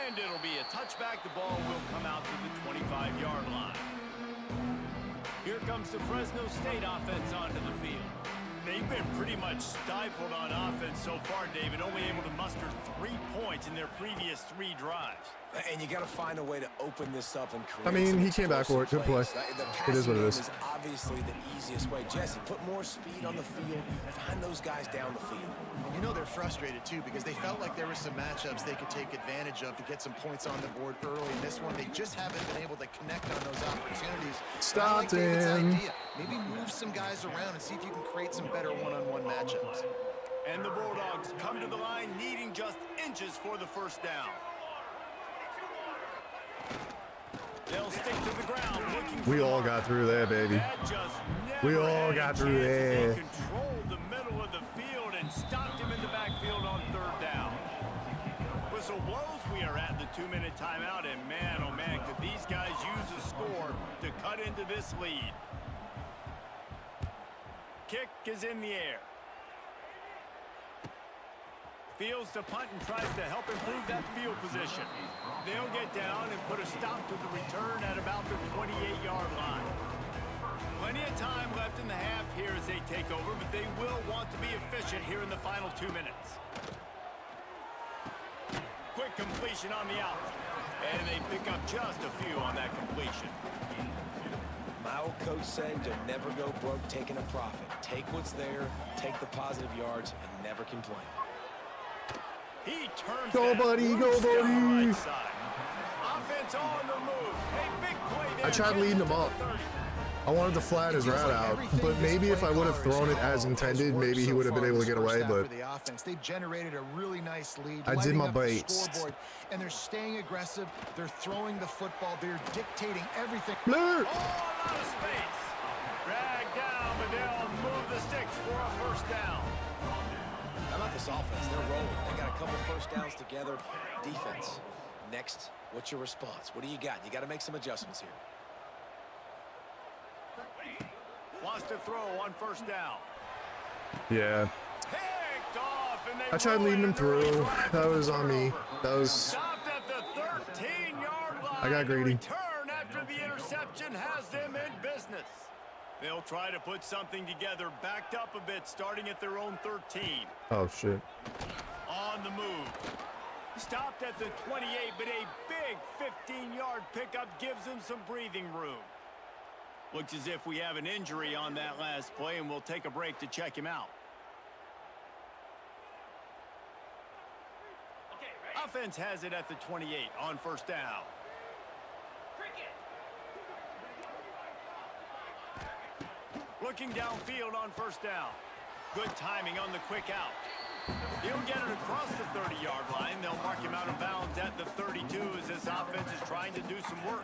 And it'll be a touchback. The ball will come out to the 25-yard line. Here comes the Fresno State offense onto the field. They've been pretty much stifled on offense so far, David, only able to muster 3 points in their previous 3 drives. And you got to find a way to open this up and create. I mean, he came back for it. Good play. It is what it is. Is obviously the easiest way. Jesse, put more speed on the field. Find those guys down the field. You know they're frustrated, too, because they felt like there were some matchups they could take advantage of to get some points on the board early. In this one, they just haven't been able to connect on those opportunities. Stop him. Maybe move some guys around and see if you can create some better one-on-one matchups. And the Bulldogs come to the line needing just inches for the first down. They'll stick to the ground. We all got through there, baby. We all got through there. Controlled the middle of the field and stopped him in the backfield on 3rd down. Whistle blows. We are at the 2-minute timeout, and man, oh man, could these guys use a score to cut into this lead. Kick is in the air. Fields to punt and tries to help improve that field position. They'll get down and put a stop to the return at about the 28-yard line. Plenty of time left in the half here as they take over, but they will want to be efficient here in the final 2 minutes. Quick completion on the out. And they pick up just a few on that completion. My old coach said you'll never go broke taking a profit. Take what's there, take the positive yards, and never complain. He turns Go, that buddy, go, loose down the buddy. right side. Offense on the move. A big play there. I tried leading him up. I wanted to flat his route out, but maybe if I would have thrown it as intended, maybe he would have been able to get away, but they generated a really nice lead. I did my baits. baits. And they're staying aggressive. They're throwing the football. They're dictating everything. Blur. Oh, a lot of space. Drag down, but they'll move the sticks for a first down. How about this offense? They're rolling. They got a couple first downs together. Defense. Next, what's your response? What do you got? You got to make some adjustments here. Wants to throw on first down. Yeah. Picked off, and they I tried leading him through. That was on me. That was. Stopped at the 13-yard line. I got greedy. Return after the interception has them in business. They'll try to put something together, backed up a bit, starting at their own 13. Oh shit. On the move. Stopped at the 28, but a big 15-yard pickup gives them some breathing room. Looks as if we have an injury on that last play, and we'll take a break to check him out. Offense has it at the 28 on first down. Looking downfield on first down. Good timing on the quick out. He'll get it across the 30-yard line. They'll mark him out of bounds at the 32 as this offense is trying to do some work.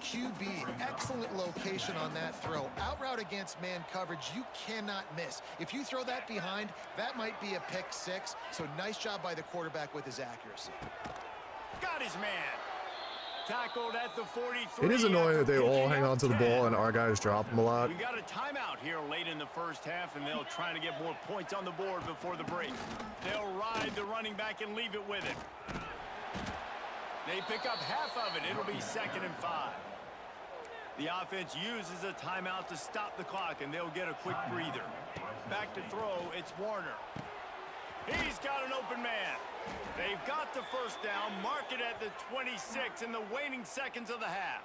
QB, excellent location on that throw. Out route against man coverage, you cannot miss. If you throw that behind, that might be a pick six. So nice job by the quarterback with his accuracy. Got his man. Tackled at the 43. It is annoying that they all hang on to the ball and our guys drop them a lot. We got a timeout here late in the first half, and they'll try to get more points on the board before the break. They'll ride the running back and leave it with him. They pick up half of it. It'll be 2nd and 5. The offense uses a timeout to stop the clock, and they'll get a quick breather. Back to throw, it's Warner. He's got an open man. They've got the first down, mark it at the 26 in the waning seconds of the half.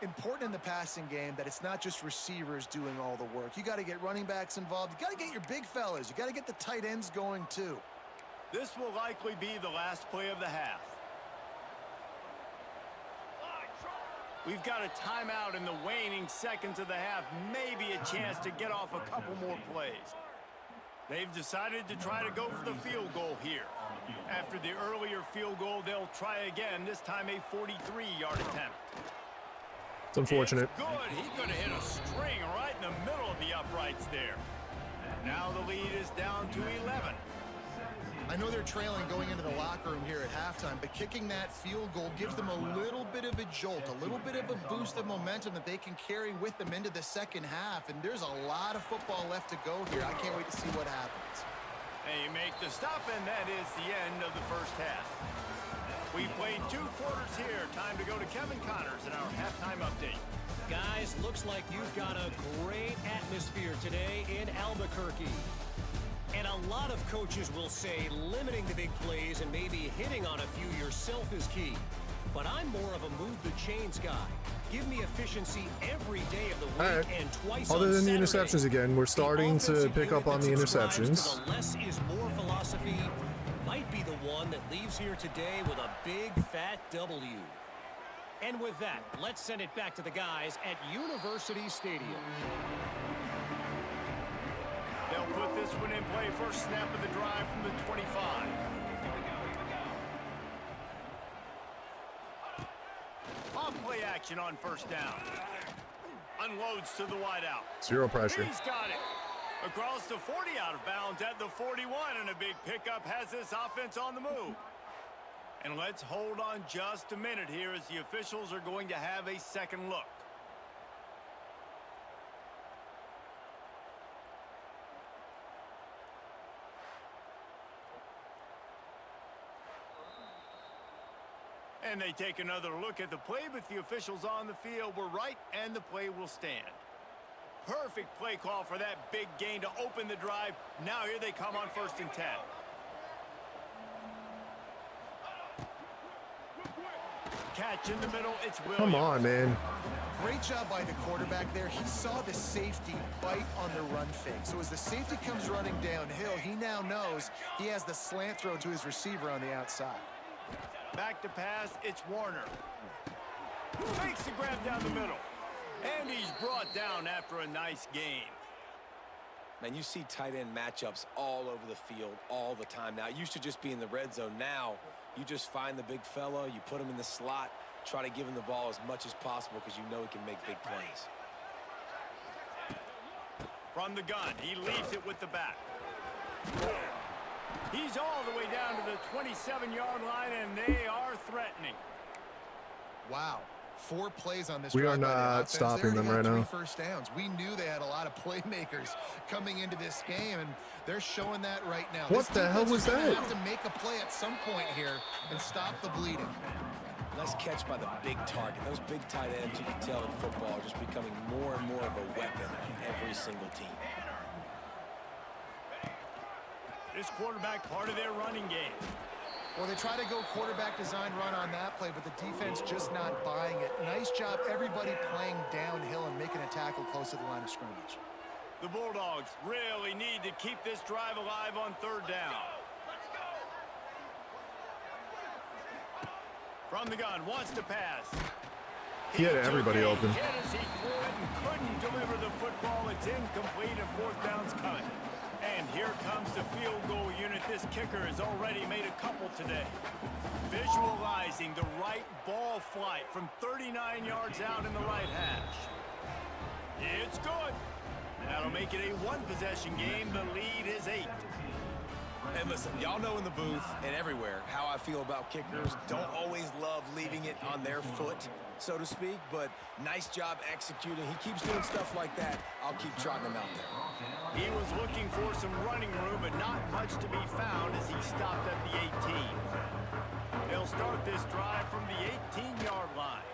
Important in the passing game that it's not just receivers doing all the work. You got to get running backs involved. You got to get your big fellas. You got to get the tight ends going too. This will likely be the last play of the half. We've got a timeout in the waning seconds of the half. Maybe a chance to get off a couple more plays. They've decided to try to go for the field goal here. After the earlier field goal, they'll try again, this time a 43-yard attempt. It's unfortunate. It's good. He could have hit a string right in the middle of the uprights there. Now the lead is down to 11. I know they're trailing going into the locker room here at halftime, but kicking that field goal gives them a little bit of a jolt, a little bit of a boost of momentum that they can carry with them into the second half. And there's a lot of football left to go here. I can't wait to see what happens. They make the stop, and that is the end of the first half. We've played 2 quarters here. Time to go to Kevin Connors in our halftime update. Guys, looks like you've got a great atmosphere today in Albuquerque. And a lot of coaches will say limiting the big plays and maybe hitting on a few yourself is key. But I'm more of a move the chains guy. Give me efficiency every day of the week and twice on Saturday. Other than the interceptions again, we're starting to pick up on the interceptions. The less is more philosophy might be the one that leaves here today with a big fat W. And with that, let's send it back to the guys at University Stadium. They'll put this one in play. First snap of the drive from the 25. Off play action on first down. Unloads to the wideout. Zero pressure. He's got it. Across the 40, out of bounds at the 41, and a big pickup has this offense on the move. And let's hold on just a minute here as the officials are going to have a second look. And they take another look at the play, but the officials on the field were right, and the play will stand. Perfect play call for that big gain to open the drive. Now here they come on 1st and 10. Catch in the middle. It's Williams. Come on, man. Great job by the quarterback there. He saw the safety bite on the run fake. So as the safety comes running downhill, he now knows he has the slant throw to his receiver on the outside. Back to pass, it's Warner. Makes the grab down the middle. And he's brought down after a nice gain. Man, you see tight end matchups all over the field all the time now. It used to just be in the red zone. Now you just find the big fella, you put him in the slot, try to give him the ball as much as possible because you know he can make big plays. From the gun, he leaves it with the back. He's all the way down to the 27-yard line, and they are threatening. Wow. 4 plays on this. We are drive by the not offense. stopping them right 3 now. first downs. We knew they had a lot of playmakers coming into this game, and they're showing that right now. What the hell was that? Have to make a play at some point here and stop the bleeding. Nice catch by the big target. Those big tight ends, you can tell in football, are just becoming more and more of a weapon on every single team. This quarterback part of their running game. Well, they try to go quarterback design run on that play, but the defense just not buying it. Nice job, everybody playing downhill and making a tackle close to the line of scrimmage. The Bulldogs really need to keep this drive alive on 3rd down. From the gun, wants to pass. He had everybody open. Hit as he threw it and couldn't deliver the football. It's incomplete and 4th down's coming. And here comes the field goal unit. This kicker has already made a couple today. Visualizing the right ball flight from 39 yards out in the right hash. It's good. That'll make it a 1-possession game. The lead is 8. And listen, y'all know in the booth and everywhere how I feel about kickers. Don't always love leaving it on their foot, so to speak, but nice job executing. He keeps doing stuff like that. I'll keep trotting him out there. He was looking for some running room, but not much to be found as he stopped at the 18. They'll start this drive from the 18-yard line.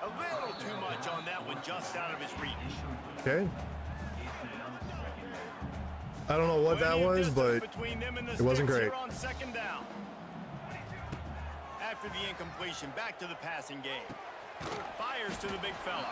A little too much on that one, just out of his reach. Okay. I don't know what that was, but it wasn't great. On 2nd down. After the incompletion, back to the passing game. Fires to the big fella.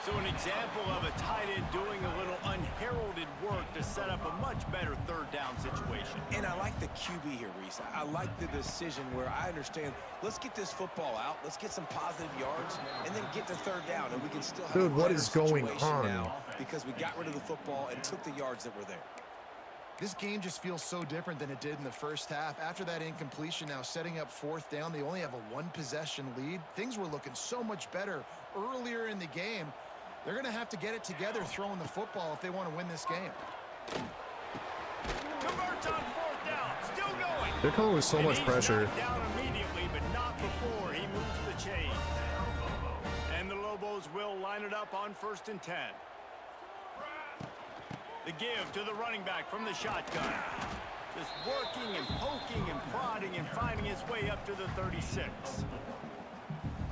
So an example of a tight end doing a little unheralded work to set up a much better 3rd down situation. And I like the QB here, Reese. I like the decision where I understand, let's get this football out, let's get some positive yards, and then get to 3rd down, and we can still have Dude, what is going on now because we got rid of the football and took the yards that were there. This game just feels so different than it did in the first half. After that incompletion, now setting up 4th down, they only have a 1-possession lead. Things were looking so much better earlier in the game. They're going to have to get it together throwing the football if they want to win this game. Converts on 4th down, still going. They're coming with so much pressure. Down immediately, but not before he moves the chain. And the Lobos will line it up on 1st and 10. The give to the running back from the shotgun. Just working and poking and prodding and finding his way up to the 36.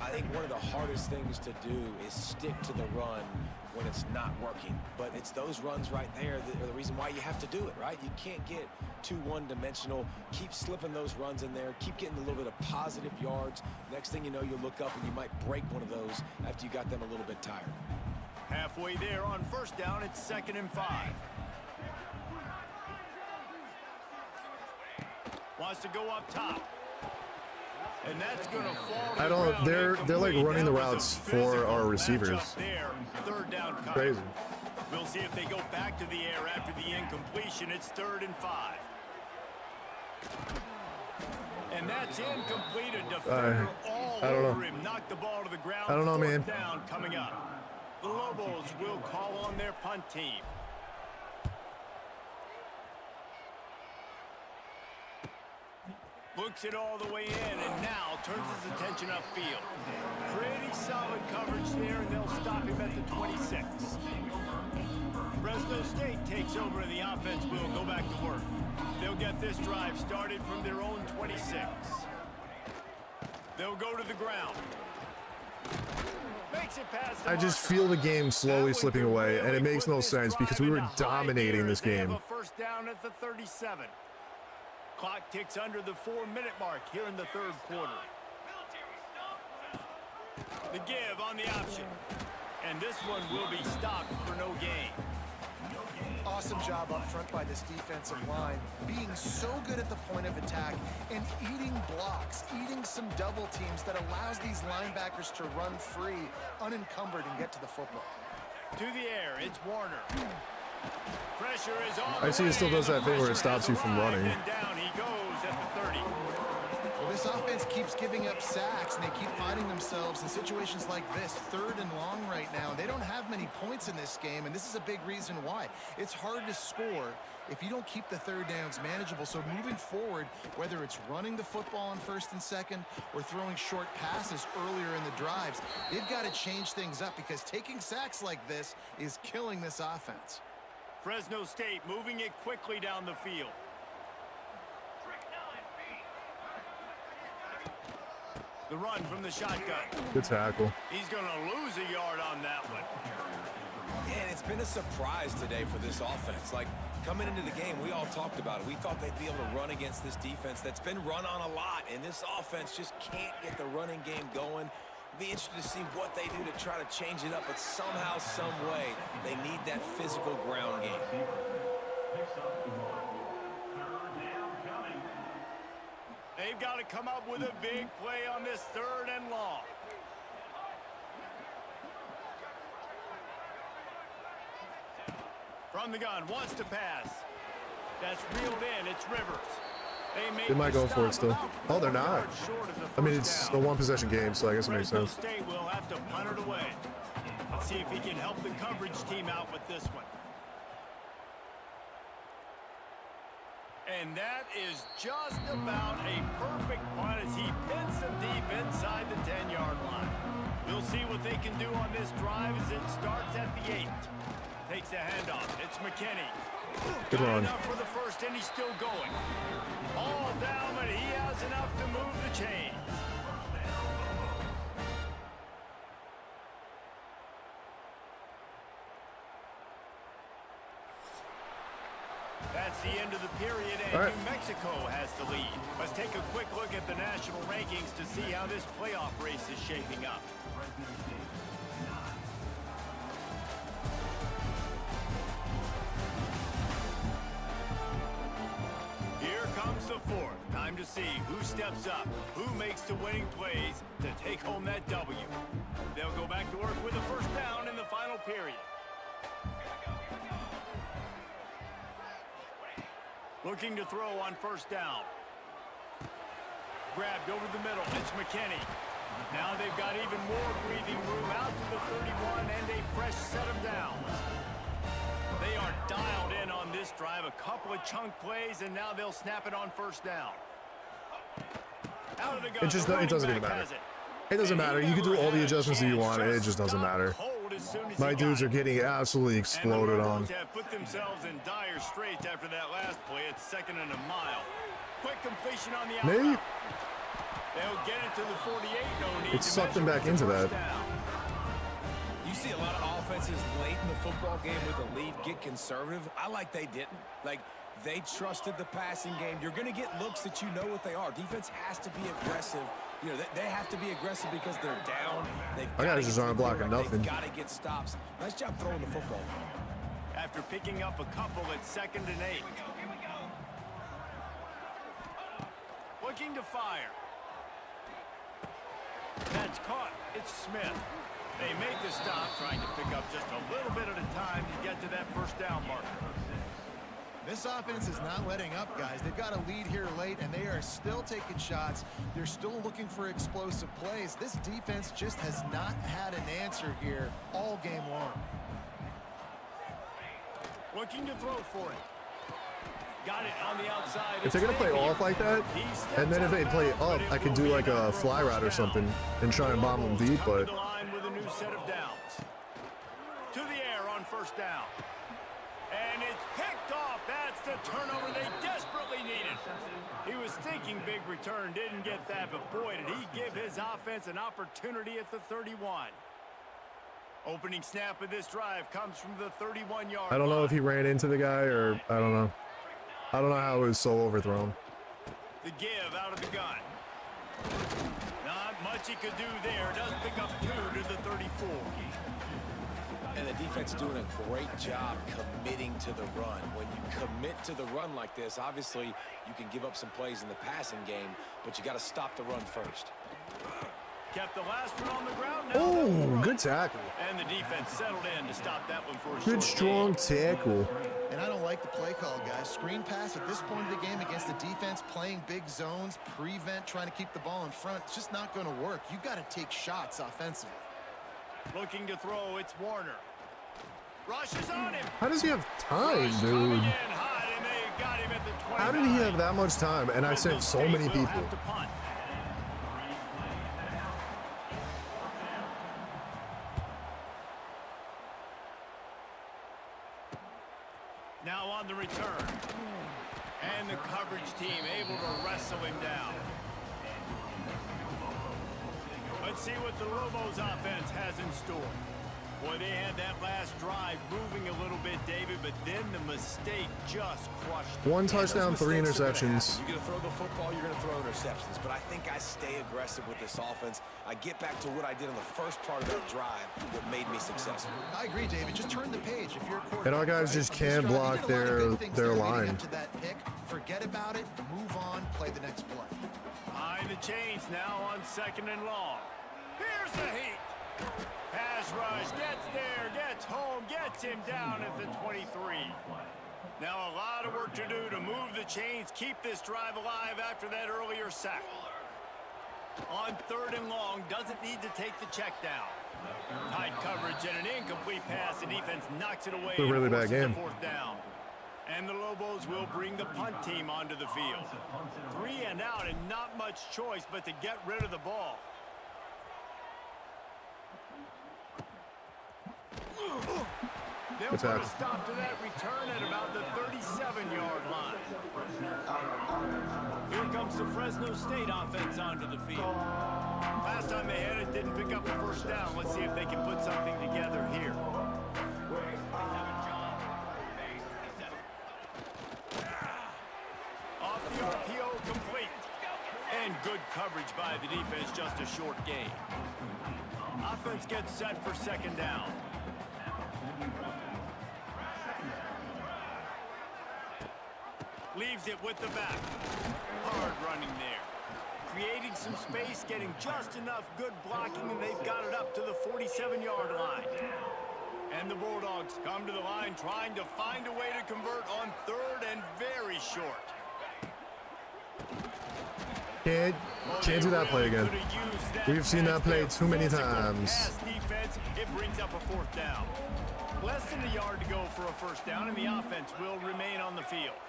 I think one of the hardest things to do is stick to the run when it's not working. But it's those runs right there that are the reason why you have to do it, right? You can't get too one-dimensional. Keep slipping those runs in there. Keep getting a little bit of positive yards. Next thing you know, you'll look up and you might break one of those after you got them a little bit tired. Halfway there on 1st down, it's 2nd and 5. Wants to go up top. And that's going to fall. I don't. They're like running the routes for our receivers. There, 3rd down cover. Crazy. We'll see if they go back to the air after the incompletion. It's 3rd and 5. And that's incomplete. A defender all I don't know. over him. Knocked the ball to the ground. I don't know, 4th man. down coming up. The Lobos will call on their punt team. Looks it all the way in and now turns his attention upfield. Pretty solid coverage there, and they'll stop him at the 26. Fresno State takes over and the offense will go back to work. They'll get this drive started from their own 26. They'll go to the ground. Makes it past the I just marker. feel the game slowly slipping away, and it makes no sense because we were dominating this They have game. a 1st down at the 37. Clock ticks under the 4-minute mark here in the 3rd quarter. The give on the option. And this one will be stopped for no gain. Awesome job up front by this defensive line, being so good at the point of attack and eating blocks, eating some double teams that allows these linebackers to run free, unencumbered, and get to the football. To the air, it's Warner. Pressure is on. I see it still does that thing where it stops you from running. And down he goes at the 30. Well, this offense keeps giving up sacks, and they keep finding themselves in situations like this, 3rd and long right now. They don't have many points in this game, and this is a big reason why. It's hard to score if you don't keep the 3rd downs manageable. So moving forward, whether it's running the football on 1st and 2nd or throwing short passes earlier in the drives, they've got to change things up because taking sacks like this is killing this offense. Fresno State moving it quickly down the field. The run from the shotgun. Good tackle. He's going to lose a yard on that one. And it's been a surprise today for this offense. Like, coming into the game, we all talked about it. We thought they'd be able to run against this defense that's been run on a lot, and this offense just can't get the running game going. Be interested to see what they do to try to change it up, but somehow, some way, they need that physical ground game. They've got to come up with a big play on this 3rd and long. From the gun, wants to pass. That's reeled in. It's Rivers. They might go for it still. Oh, they're not. I mean, it's a 1-possession game, so I guess it makes sense. State will have to punt it away. Let's see if he can help the coverage team out with this one. And that is just about a perfect punt as he pins them deep inside the 10-yard line. We'll see what they can do on this drive as it starts at the 8. Takes the handoff. It's McKinney. Good run. Enough for the first, and he's still going. All down, but he has enough to move the chains. That's the end of the period, and New Mexico has the lead. Let's take a quick look at the national rankings to see how this playoff race is shaping up. Here comes the 4th. Time to see who steps up, who makes the winning plays to take home that W. They'll go back to work with a 1st down in the final period. Looking to throw on 1st down. Grabbed over the middle. It's McKinney. Now they've got even more breathing room out to the 31 and a fresh set of downs. They are dialed in on this drive. A couple of chunk plays, and now they'll snap it on 1st down. Out of the gun, it doesn't even matter. It doesn't matter. You can do all the adjustments that you want. It just doesn't matter. My dudes are getting absolutely exploded on. Have put themselves in dire straits after that last play. It's 2nd and a mile. Quick completion on the outside. Maybe they'll get it to the 48. No need it sucked them back into that. You see a lot of offenses late in the football game with a lead get conservative. I like they didn't. Like, they trusted the passing game. You're going to get looks that you know what they are. Defense has to be aggressive. You know, they have to be aggressive because they're down. I guys just aren't blocking nothing. They've got to get stops. Nice job throwing the football. After picking up a couple at 2nd and 8. Looking to fire. That's caught. It's Smith. They make the stop, trying to pick up just a little bit at a time to get to that 1st down marker. This offense is not letting up, guys. They've got a lead here late, and they are still taking shots. They're still looking for explosive plays. This defense just has not had an answer here all game long. Looking to throw for it. Got it on the outside. If they're going to play off like that, and then if they play up, I could do like a fly route or something and try and bomb them deep, but... With a new set of downs. To the air on 1st down. And it's picked off. That's the turnover they desperately needed. He was thinking big return, didn't get that, but boy, did he give his offense an opportunity at the 31. Opening snap of this drive comes from the 31-yard line. I don't know if he ran into the guy or I don't know. I don't know how it was so overthrown. The give out of the gun. Not much he could do there. Does pick up 2 to the 34. And the defense is doing a great job committing to the run. When you commit to the run like this, obviously you can give up some plays in the passing game, but you got to stop the run first. Kept the last one on the ground. Oh, good tackle. And the defense settled in to stop that one for a Good, strong tackle. And I don't like the play call, guys. Screen pass at this point of the game against the defense, playing big zones, prevent, trying to keep the ball in front. It's just not going to work. You got to take shots offensively. Looking to throw, it's Warner. Rushes on him. How does he have time, dude? How did he have that much time? And I sent so many people. Now on the return. And the coverage team able to wrestle him down. Let's see what the Lobos offense has in store. Boy, they had that last drive moving a little bit, David, but then the mistake just crushed them. 1 touchdown, 3 interceptions. You're going to throw the football, you're going to throw interceptions. But I think I stay aggressive with this offense. I get back to what I did in the first part of that drive that made me successful. I agree, David. Just turn the page. If you're a quarterback, And our guys just can't block their line. Up to that pick, forget about it, move on, play the next play. Behind the chains now on 2nd and long. Here's the heat. Pass rush, gets there, gets home, gets him down at the 23. Now a lot of work to do to move the chains, keep this drive alive after that earlier sack. On 3rd and long, doesn't need to take the check down. Tight coverage and an incomplete pass. The defense knocks it away. A really bad game. 4th down. And the Lobos will bring the punt team onto the field. 3 and out and not much choice but to get rid of the ball. They'll put a stop to that return at about the 37-yard line. Here comes the Fresno State offense onto the field. Last time they had it, didn't pick up a 1st down. Let's see if they can put something together here. Off the RPO, complete. And good coverage by the defense, just a short gain. Offense gets set for 2nd down. Leaves it with the back. Hard running there. Creating some space, getting just enough good blocking, and they've got it up to the 47-yard line. And the Bulldogs come to the line trying to find a way to convert on 3rd and very short. Can't do that play again. We've seen that play too many times. Defense, it brings up a 4th down. Less than a yard to go for a 1st down, and the offense will remain on the field.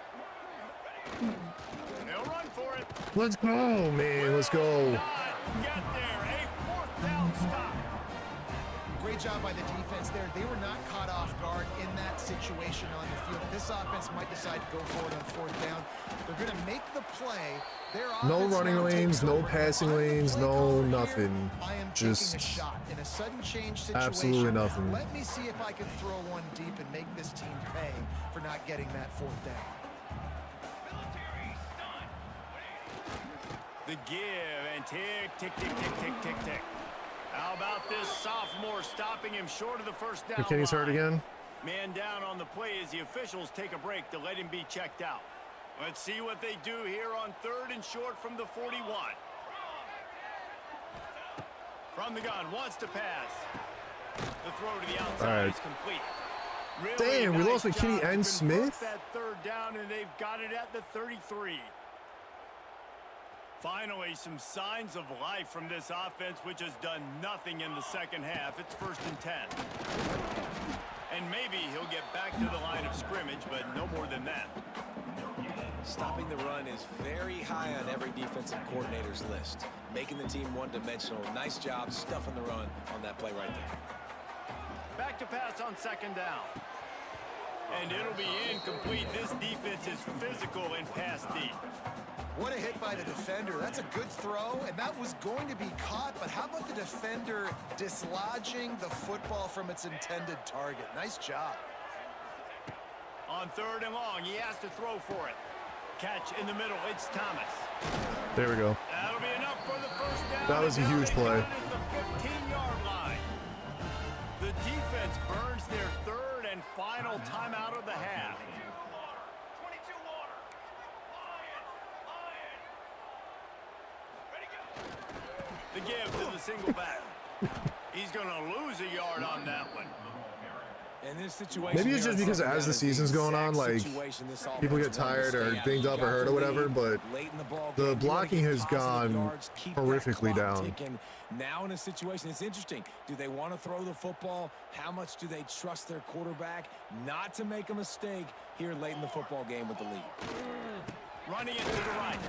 They'll run for it. Let's go, man. Let's go. Get there. A 4th down stop. Great job by the defense there. They were not caught off guard in that situation on the field. This offense might decide to go for it on 4th down. They're going to make the play. No running lanes, no passing lanes, no nothing. I am just taking a shot in a sudden change situation. Absolutely nothing. Let me see if I can throw one deep and make this team pay for not getting that 4th down. The give and tick, tick, tick, tick, tick, tick, tick. How about this sophomore stopping him short of the 1st down McKinney's hurt again. Man down on the play as the officials take a break to let him be checked out. Let's see what they do here on 3rd and short from the 41. From the gun, wants to pass. The throw to the outside is complete. Really Damn, we lost McKinney and Smith. That 3rd down, and they've got it at the 33. Finally, some signs of life from this offense, which has done nothing in the 2nd half. It's 1st and 10. And maybe he'll get back to the line of scrimmage, but no more than that. Stopping the run is very high on every defensive coordinator's list. Making the team one-dimensional. Nice job stuffing the run on that play right there. Back to pass on 2nd down. And it'll be incomplete. This defense is physical and pass deep. What a hit by the defender. That's a good throw, and that was going to be caught, but how about the defender dislodging the football from its intended target? Nice job. On 3rd and long, he has to throw for it. Catch in the middle, it's Thomas. There we go. That'll be enough for the 1st That was a huge play. At the 15-yard line. The defense burns their third and final timeout of the half. The give to the single back. He's going to lose a yard on that one. In this situation, Maybe it's just because as the season's going on, like, people get tired or banged up or hurt or whatever, but the blocking has gone horrifically down. Now in a situation, it's interesting. Do they want to throw the football? How much do they trust their quarterback not to make a mistake here late in the football game with the lead? Running it to the right.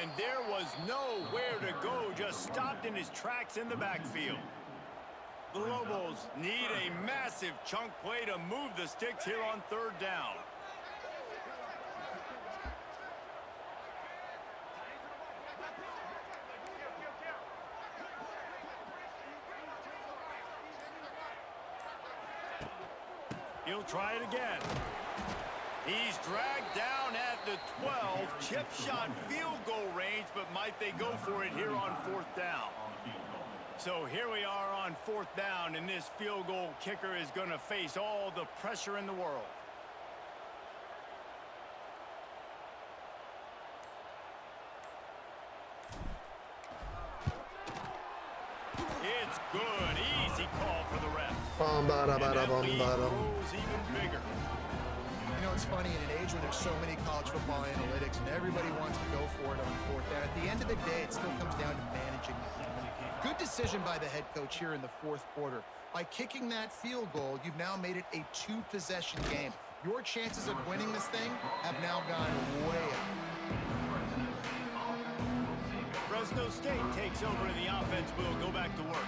And there was nowhere to go, just stopped in his tracks in the backfield. The Lobos need a massive chunk play to move the sticks here on third down. He'll try it again. He's dragged down at the 12, chip shot field goal range, but might they go for it here on fourth down? So here we are on fourth down, and this field goal kicker is going to face all the pressure in the world. It's good. Easy call for the ref. And that lead grows even bigger. You know, it's funny, in an age where there's so many college football analytics and everybody wants to go for it on fourth down, at the end of the day, it still comes down to managing the game. Good decision by the head coach here in the fourth quarter. By kicking that field goal, you've now made it a two-possession game. Your chances of winning this thing have now gone way up. Fresno State takes over and the offense will go back to work.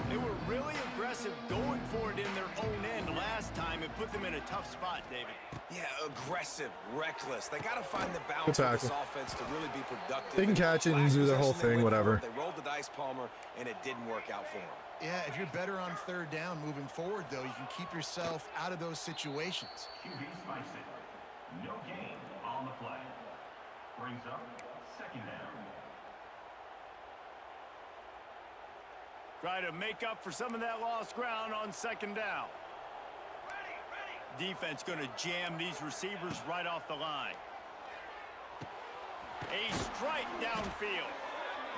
They were really aggressive going for it in their own end last time. It put them in a tough spot, David. Yeah, aggressive, reckless. They got to find the balance of this offense to really be productive. They can catch it and do their whole thing, whatever. They rolled the dice, Palmer, and it didn't work out for them. Yeah, if you're better on third down moving forward, though, you can keep yourself out of those situations. QB spicy. No gain on the play. Brings up second down. Try to make up for some of that lost ground on second down. Defense going to jam these receivers right off the line. A strike downfield.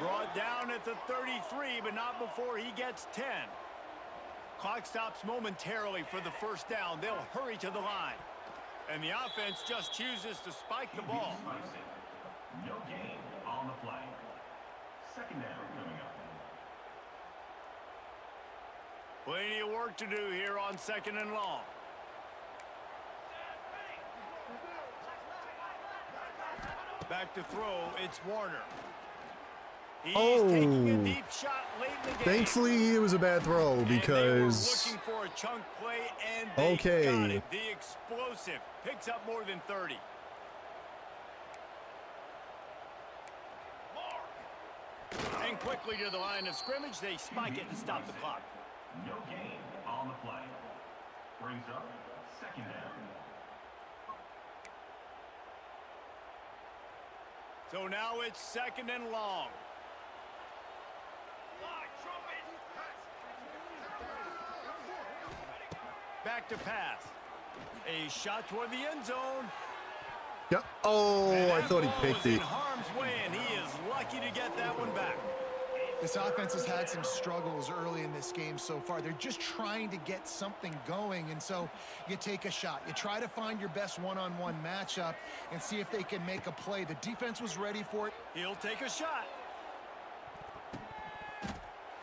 Brought down at the 33, but not before he gets 10. Clock stops momentarily for the first down. They'll hurry to the line. And the offense just chooses to spike the ball. No gain on the play. Second down coming up. Plenty of work to do here on second and long. Back to throw, it's Warner. He's taking a deep shot late in the game. Thankfully, it was a bad throw because. Looking for a chunk play, and they got it. The explosive picks up more than 30. And quickly to the line of scrimmage, they spike it and stop the clock. No gain on the play. Brings up second down. So now it's second and long. Back to pass. A shot toward the end zone. Yeah. Oh, I thought he picked it. In harm's way, and he is lucky to get that one back. This offense has had some struggles early in this game so far. They're just trying to get something going, and so you take a shot. You try to find your best one-on-one matchup and see if they can make a play. The defense was ready for it. He'll take a shot.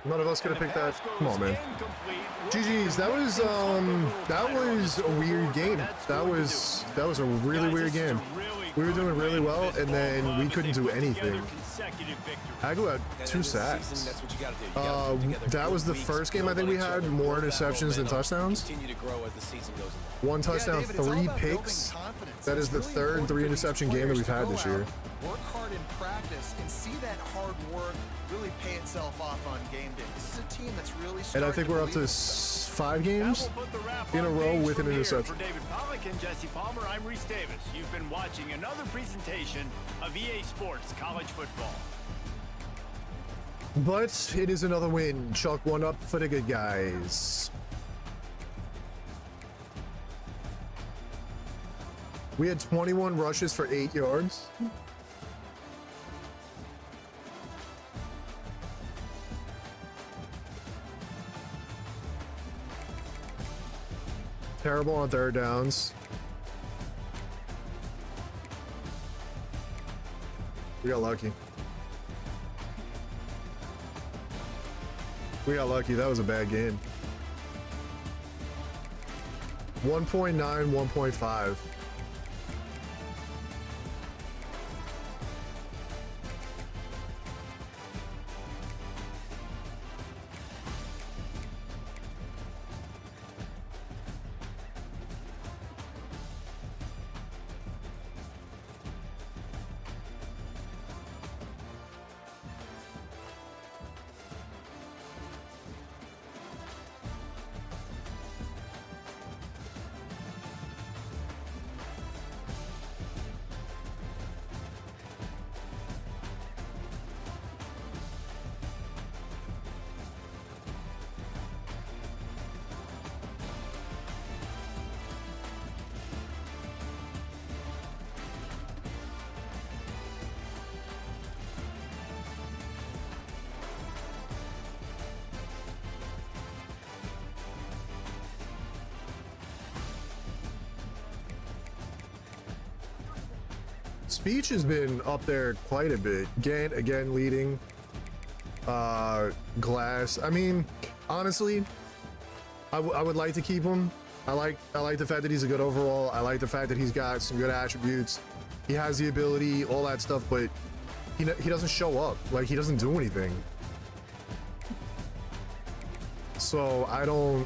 None of us could have picked that. Come on, man. GG's. That was a weird game. That was a really weird game. We were doing really well, and then we couldn't do anything. Agnew had 2 sacks. That was the first game I think we had more interceptions than touchdowns. 1 touchdown, 3 picks. That is the third 3 interception game that we've had this year. Work hard in practice and see that hard work really pay itself off on game day. This is a team that's really starting. And I think we're up to 5 games in a row with an interception. For David Pollack and Jesse Palmer, I'm Reese Davis. You've been watching another presentation of EA Sports College Football. But it is another win. Chalk one up for the good guys. We had 21 rushes for 8 yards. Terrible on third downs. We got lucky. We got lucky. That was a bad game. 1.9, 1.5. Speech has been up there quite a bit. Gant again leading. Glass. I mean, honestly, I would like to keep him. I like the fact that he's a good overall. I like the fact that he's got some good attributes. He has the ability, all that stuff, but he doesn't show up. Like, he doesn't do anything. So I don't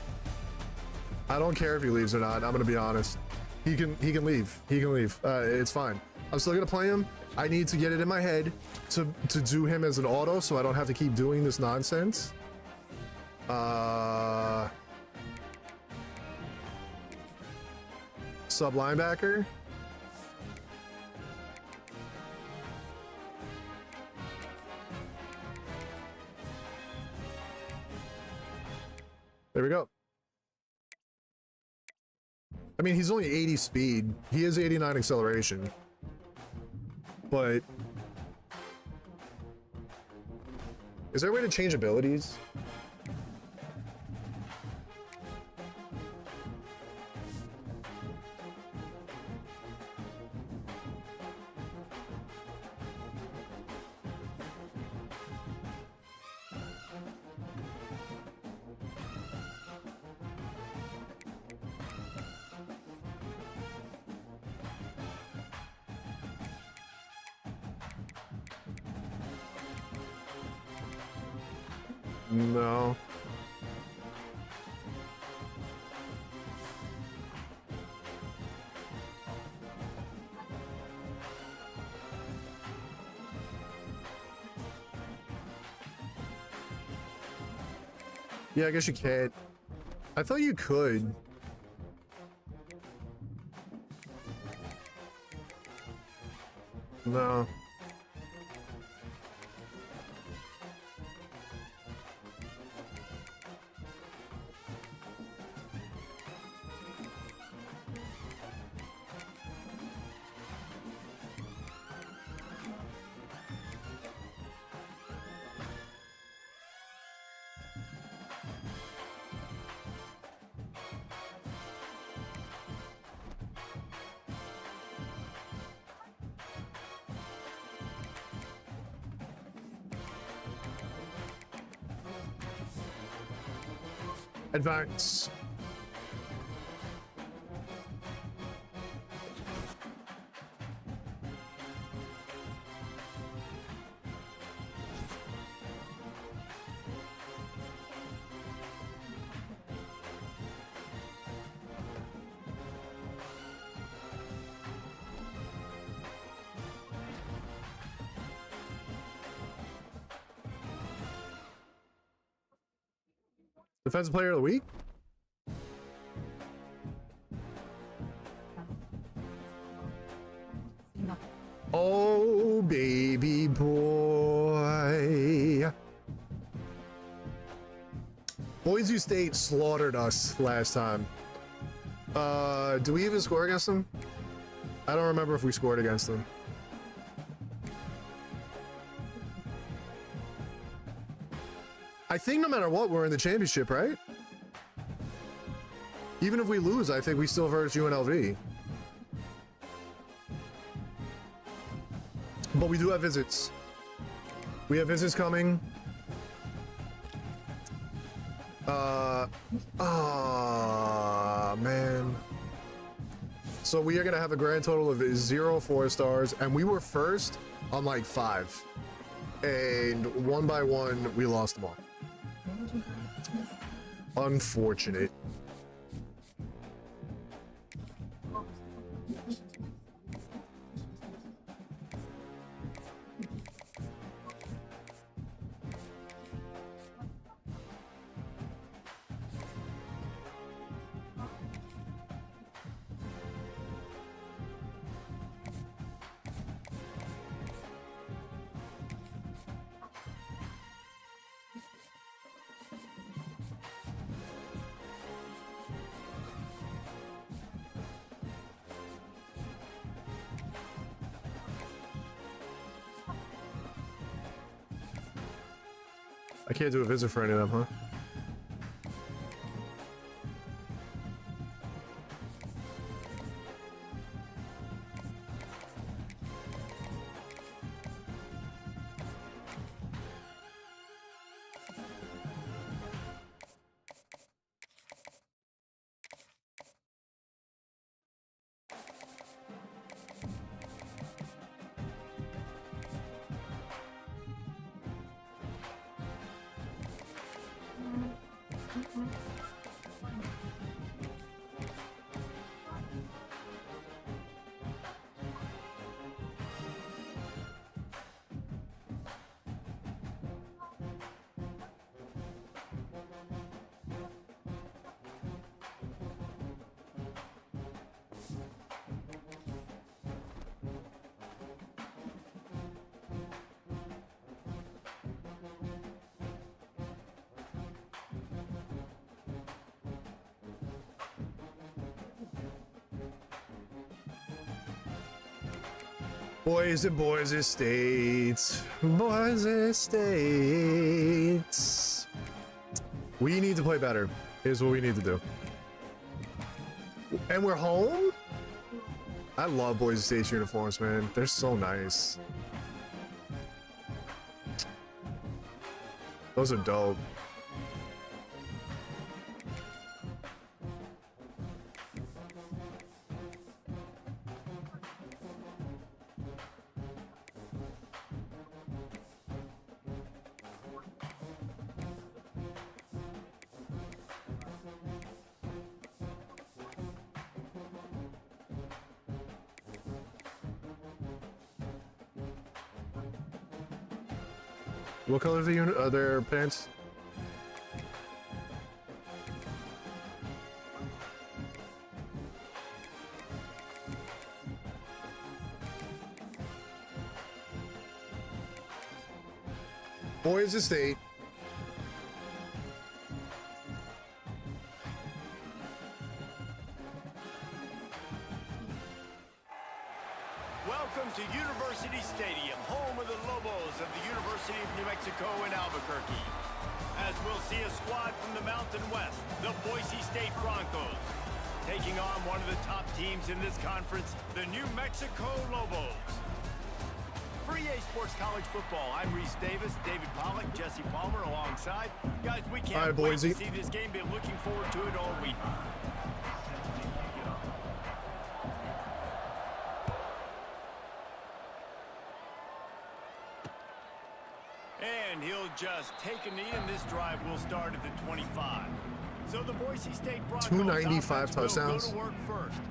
care if he leaves or not. I'm gonna be honest. He can leave. He can leave. It's fine. I'm still gonna play him. I need to get it in my head to do him as an auto, so I don't have to keep doing this nonsense. Sub linebacker. There we go. I mean, he's only 80 speed. He is 89 acceleration. But is there a way to change abilities? No. Yeah, I guess you can't. I thought you could. No. Advance. Defensive player of the week? Oh, baby boy. Boise State slaughtered us last time. Do we even score against them? I don't remember if we scored against them. I think no matter what, we're in the championship, right? Even if we lose, I think we still verse UNLV. But we do have visits. We have visits coming. Man. So we are gonna have a grand total of 0 4-stars, and we were first on like 5. And one by one, we lost them all. Unfortunate. I can't do a visit for any of them, huh? Boise State. Boise State. We need to play better. Here's what we need to do. And we're home? I love Boise State's uniforms, man. They're so nice. Those are dope. What color are their pants? Boise State. Welcome to University Stadium, home of the Lobos of the University of New Mexico in Albuquerque. As we'll see a squad from the Mountain West, the Boise State Broncos, taking on one of the top teams in this conference, the New Mexico Lobos. For EA Sports College Football, I'm Reese Davis, David Pollack, Jesse Palmer alongside. Guys, we can't wait to see this game. Been looking forward to it all week. And he'll just take a knee, and this drive will start at the 25. So the Boise State Broncos 295 touchdowns. will go to work first.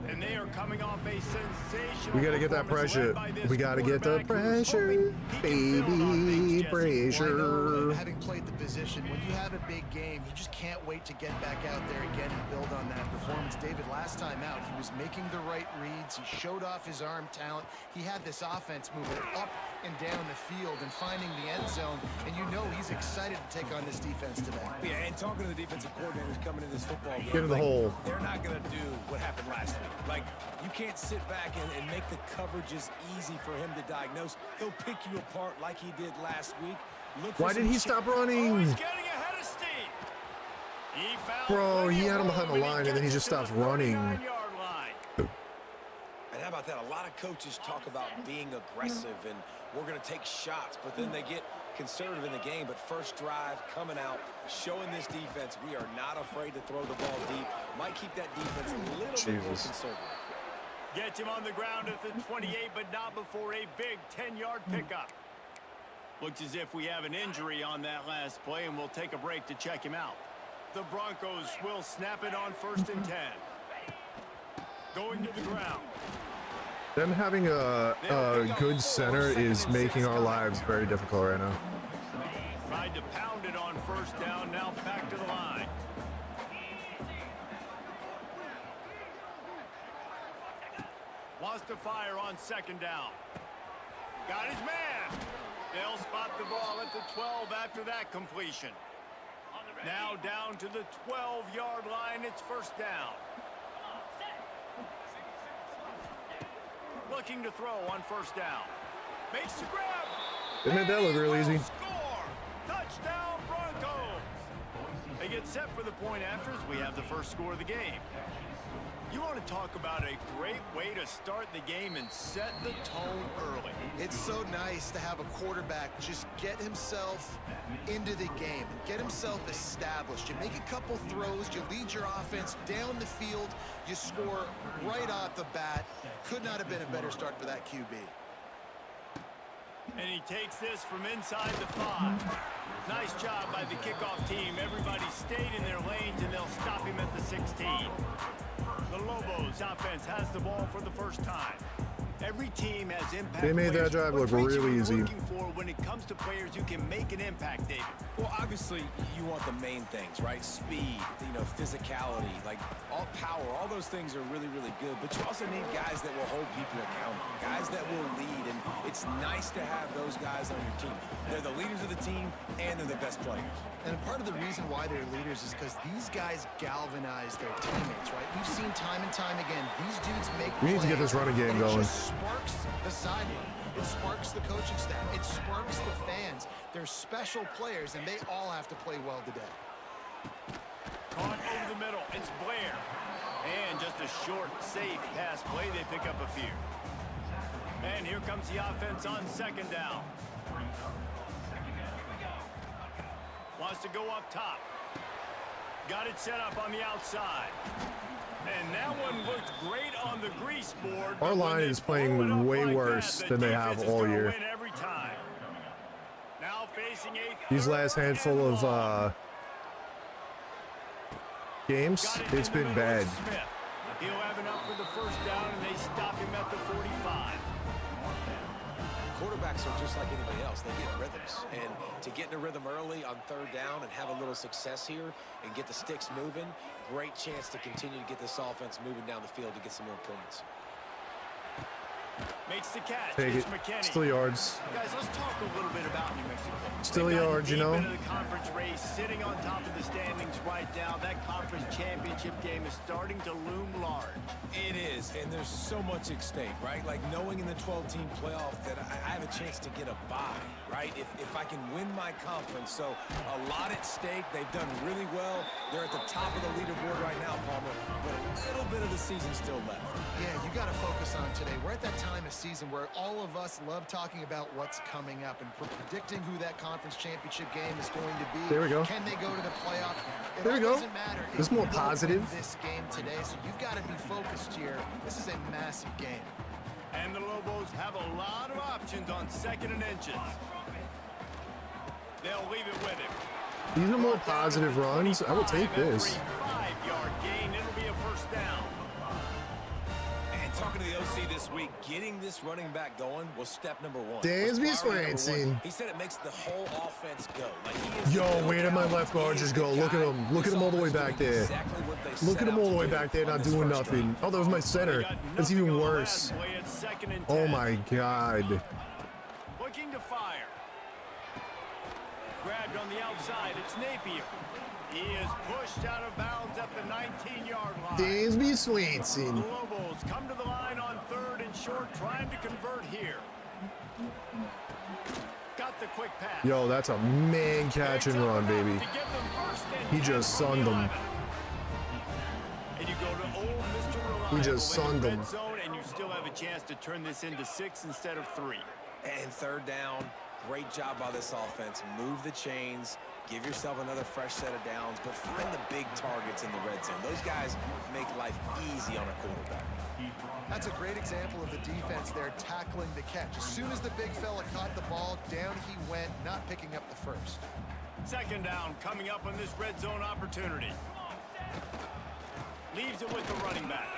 And they are coming off a sensational. We gotta get that pressure. We gotta get the pressure, baby, pressure. Having played the position, when you have a big game, you just can't wait to get back out there again and build on that performance. David, last time out, he was making the right reads. He showed off his arm talent. He had this offense moving up and down the field and finding the end zone. And you know he's excited to take on this defense today. Yeah, and talking to the defensive coordinators coming in this football game, Get in the hole. They're not going to do what happened last week. Like, you can't sit back and make the coverages easy for him to diagnose. He'll pick you apart like he did last week. Why did he stop running? He's getting ahead of steam. He found Bro, he had him behind the line and then he just stops running. And how about that? A lot of coaches talk about being aggressive and we're going to take shots, but then they get conservative in the game. But first drive coming out, showing this defense we are not afraid to throw the ball deep. Might keep that defense a little bit more conservative. Gets him on the ground at the 28, but not before a big 10-yard pickup. Looks as if we have an injury on that last play, and we'll take a break to check him out. The Broncos will snap it on 1st and 10. Going to the ground. Them having a good center is making our lives very difficult right now. Tried to pound it on 1st down, now back to the line. Wants to fire on 2nd down. Got his man. They'll spot the ball at the 12 after that completion. Now down to the 12-yard line. It's 1st down. Looking to throw on 1st down. Makes the grab. They made that look real easy. Score. Touchdown Broncos. They get set for the point afters. We have the first score of the game. You want to talk about a great way to start the game and set the tone early. It's so nice to have a quarterback just get himself into the game and get himself established. You make a couple throws, you lead your offense down the field, you score right off the bat. Could not have been a better start for that QB. And he takes this from inside the 5. Nice job by the kickoff team. Everybody stayed in their lanes, and they'll stop him at the 16. The Lobos offense has the ball for the first time. Every team has impact. They made that drive look really easy. Looking for when it comes to players who can make an impact, David. Well, obviously, you want the main things, right? Speed, physicality, like all power, all those things are really, really good. But you also need guys that will hold people accountable, guys that will lead. And it's nice to have those guys on your team. They're the leaders of the team, and they're the best players. And part of the reason why they're leaders is because these guys galvanize their teammates, right? We've seen time and time again, these dudes make We need to get this running game going. Sparks the sideline. It sparks the coaching staff. It sparks the fans. They're special players, and they all have to play well today. Caught over the middle. It's Blair. And just a short, safe pass play. They pick up a few. And here comes the offense on 2nd down. Wants to go up top. Got it set up on the outside. And that one looked great on the grease board. Our line is playing way worse than they have all year. Every time. Now facing a These last handful of games, it's been bad. He'll have enough for the 1st down, and they stop him at the 45. Quarterbacks are just like anybody else. They get rhythms. And to get in a rhythm early on 3rd down and have a little success here and get the sticks moving, great chance to continue to get this offense moving down the field to get some more points. Makes the catch. Take it. Still yards. Guys, let's talk a little bit about New Mexico. Still yards, you know. Into the conference race, sitting on top of the standings right now. That conference championship game is starting to loom large. It is, and there's so much at stake, right? Like knowing in the 12-team playoff that I have a chance to get a bye, right? If I can win my conference. So a lot at stake. They've done really well. They're at the top of the leaderboard right now, Palmer, but a little bit of the season still left. Yeah, you got to focus on today. We're at that time of season where all of us love talking about what's coming up and predicting who that conference championship game is going to be. There we go. Can they go to the playoff? There we go. Doesn't matter. This is more positive. This game today, so you've got to be focused here. This is a massive game. And the Lobos have a lot of options on 2nd and inches. They'll leave it with him. These are more positive runs. I will take this. 5-yard gain. It'll be a 1st down. the OC this week, getting this running back going was step number one. Dansby Swain. He said it makes the whole offense go. Like he is Yo, where did my left guard just go? Look at him. Look at him all the way back there. Exactly Look at him all the way back there, not doing nothing. Oh, that was my center. That's even worse. Oh my God. Looking to fire. Grabbed on the outside. It's Napier. He is pushed out of bounds at the 19-yard line. Dansby Swain. The Lobos come to the line on 3rd and short, trying to convert here. Got the quick pass. Yo, that's a man catch and run, baby. He just sunned them. And you go to old Mr. Reliable. He just sunned them. Zone, and you still have a chance to turn this into 6 instead of 3. And 3rd down. Great job by this offense. Move the chains. Give yourself another fresh set of downs, but find the big targets in the red zone. Those guys make life easy on a quarterback. That's a great example of the defense there tackling the catch. As soon as the big fella caught the ball, down he went, not picking up the first. 2nd down coming up on this red zone opportunity. Leaves it with the running back.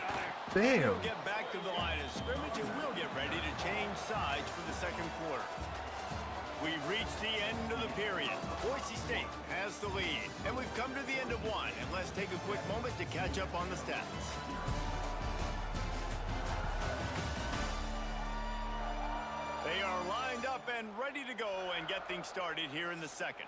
Damn. We'll get back to the line of scrimmage and we'll get ready to change sides for the 2nd quarter. We've reached the end of the period. Boise State has the lead, and we've come to the end of one. And let's take a quick moment to catch up on the stats. They are lined up and ready to go and get things started here in the 2nd.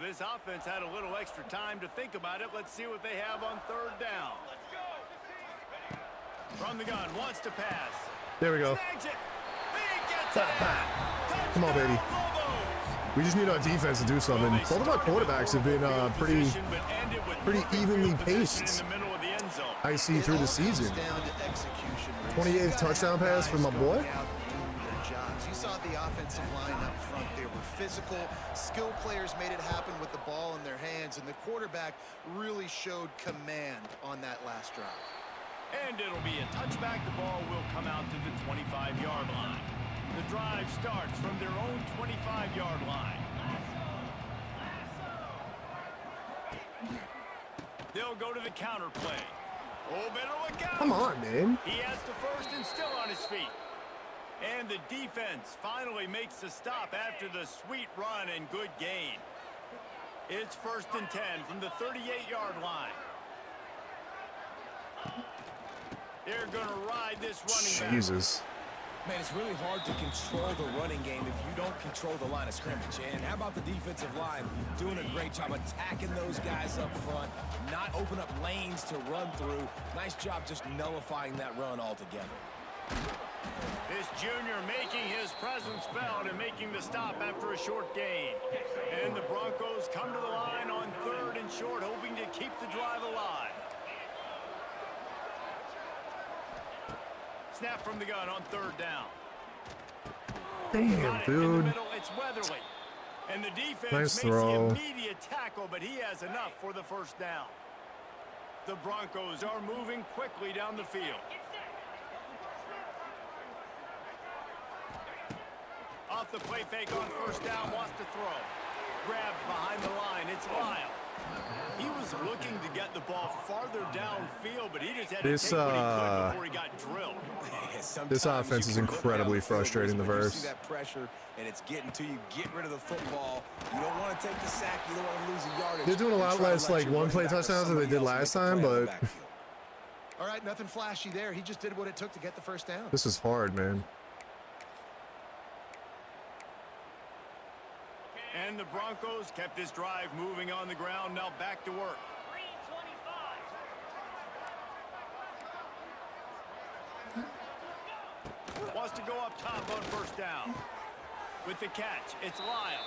This offense had a little extra time to think about it. Let's see what they have on 3rd down. From the gun, wants to pass. There we go. Snags it. He gets it. Come on, baby. We just need our defense to do something. Both of our quarterbacks have been pretty evenly paced. I see through the season. 28th touchdown pass for my boy. You saw the offensive line up front. They were physical. Skilled players made it happen with the ball in their hands, and the quarterback really showed command on that last drive. And it'll be a touchback. The ball will come out to the 25-yard line. The drive starts from their own 25-yard line. They'll go to the counter play. Oh, better look out. Come on, man. He has the first and still on his feet. And the defense finally makes the stop after the sweet run and good gain. It's 1st and 10 from the 38-yard line. They're going to ride this running back. Jesus. Man, it's really hard to control the running game if you don't control the line of scrimmage. And how about the defensive line doing a great job attacking those guys up front, not open up lanes to run through. Nice job just nullifying that run altogether. This junior making his presence felt and making the stop after a short gain. And the Broncos come to the line on 3rd and short, hoping to keep the drive alive. Snap from the gun on 3rd down. Damn, dude. It's Weatherly. And the defense Nice makes throw. the immediate tackle, but he has enough for the 1st down. The Broncos are moving quickly down the field. Off the play fake on 1st down, wants to throw. Grabbed behind the line, it's Lyle. He was looking to get the ball farther downfield, but he just had to take what he could before he got drilled. This offense is incredibly frustrating, the verse. You see that pressure, and it's getting to you. Get rid of the football. You don't want to take the sack. You don't want to lose a yardage. They're doing a lot less like one-play touchdowns than they did last time, but All right, nothing flashy there. He just did what it took to get the 1st down. this is hard, man. And the Broncos kept this drive moving on the ground. Now back to work. Wants to go up top on 1st down. With the catch, it's Lyle.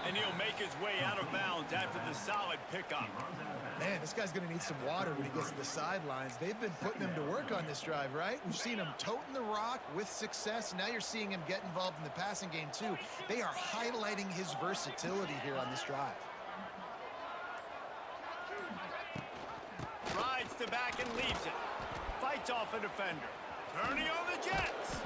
And he'll make his way out of bounds after the solid pickup. Man, this guy's going to need some water when he gets to the sidelines. They've been putting him to work on this drive, right? We've seen him toting the rock with success. Now you're seeing him get involved in the passing game, too. They are highlighting his versatility here on this drive. Rides the back and leaves it. Fights off a defender. Turning on the Jets.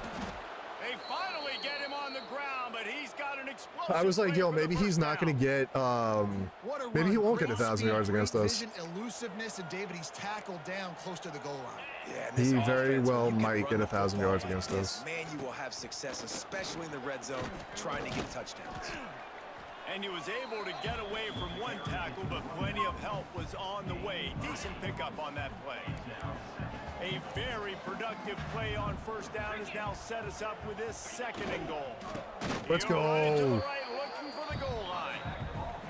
They finally get him on the ground, but he's got an explosive. I was like, play yo, for the maybe he's first not going down. to get, maybe he won't get 1,000 yards against us. Vision, elusiveness, and David, he's tackled down close to the goal line. Yeah, and this He very offense, well when you can might run get the 1,000 football yards like against this, us. Man, you will have success, especially in the red zone, trying to get touchdowns. And he was able to get away from one tackle, but plenty of help was on the way. Decent pickup on that play. A very productive play on first down has now set us up with this 2nd and goal. Let's He'll run it to the go. right, looking for the goal line.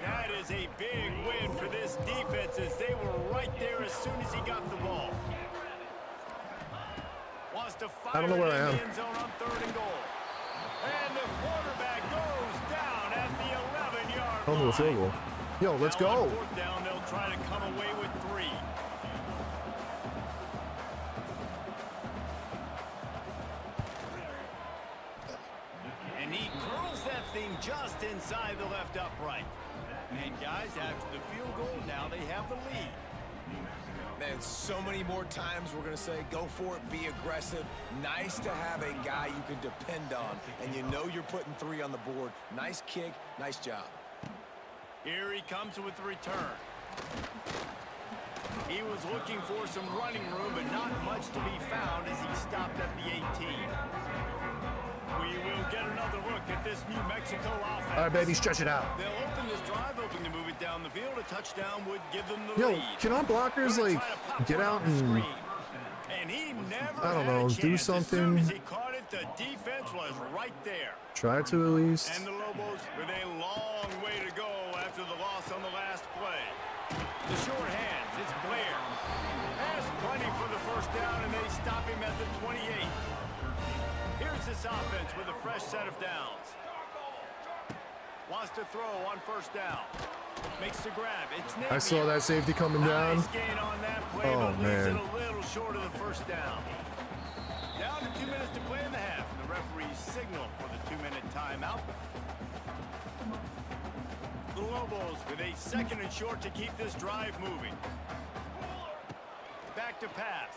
That is a big win for this defense as they were right there as soon as he got the ball. Wants to fire I don't know where it I in am. the end zone on 3rd and goal. And the quarterback goes down at the 11-yard line. Home to a field goal. Yo, let's Now on go. 4th down, they'll try to come away with 3. And he curls that thing just inside the left upright. And guys, after the field goal, now they have the lead. Man, so many more times we're going to say, go for it, be aggressive. Nice to have a guy you can depend on, and you know you're putting 3 on the board. Nice kick, nice job. Here he comes with the return. He was looking for some running room, but not much to be found as he stopped at the 18. We will get another look at this New Mexico offense. All right, baby, stretch it out. They'll open this drive, hoping to move it down the field. A touchdown would give them the Yo, lead. can our blockers, Gonna like, try to pop get one out on the and, screen. And he never I don't had a know, chance. do As soon something? as he caught it, the defense was right there. try to at least. And the Lobos with a long way to go after the loss on the last play. The short hands, it's Blair. Has plenty for the first down, and they stop him at the 28. Here's this offense with a fresh set of downs. Wants to throw on first down. Makes the grab. It's Navy. I saw that safety coming down. Nice gain on that play, Oh, but man. leaves it a little short of the first down. Down to 2 minutes to play in the half. The referee's signal for the 2-minute timeout. The Lobos with a 2nd and short to keep this drive moving. Back to pass.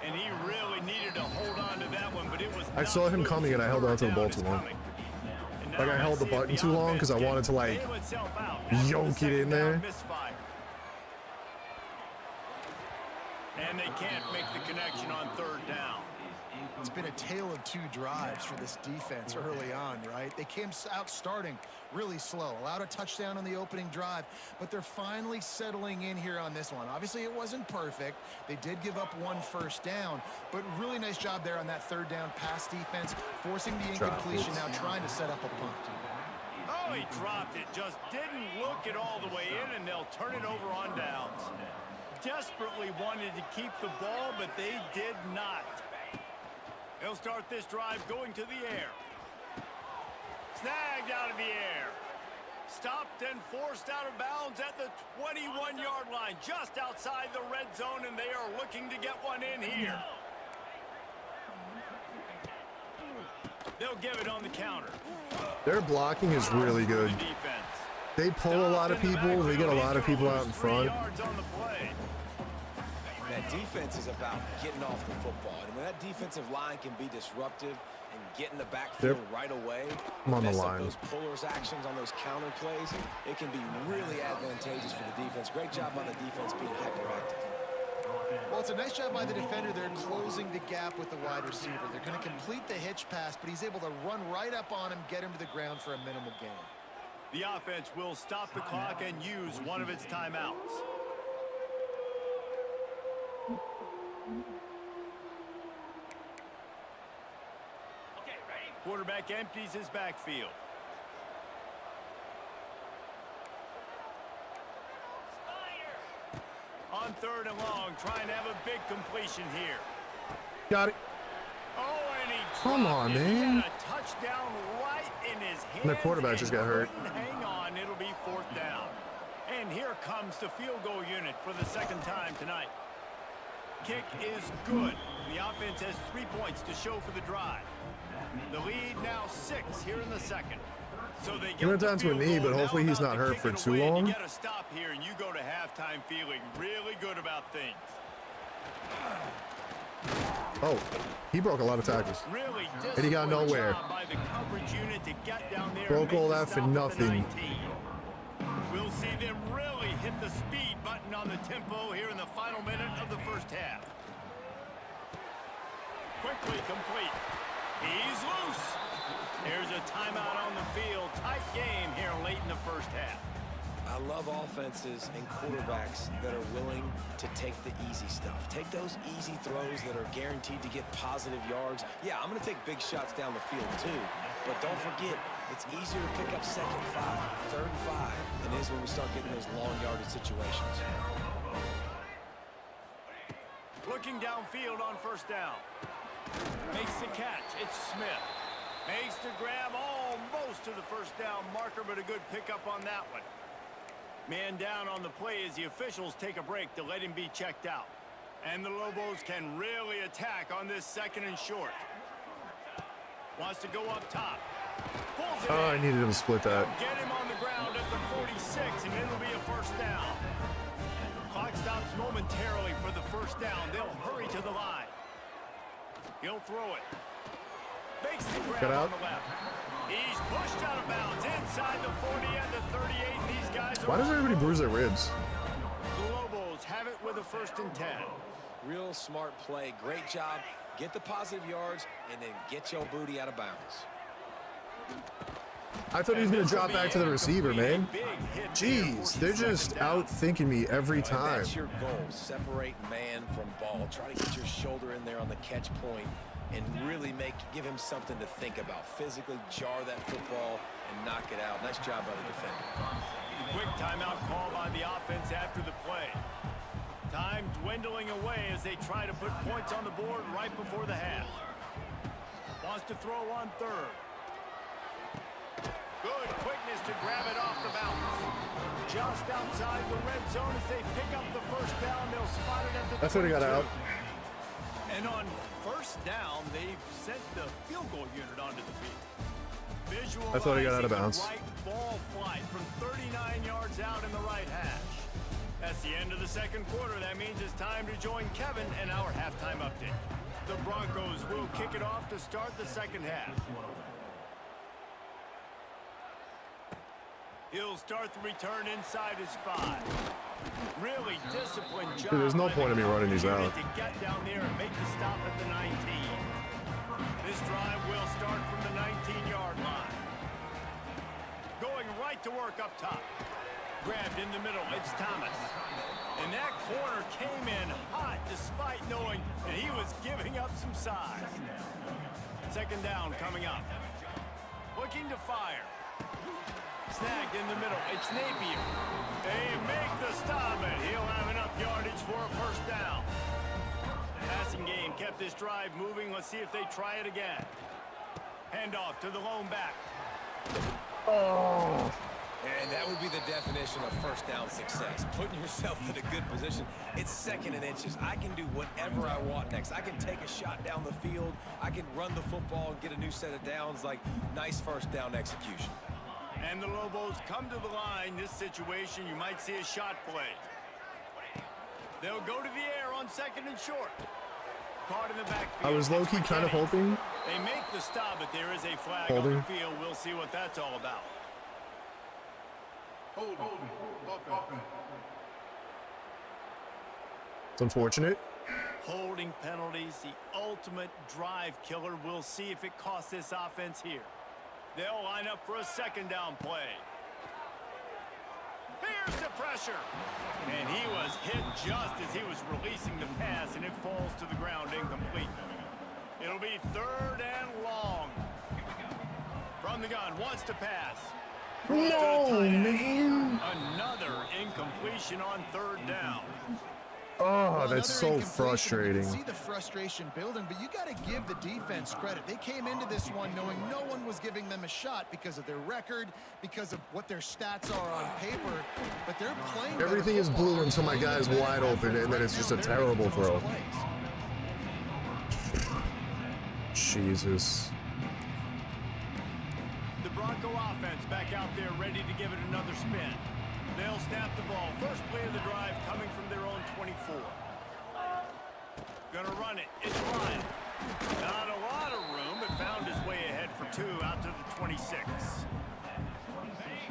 And he really needed to hold on to that one, but it was I not saw him loose. coming and I held on to the ball Third too down long. is coming. And now Like, I let's held the see if button too long offense 'cause I can wanted to, like, bail itself out after the yoke it second in down there. misfire. And they can't make the connection on 3rd down. It's been a tale of 2 drives for this defense early on, right? They came out starting really slow, allowed a touchdown on the opening drive, but they're finally settling in here on this one. Obviously, it wasn't perfect. They did give up 1 first down, but really nice job there on that 3rd down pass defense, forcing the incompletion, now trying to set up a punt. Oh, he dropped it. Just didn't look it all the way in, and they'll turn it over on downs. Desperately wanted to keep the ball, but they did not. They'll start this drive going to the air. Snagged out of the air. Stopped and forced out of bounds at the 21-yard line, just outside the red zone, and they are looking to get one in here. They'll give it on the counter. Their blocking is really good. The defense. They pull a lot of people. They get a lot of people out in front. 3 yards on the play. That defense is about getting off the football. And when that defensive line can be disruptive and get in the backfield right away, I'm on the mess up line. those pullers actions on those counter plays, it can be really advantageous for the defense. Great job on the defense being hyperactive. Well, it's a nice job by the defender. They're closing the gap with the wide receiver. They're going to complete the hitch pass, but he's able to run right up on him, get him to the ground for a minimal gain. The offense will stop the clock and use one of its timeouts. Quarterback empties his backfield. On 3rd and long, trying to have a big completion here. Got it. Oh, and he Come on, dropped it. He man. had a touchdown right in his hands. And the quarterback just got hurt. Hang on, it'll be 4th down. And here comes the field goal unit for the 2nd time tonight. Kick is good. The offense has 3 points to show for the drive. The lead now 6 here in the 2nd. So they He went down to a knee, but hopefully he's not hurt for too long. You get a stop here, and you go to halftime feeling really good about things. Oh, he broke a lot of tackles. Really And he got nowhere. job by the coverage unit to get down there Broke and all make that the for stop at the nothing. 19. We'll see them really hit the speed button on the tempo here in the final minute of the first half. Quickly complete. He's loose. Here's a timeout on the field. Tight game here late in the first half. I love offenses and quarterbacks that are willing to take the easy stuff. Take those easy throws that are guaranteed to get positive yards. Yeah, I'm going to take big shots down the field too. But don't forget, it's easier to pick up 2nd and 5, 3rd and 5 than it is when we start getting those long yardage situations. Looking downfield on first down. Makes the catch. It's Smith. Makes the grab almost to the first down marker, but a good pickup on that one. Man down on the play as the officials take a break to let him be checked out. And the Lobos can really attack on this 2nd and short. Wants to go up top. Pulls it Oh, I in. needed him to split that. Get him on the ground at the 46, and it'll be a first down. Clock stops momentarily for the first down. They'll hurry to the line. He'll throw it. Makes the grab Cut out. on the left. He's pushed out of bounds inside the 40 and the 38. And these guys are Why does everybody bruise their ribs? The Lobos have it with a 1st and 10. Real smart play. Great job. Get the positive yards and then get your booty out of bounds. I thought he was going to drop back to the receiver, man. Jeez, they're just out-thinking me every And time. that's your goal. Separate man from ball. Try to get your shoulder in there on the catch point and really give him something to think about. Physically jar that football and knock it out. Nice job by the defender. Quick timeout call by the offense after the play. Time dwindling away as they try to put points on the board right before the half. Wants to throw on 3rd. Good quickness to grab it off the bounce. Just outside the red zone as they pick up the first down. They'll spot it at the I thought he got 22. out. And on first down, they've sent the field goal unit onto the field. I thought he got out of bounds. Right ball flight from 39 yards out in the right hash. That's the end of the 2nd quarter. That means it's time to join Kevin and our halftime update. The Broncos will kick it off to start the 2nd half. He'll start the return inside his 5. Really disciplined job. Dude, there's no point in me running these out. To get down there and make the stop at the 19. This drive will start from the 19-yard line. Going right to work up top. Grabbed in the middle. It's Thomas. And that corner came in hot despite knowing that he was giving up some size. 2nd down coming up. Looking to fire. Snagged in the middle. It's Napier. They make the stop, and he'll have enough yardage for a first down. Passing game kept this drive moving. Let's see if they try it again. Handoff to the lone back. Oh. And that would be the definition of first down success. Putting yourself in a good position. It's 2nd and inches. I can do whatever I want next. I can take a shot down the field. I can run the football and get a new set of downs. Like, nice first down execution. And the Lobos come to the line. This situation, you might see a shot play. They'll go to the air on 2nd and short. Caught in the backfield. I was low-key kind of hoping. They make the stop, but there is a flag Holding. on the field. We'll see what that's all about. It's unfortunate. Holding penalties, the ultimate drive killer. We'll see if it costs this offense here. They'll line up for a 2nd down play. Here's the pressure. And he was hit just as he was releasing the pass, and it falls to the ground incomplete. It'll be 3rd and long. From the gun, wants to pass. No, man. Another incompletion on 3rd down. Oh, Well, that's another so incompletion. frustrating. You can see the frustration building, but you got to give the defense credit. They came into this one knowing no one was giving them a shot because of their record, because of what their stats are on paper, but they're playing better Everything is football. blue until my guy's wide open, and then it's just a terrible throw. Jesus. The Bronco offense back out there ready to give it another spin. They'll snap the ball. First play of the drive coming from their own 24. Gonna run it. It's flying. Not a lot of room, but found his way ahead for 2 out to the 26.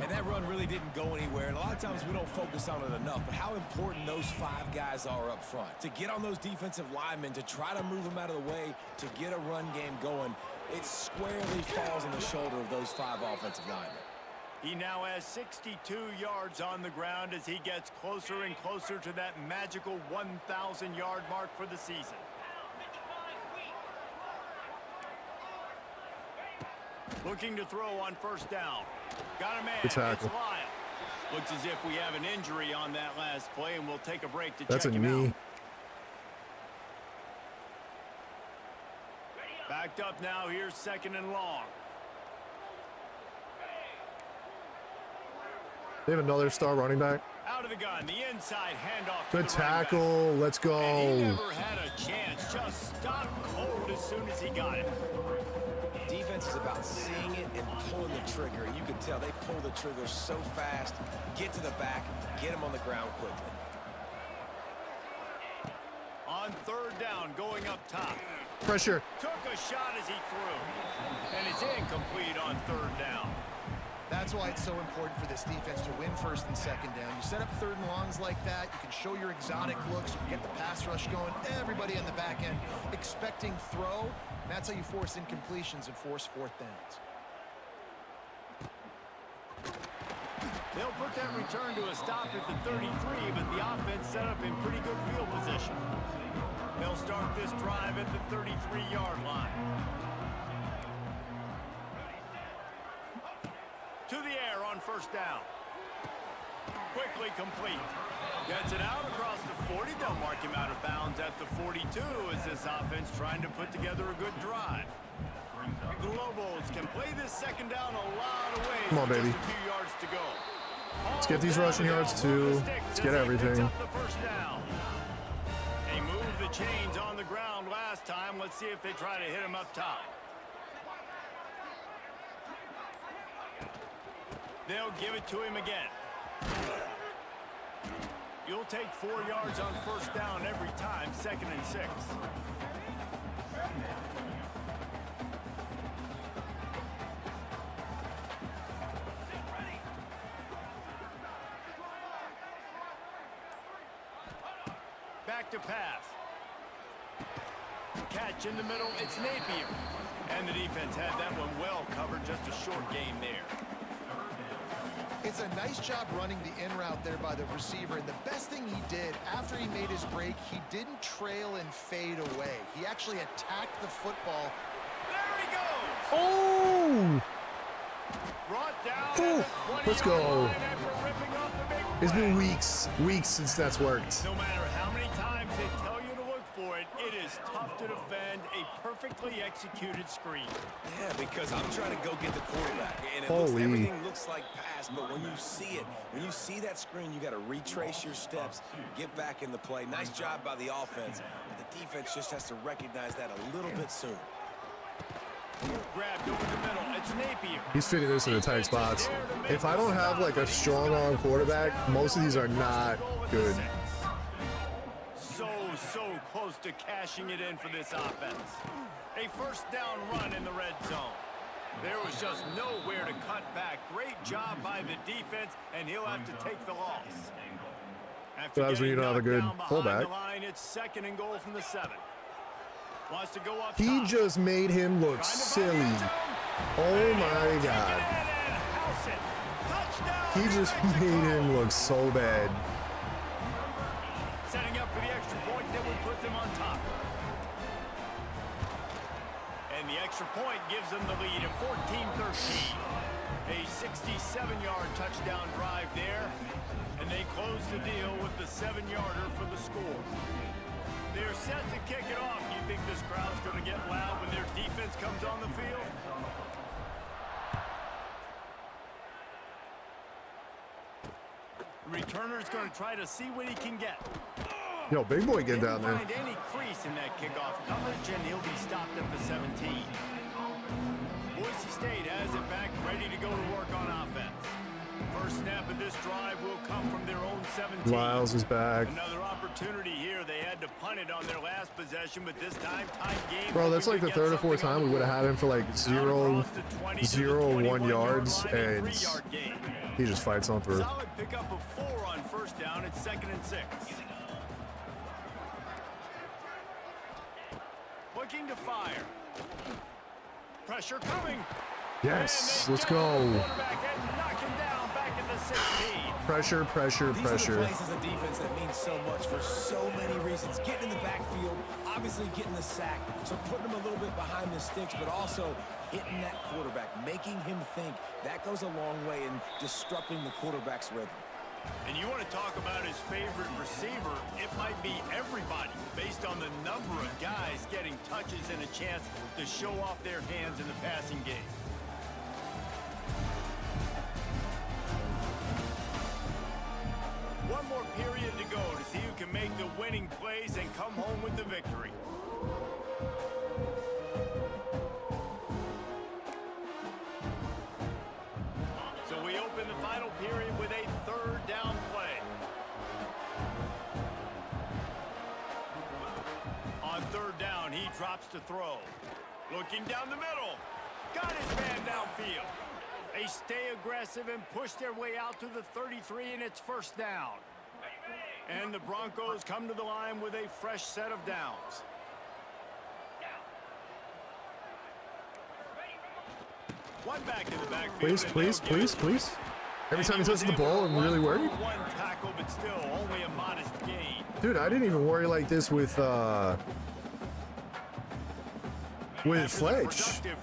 And that run really didn't go anywhere. And a lot of times we don't focus on it enough. But how important those 5 guys are up front. To get on those defensive linemen, to try to move them out of the way, to get a run game going, it squarely falls on the shoulder of those 5 offensive linemen. He now has 62 yards on the ground as he gets closer and closer to that magical 1,000-yard mark for the season. Looking to throw on first down. Got a man. It's Lyle. Looks as if we have an injury on that last play, and we'll take a break to check him out. Backed up now. Here's 2nd and long. They have another star running back. Out of the gun. The inside handoff. Good tackle. Let's go. And he never had a chance. Just stopped cold as soon as he got it. Defense is about seeing it and pulling the trigger. And you can tell they pull the trigger so fast, get to the back, get him on the ground quickly. On 3rd down, going up top. Pressure. Took a shot as he threw. And it's incomplete on 3rd down. That's why it's so important for this defense to win 1st and 2nd down. You set up 3rd and longs like that, you can show your exotic looks, you can get the pass rush going, everybody on the back end expecting throw. That's how you force incompletions and force 4th downs. They'll put that return to a stop at the 33, but the offense set up in pretty good field position. They'll start this drive at the 33-yard line. To the air on 1st down. Quickly complete. Gets it out across the 40. They'll mark him out of bounds at the 42 as this offense trying to put together a good drive. The Lobos can play this 2nd down a lot of ways. Come on, baby. Just a few yards to go. Let's get these rushing yards too. Let's get everything. The 1st down. They moved the chains on the ground last time. Let's see if they try to hit him up top. They'll give it to him again. You'll take 4 yards on 1st down every time, 2nd and 6. Back to pass. Catch in the middle, it's Napier. And the defense had that one well covered, just a short gain there. It's a nice job running the in route there by the receiver, and the best thing he did after he made his break, he didn't trail and fade away. He actually attacked the football. There he goes! Oh! Brought down Ooh, let's go. It's been weeks since that's worked. No matter how many times they tell you to look for it, it is tough to defend a perfectly executed screen. Yeah, because I'm trying to go get the quarterback, and everything looks like pass, but when you see it, when you see that screen, you got to retrace your steps, get back in the play. Nice job by the offense, but the defense just has to recognize that a little bit sooner. Grabbed over the middle. It's Napier. He's fitting this in the tight spots. If I don't have like a strong arm quarterback, most of these are not good. So close to cashing it in for this offense. A 1st down run in the red zone. There was just nowhere to cut back. Great job by the defense, and he'll have to take the loss. After That's when you don't have a good fullback. Line, it's 2nd and goal from the 7. Wants to go up He top. just made him look silly. Oh my God. He just made him look so bad. Setting up for the extra point that would put them on top. And the extra point gives them the lead at 14-13. A 67-yard touchdown drive there. And they close the deal with the 7-yarder for the score. They're set to kick it off. Do you think this crowd's going to get loud when their defense comes on the field? Returner's going to try to see what he can get. Yo, big boy, get down there. Find any crease in that kickoff coverage, and he'll be stopped at the 17. Boise State has it back, ready to go to work on offense. 1st first snap of this drive will come from their own 17. Lyles is back. Another opportunity here. They had to punt it on their last possession, but this time, tight game. Bro, that's like the third or fourth time we would have had him for like 0-1 yards, and he just fights on through. Solid pickup of 4 on first down. It's 2nd and 6. Looking to fire. Pressure coming. Yes, let's go. Pressure, pressure, These pressure. are the plays as a defense that means so much for so many reasons. Getting in the backfield, obviously getting the sack, so putting him a little bit behind the sticks, but also hitting that quarterback, making him think. That goes a long way in disrupting the quarterback's rhythm. And you want to talk about his favorite receiver, it might be everybody based on the number of guys getting touches and a chance to show off their hands in the passing game. One more period to go to see who can make the winning plays and come home with the victory. So we open the final period with a 3rd down play. On 3rd down, he drops to throw. Looking down the middle. Got his man downfield. They stay aggressive and push their way out to the 33, and it's 1st down. And the Broncos come to the line with a fresh set of downs. One back in the backfield. Please, please, please, please. Every time he touches the ball, I'm really worried. One tackle, but still only a modest gain. Dude, I didn't even worry like this with Fletch.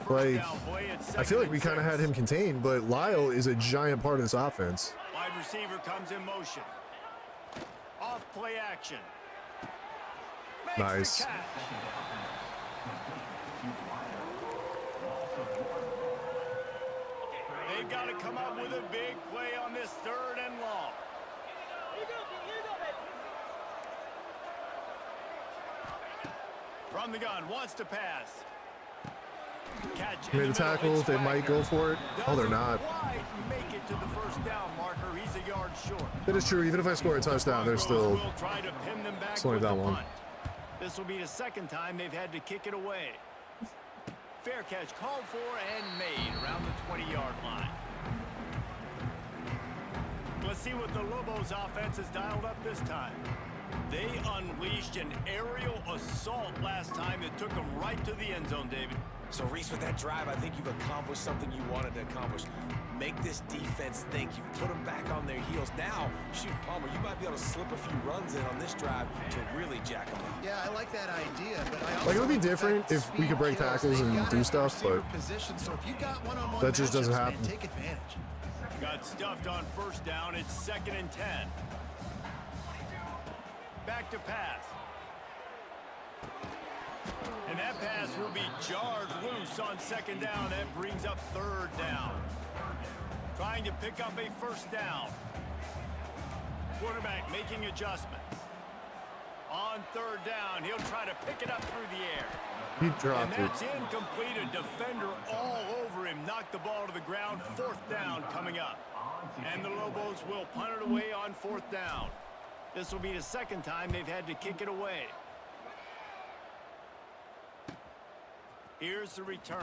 Like, I feel like we kind of had him contained, but Lyle is a giant part of this offense. Wide receiver comes in motion. Off play action. Makes Nice. the catch. They've got to come up with a big play on this 3rd and long. From the gun, wants to pass. Catch Made the tackle. They might go for it. Oh, they're not. Make it to the 1st down marker. He's a yard short. It is true. Even if I score a touchdown, they're still Will try to pin them back slowing with down the one. punt. This will be the 2nd time they've had to kick it away. Fair catch called for and made around the 20-yard line. Let's see what the Lobos offense has dialed up this time. They unleashed an aerial assault last time that took them right to the end zone, David. So, Reese, with that drive, I think you've accomplished something you wanted to accomplish. Make this defense think. You've put them back on their heels. Now, shoot, Palmer, you might be able to slip a few runs in on this drive to really jack them up. Yeah, I like that idea, but I also Like, it would be like the different fact if we could break speed tackles kills. They and gotta do have stuff, receiver but position, so if you got one-on-one that just doesn't matchups, man, happen. take advantage. Got stuffed on 1st down. It's 2nd and 10. Back to pass. And that pass will be jarred loose on 2nd down. That brings up 3rd down. Trying to pick up a 1st down. Quarterback making adjustments. On 3rd down, he'll try to pick it up through the air. he And dropped it. that's incomplete. A defender all over him. Knocked the ball to the ground. 4th down coming up. And the Lobos will punt it away on 4th down. This will be the 2nd time they've had to kick it away. Here's the return.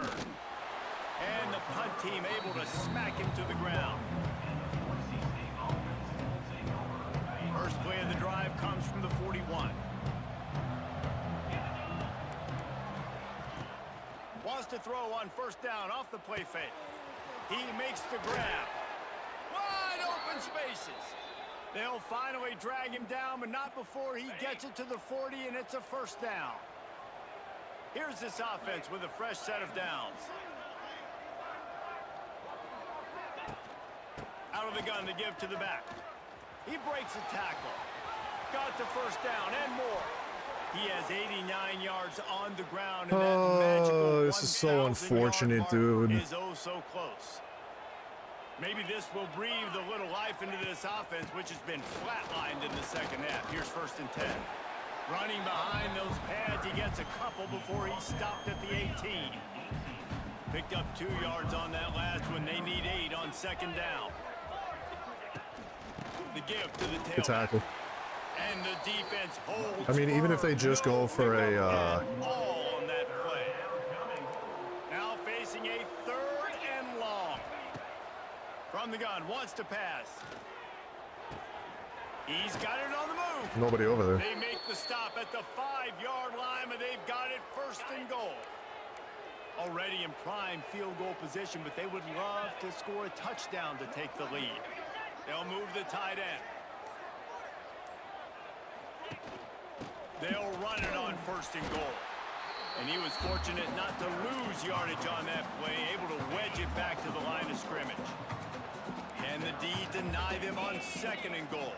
And the punt team able to smack him to the ground. First play of the drive comes from the 41. Wants to throw on 1st down off the play fake. He makes the grab. Wide open spaces. They'll finally drag him down, but not before he gets it to the 40, and it's a 1st down. Here's this offense with a fresh set of downs. Out of the gun to give to the back. He breaks a tackle. Got the 1st down and more. He has 89 yards on the ground. And that magical this is so 1,000-yard unfortunate, mark dude. is oh so close. Maybe this will breathe a little life into this offense, which has been flatlined in the 2nd half. Here's 1st and 10. Running behind those pads, he gets a couple before he stopped at the 18. Picked up 2 yards on that last one. They need 8 on 2nd down. The gift to the tailback. Good tackle. And the defense holds. I mean, even if they just go for a all on that play. Now facing a 3rd and long. From the gun, wants to pass. He's got it on the move. nobody over there. They make the stop at the 5-yard line, and they've got it 1st and goal. Already in prime field goal position, but they would love to score a touchdown to take the lead. They'll move the tight end. They'll run it on 1st and goal. And he was fortunate not to lose yardage on that play, able to wedge it back to the line of scrimmage. And the D deny them on 2nd and goal.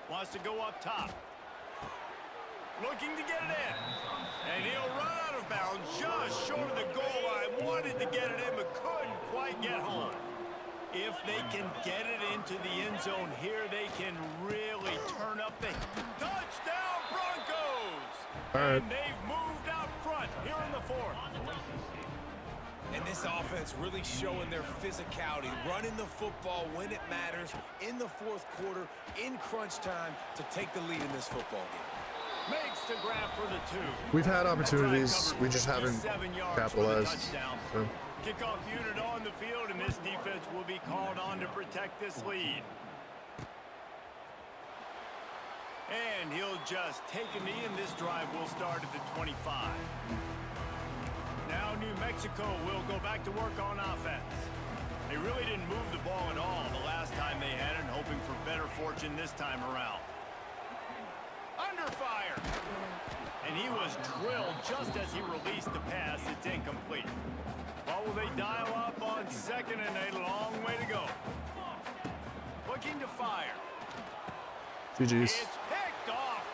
Wants to go up top. Looking to get it in. And he'll run out of bounds just short of the goal line. Wanted to get it in, but couldn't quite get home. If they can get it into the end zone here, they can really turn up the touchdown Broncos. All right. And they've moved out front here in the 4th. And this offense really showing their physicality, running the football when it matters, in the 4th quarter, in crunch time, to take the lead in this football game. Makes the grab for the 2. We've had opportunities, we just haven't 7 yards capitalized. for the touchdown. So. Kickoff unit on the field, and this defense will be called on to protect this lead. And he'll just take a knee, and this drive will start at the 25. Now New Mexico will go back to work on offense. They really didn't move the ball at all the last time they had it, hoping for better fortune this time around. Under fire. And he was drilled just as he released the pass. It's incomplete. What will they dial up on 2nd and a long way to go? Looking to fire. GG's. It's picked off.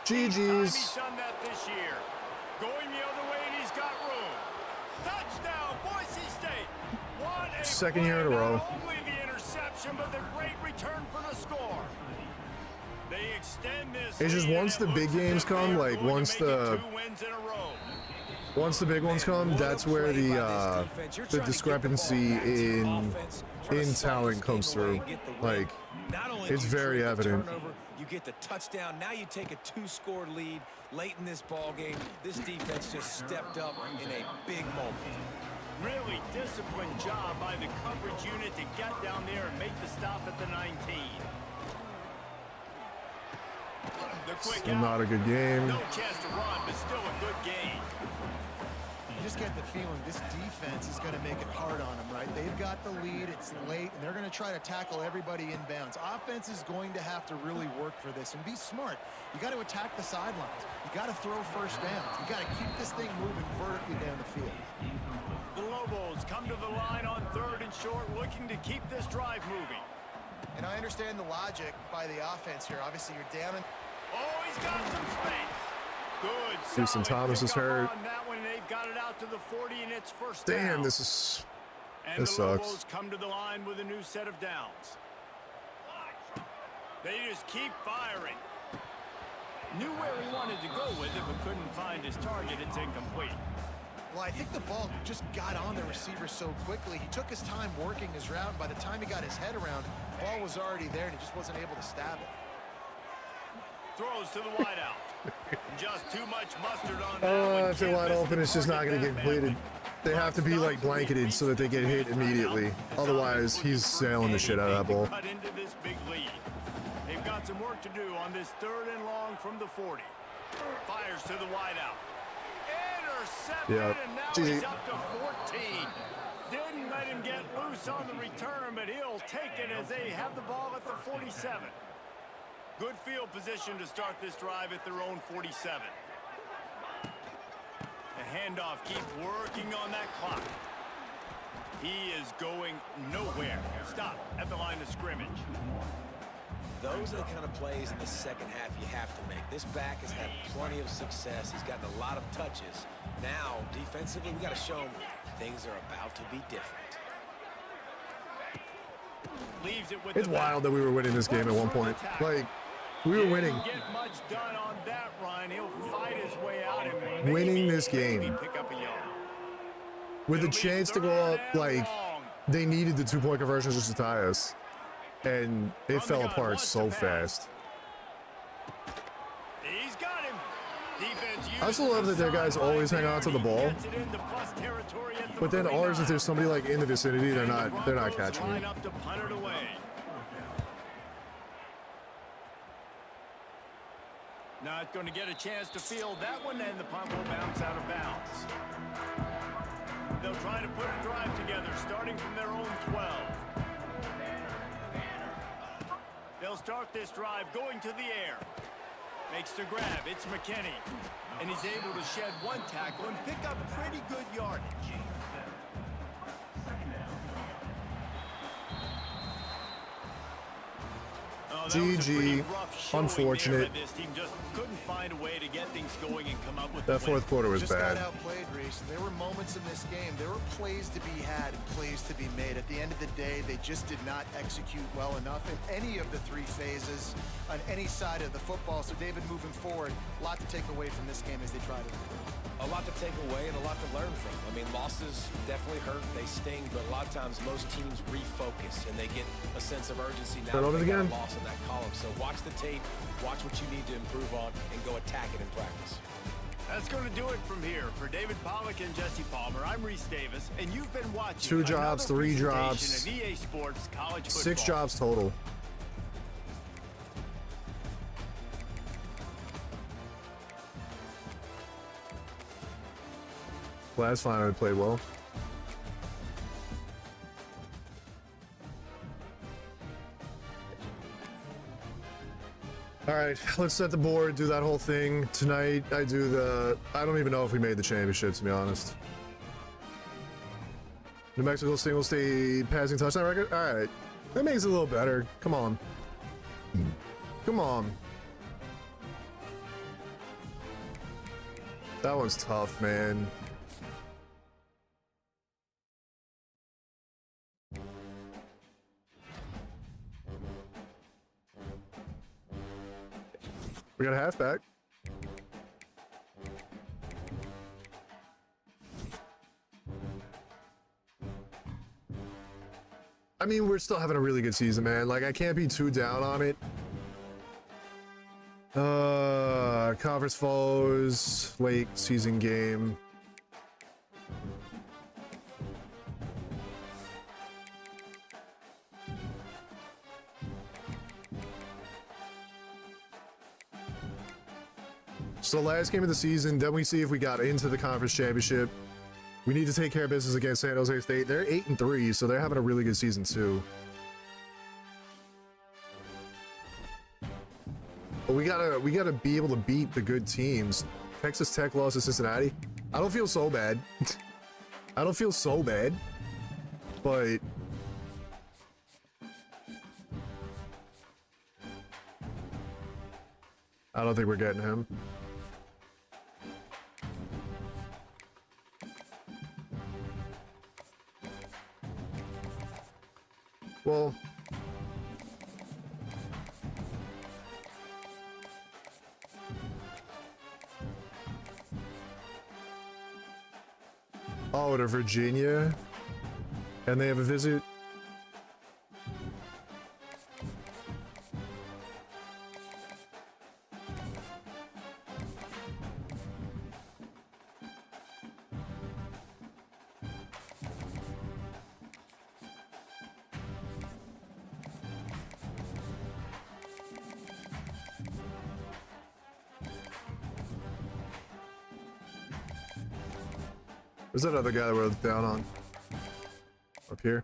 13th GG's. time he's done that this year. Going the other way, and he's got room. Touchdown, Boise State. What a 2nd year in a play. row. Not only the interception, but the great return for the score. They extend this. It's just lead, once and the it big looks as games if they come, are like going to once make it the 2 wins in a row. once the big ones come, that's where the discrepancy in talent comes through. Like, it's very evident. You get the touchdown. Now you take a 2-score lead late in this ball game. This defense just stepped up in a big moment. Really disciplined job by the coverage unit to get down there and make the stop at the 19. The quick Still out. not a good game. No chance to run, but still a good game. You just get the feeling this defense is going to make it hard on them, right? They've got the lead, it's late, and they're going to try to tackle everybody inbounds. Offense is going to have to really work for this and be smart. You got to attack the sidelines. You got to throw 1st downs. You got to keep this thing moving vertically down the field. The Lobos come to the line on 3rd and short, looking to keep this drive moving. And I understand the logic by the offense here. Obviously, you're down in... Oh, he's got some space. Good. Houston Thomas is hurt. On that one, they've got it out to the 40, and it's 1st Damn, down. this is... And this the sucks. Lobos come to the line with a new set of downs. They just keep firing. Knew where he wanted to go with it, but couldn't find his target. It's incomplete. Well, I think the ball just got on the receiver so quickly. He took his time working his route, and by the time he got his head around, the ball was already there, and he just wasn't able to stab it. Throws to the wideout. Just too much mustard on that one. If they're wide open, it's just not going to get completed. They have to be, like, blanketed so that they get hit immediately. Otherwise, he's sailing the shit out of that ball. Cut into this big lead. They've got some work to do on this 3rd and long from the 40. Fires to the wideout. Intercepted, and now he's up to 14. Didn't let him get loose on the return, but he'll take it as they have the ball at the 47. Good field position to start this drive at their own 47. The handoff, keep working on that clock. He is going nowhere. Stop at the line of scrimmage. Those are the kind of plays in the 2nd half you have to make. This back has had plenty of success. He's gotten a lot of touches. Now, defensively, we got to show him things are about to be different. Leaves it with It's wild that we were winning this game at one point. Like, we were winning. Didn't get much done on that run. He'll fight his way out and Winning this game. pick up a yard. With a chance to go up, like, they needed the 2-point conversions just to tie us. and it fell apart so fast. He's got him. I also love that their guys always hang on to the ball, but then ours, if there's somebody like in the vicinity, they're not catching it. Not going to get a chance to field that one, and the punt will bounce out of bounds. They'll try to put a drive together, starting from their own 12. They'll start this drive going to the air. Makes the grab. It's McKinney. And he's able to shed one tackle and pick up pretty good yardage. GG. Unfortunate. This team just couldn't find a way to get things going and come up with that fourth quarter was just bad. Got outplayed, Reese. There were moments in this game. There were plays to be had and plays to be made. At the end of the day, they just did not execute well enough in any of the three phases on any side of the football. So, David, moving forward, a lot to take away from this game as they try to improve. A lot to take away and a lot to learn from. I mean, losses definitely hurt, they sting, but a lot of times most teams refocus and they get a sense of urgency now that they got a loss in that column. So watch the tape, watch what you need to improve on, and go attack it in practice. That's going to do it from here. For David Pollack and Jesse Palmer, I'm Reese Davis, and you've been watching 2 drops, 3 drops, EA Sports College Football. 6 drops total. Last finally played well. All right, let's set the board, do that whole thing. Tonight, I don't even know if we made the championship, to be honest. New Mexico single state passing touchdown record? All right, that makes it a little better. Come on. Come on. That one's tough, man. We got a halfback. I mean, we're still having a really good season, man. Like, I can't be too down on it. Conference foes, late season game. So last game of the season, then we see if we got into the conference championship. We need to take care of business against San Jose State. They're 8-3, so they're having a really good season too. But we gotta be able to beat the good teams. Texas Tech lost to Cincinnati. I don't feel so bad. I don't feel so bad, but I don't think we're getting him. Well, oh, to Virginia, and they have a visit. Where's that other guy that we're down on? Up here.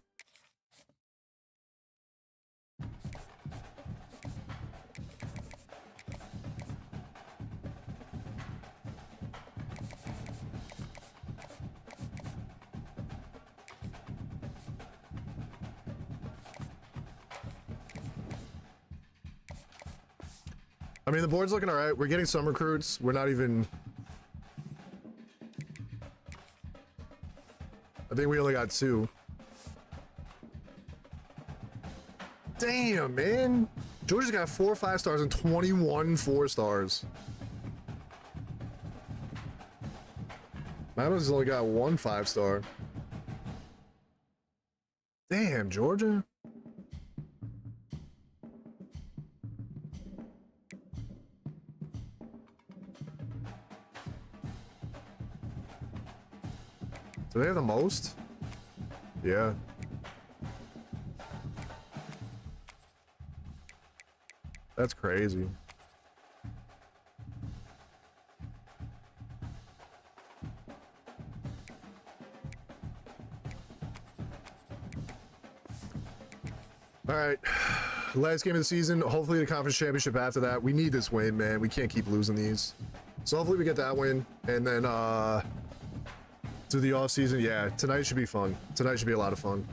I mean, the board's looking all right. We're getting some recruits. We're not even... I think we only got 2. Damn, man. Georgia's got 4 5-stars and 21 4-stars. Manos has only got 1 5-star. Damn, Georgia. Do they have the most? Yeah. That's crazy. All right, last game of the season. Hopefully the conference championship after that. We need this win, man. We can't keep losing these. So hopefully we get that win, and then do the off season. Yeah, tonight should be fun. Tonight should be a lot of fun.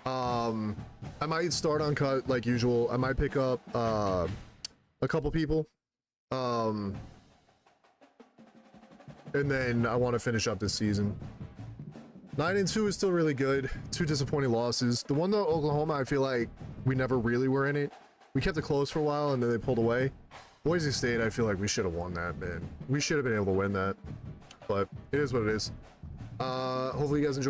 I might start on cut like usual. I might pick up a couple people, and then I want to finish up this season. 9-2 is still really good. 2 disappointing losses. The one though, Oklahoma, I feel like we never really were in it. We kept it close for a while and then they pulled away. Boise State, I feel like we should have won that, man. We should have been able to win that, but it is what it is. Hopefully you guys enjoy.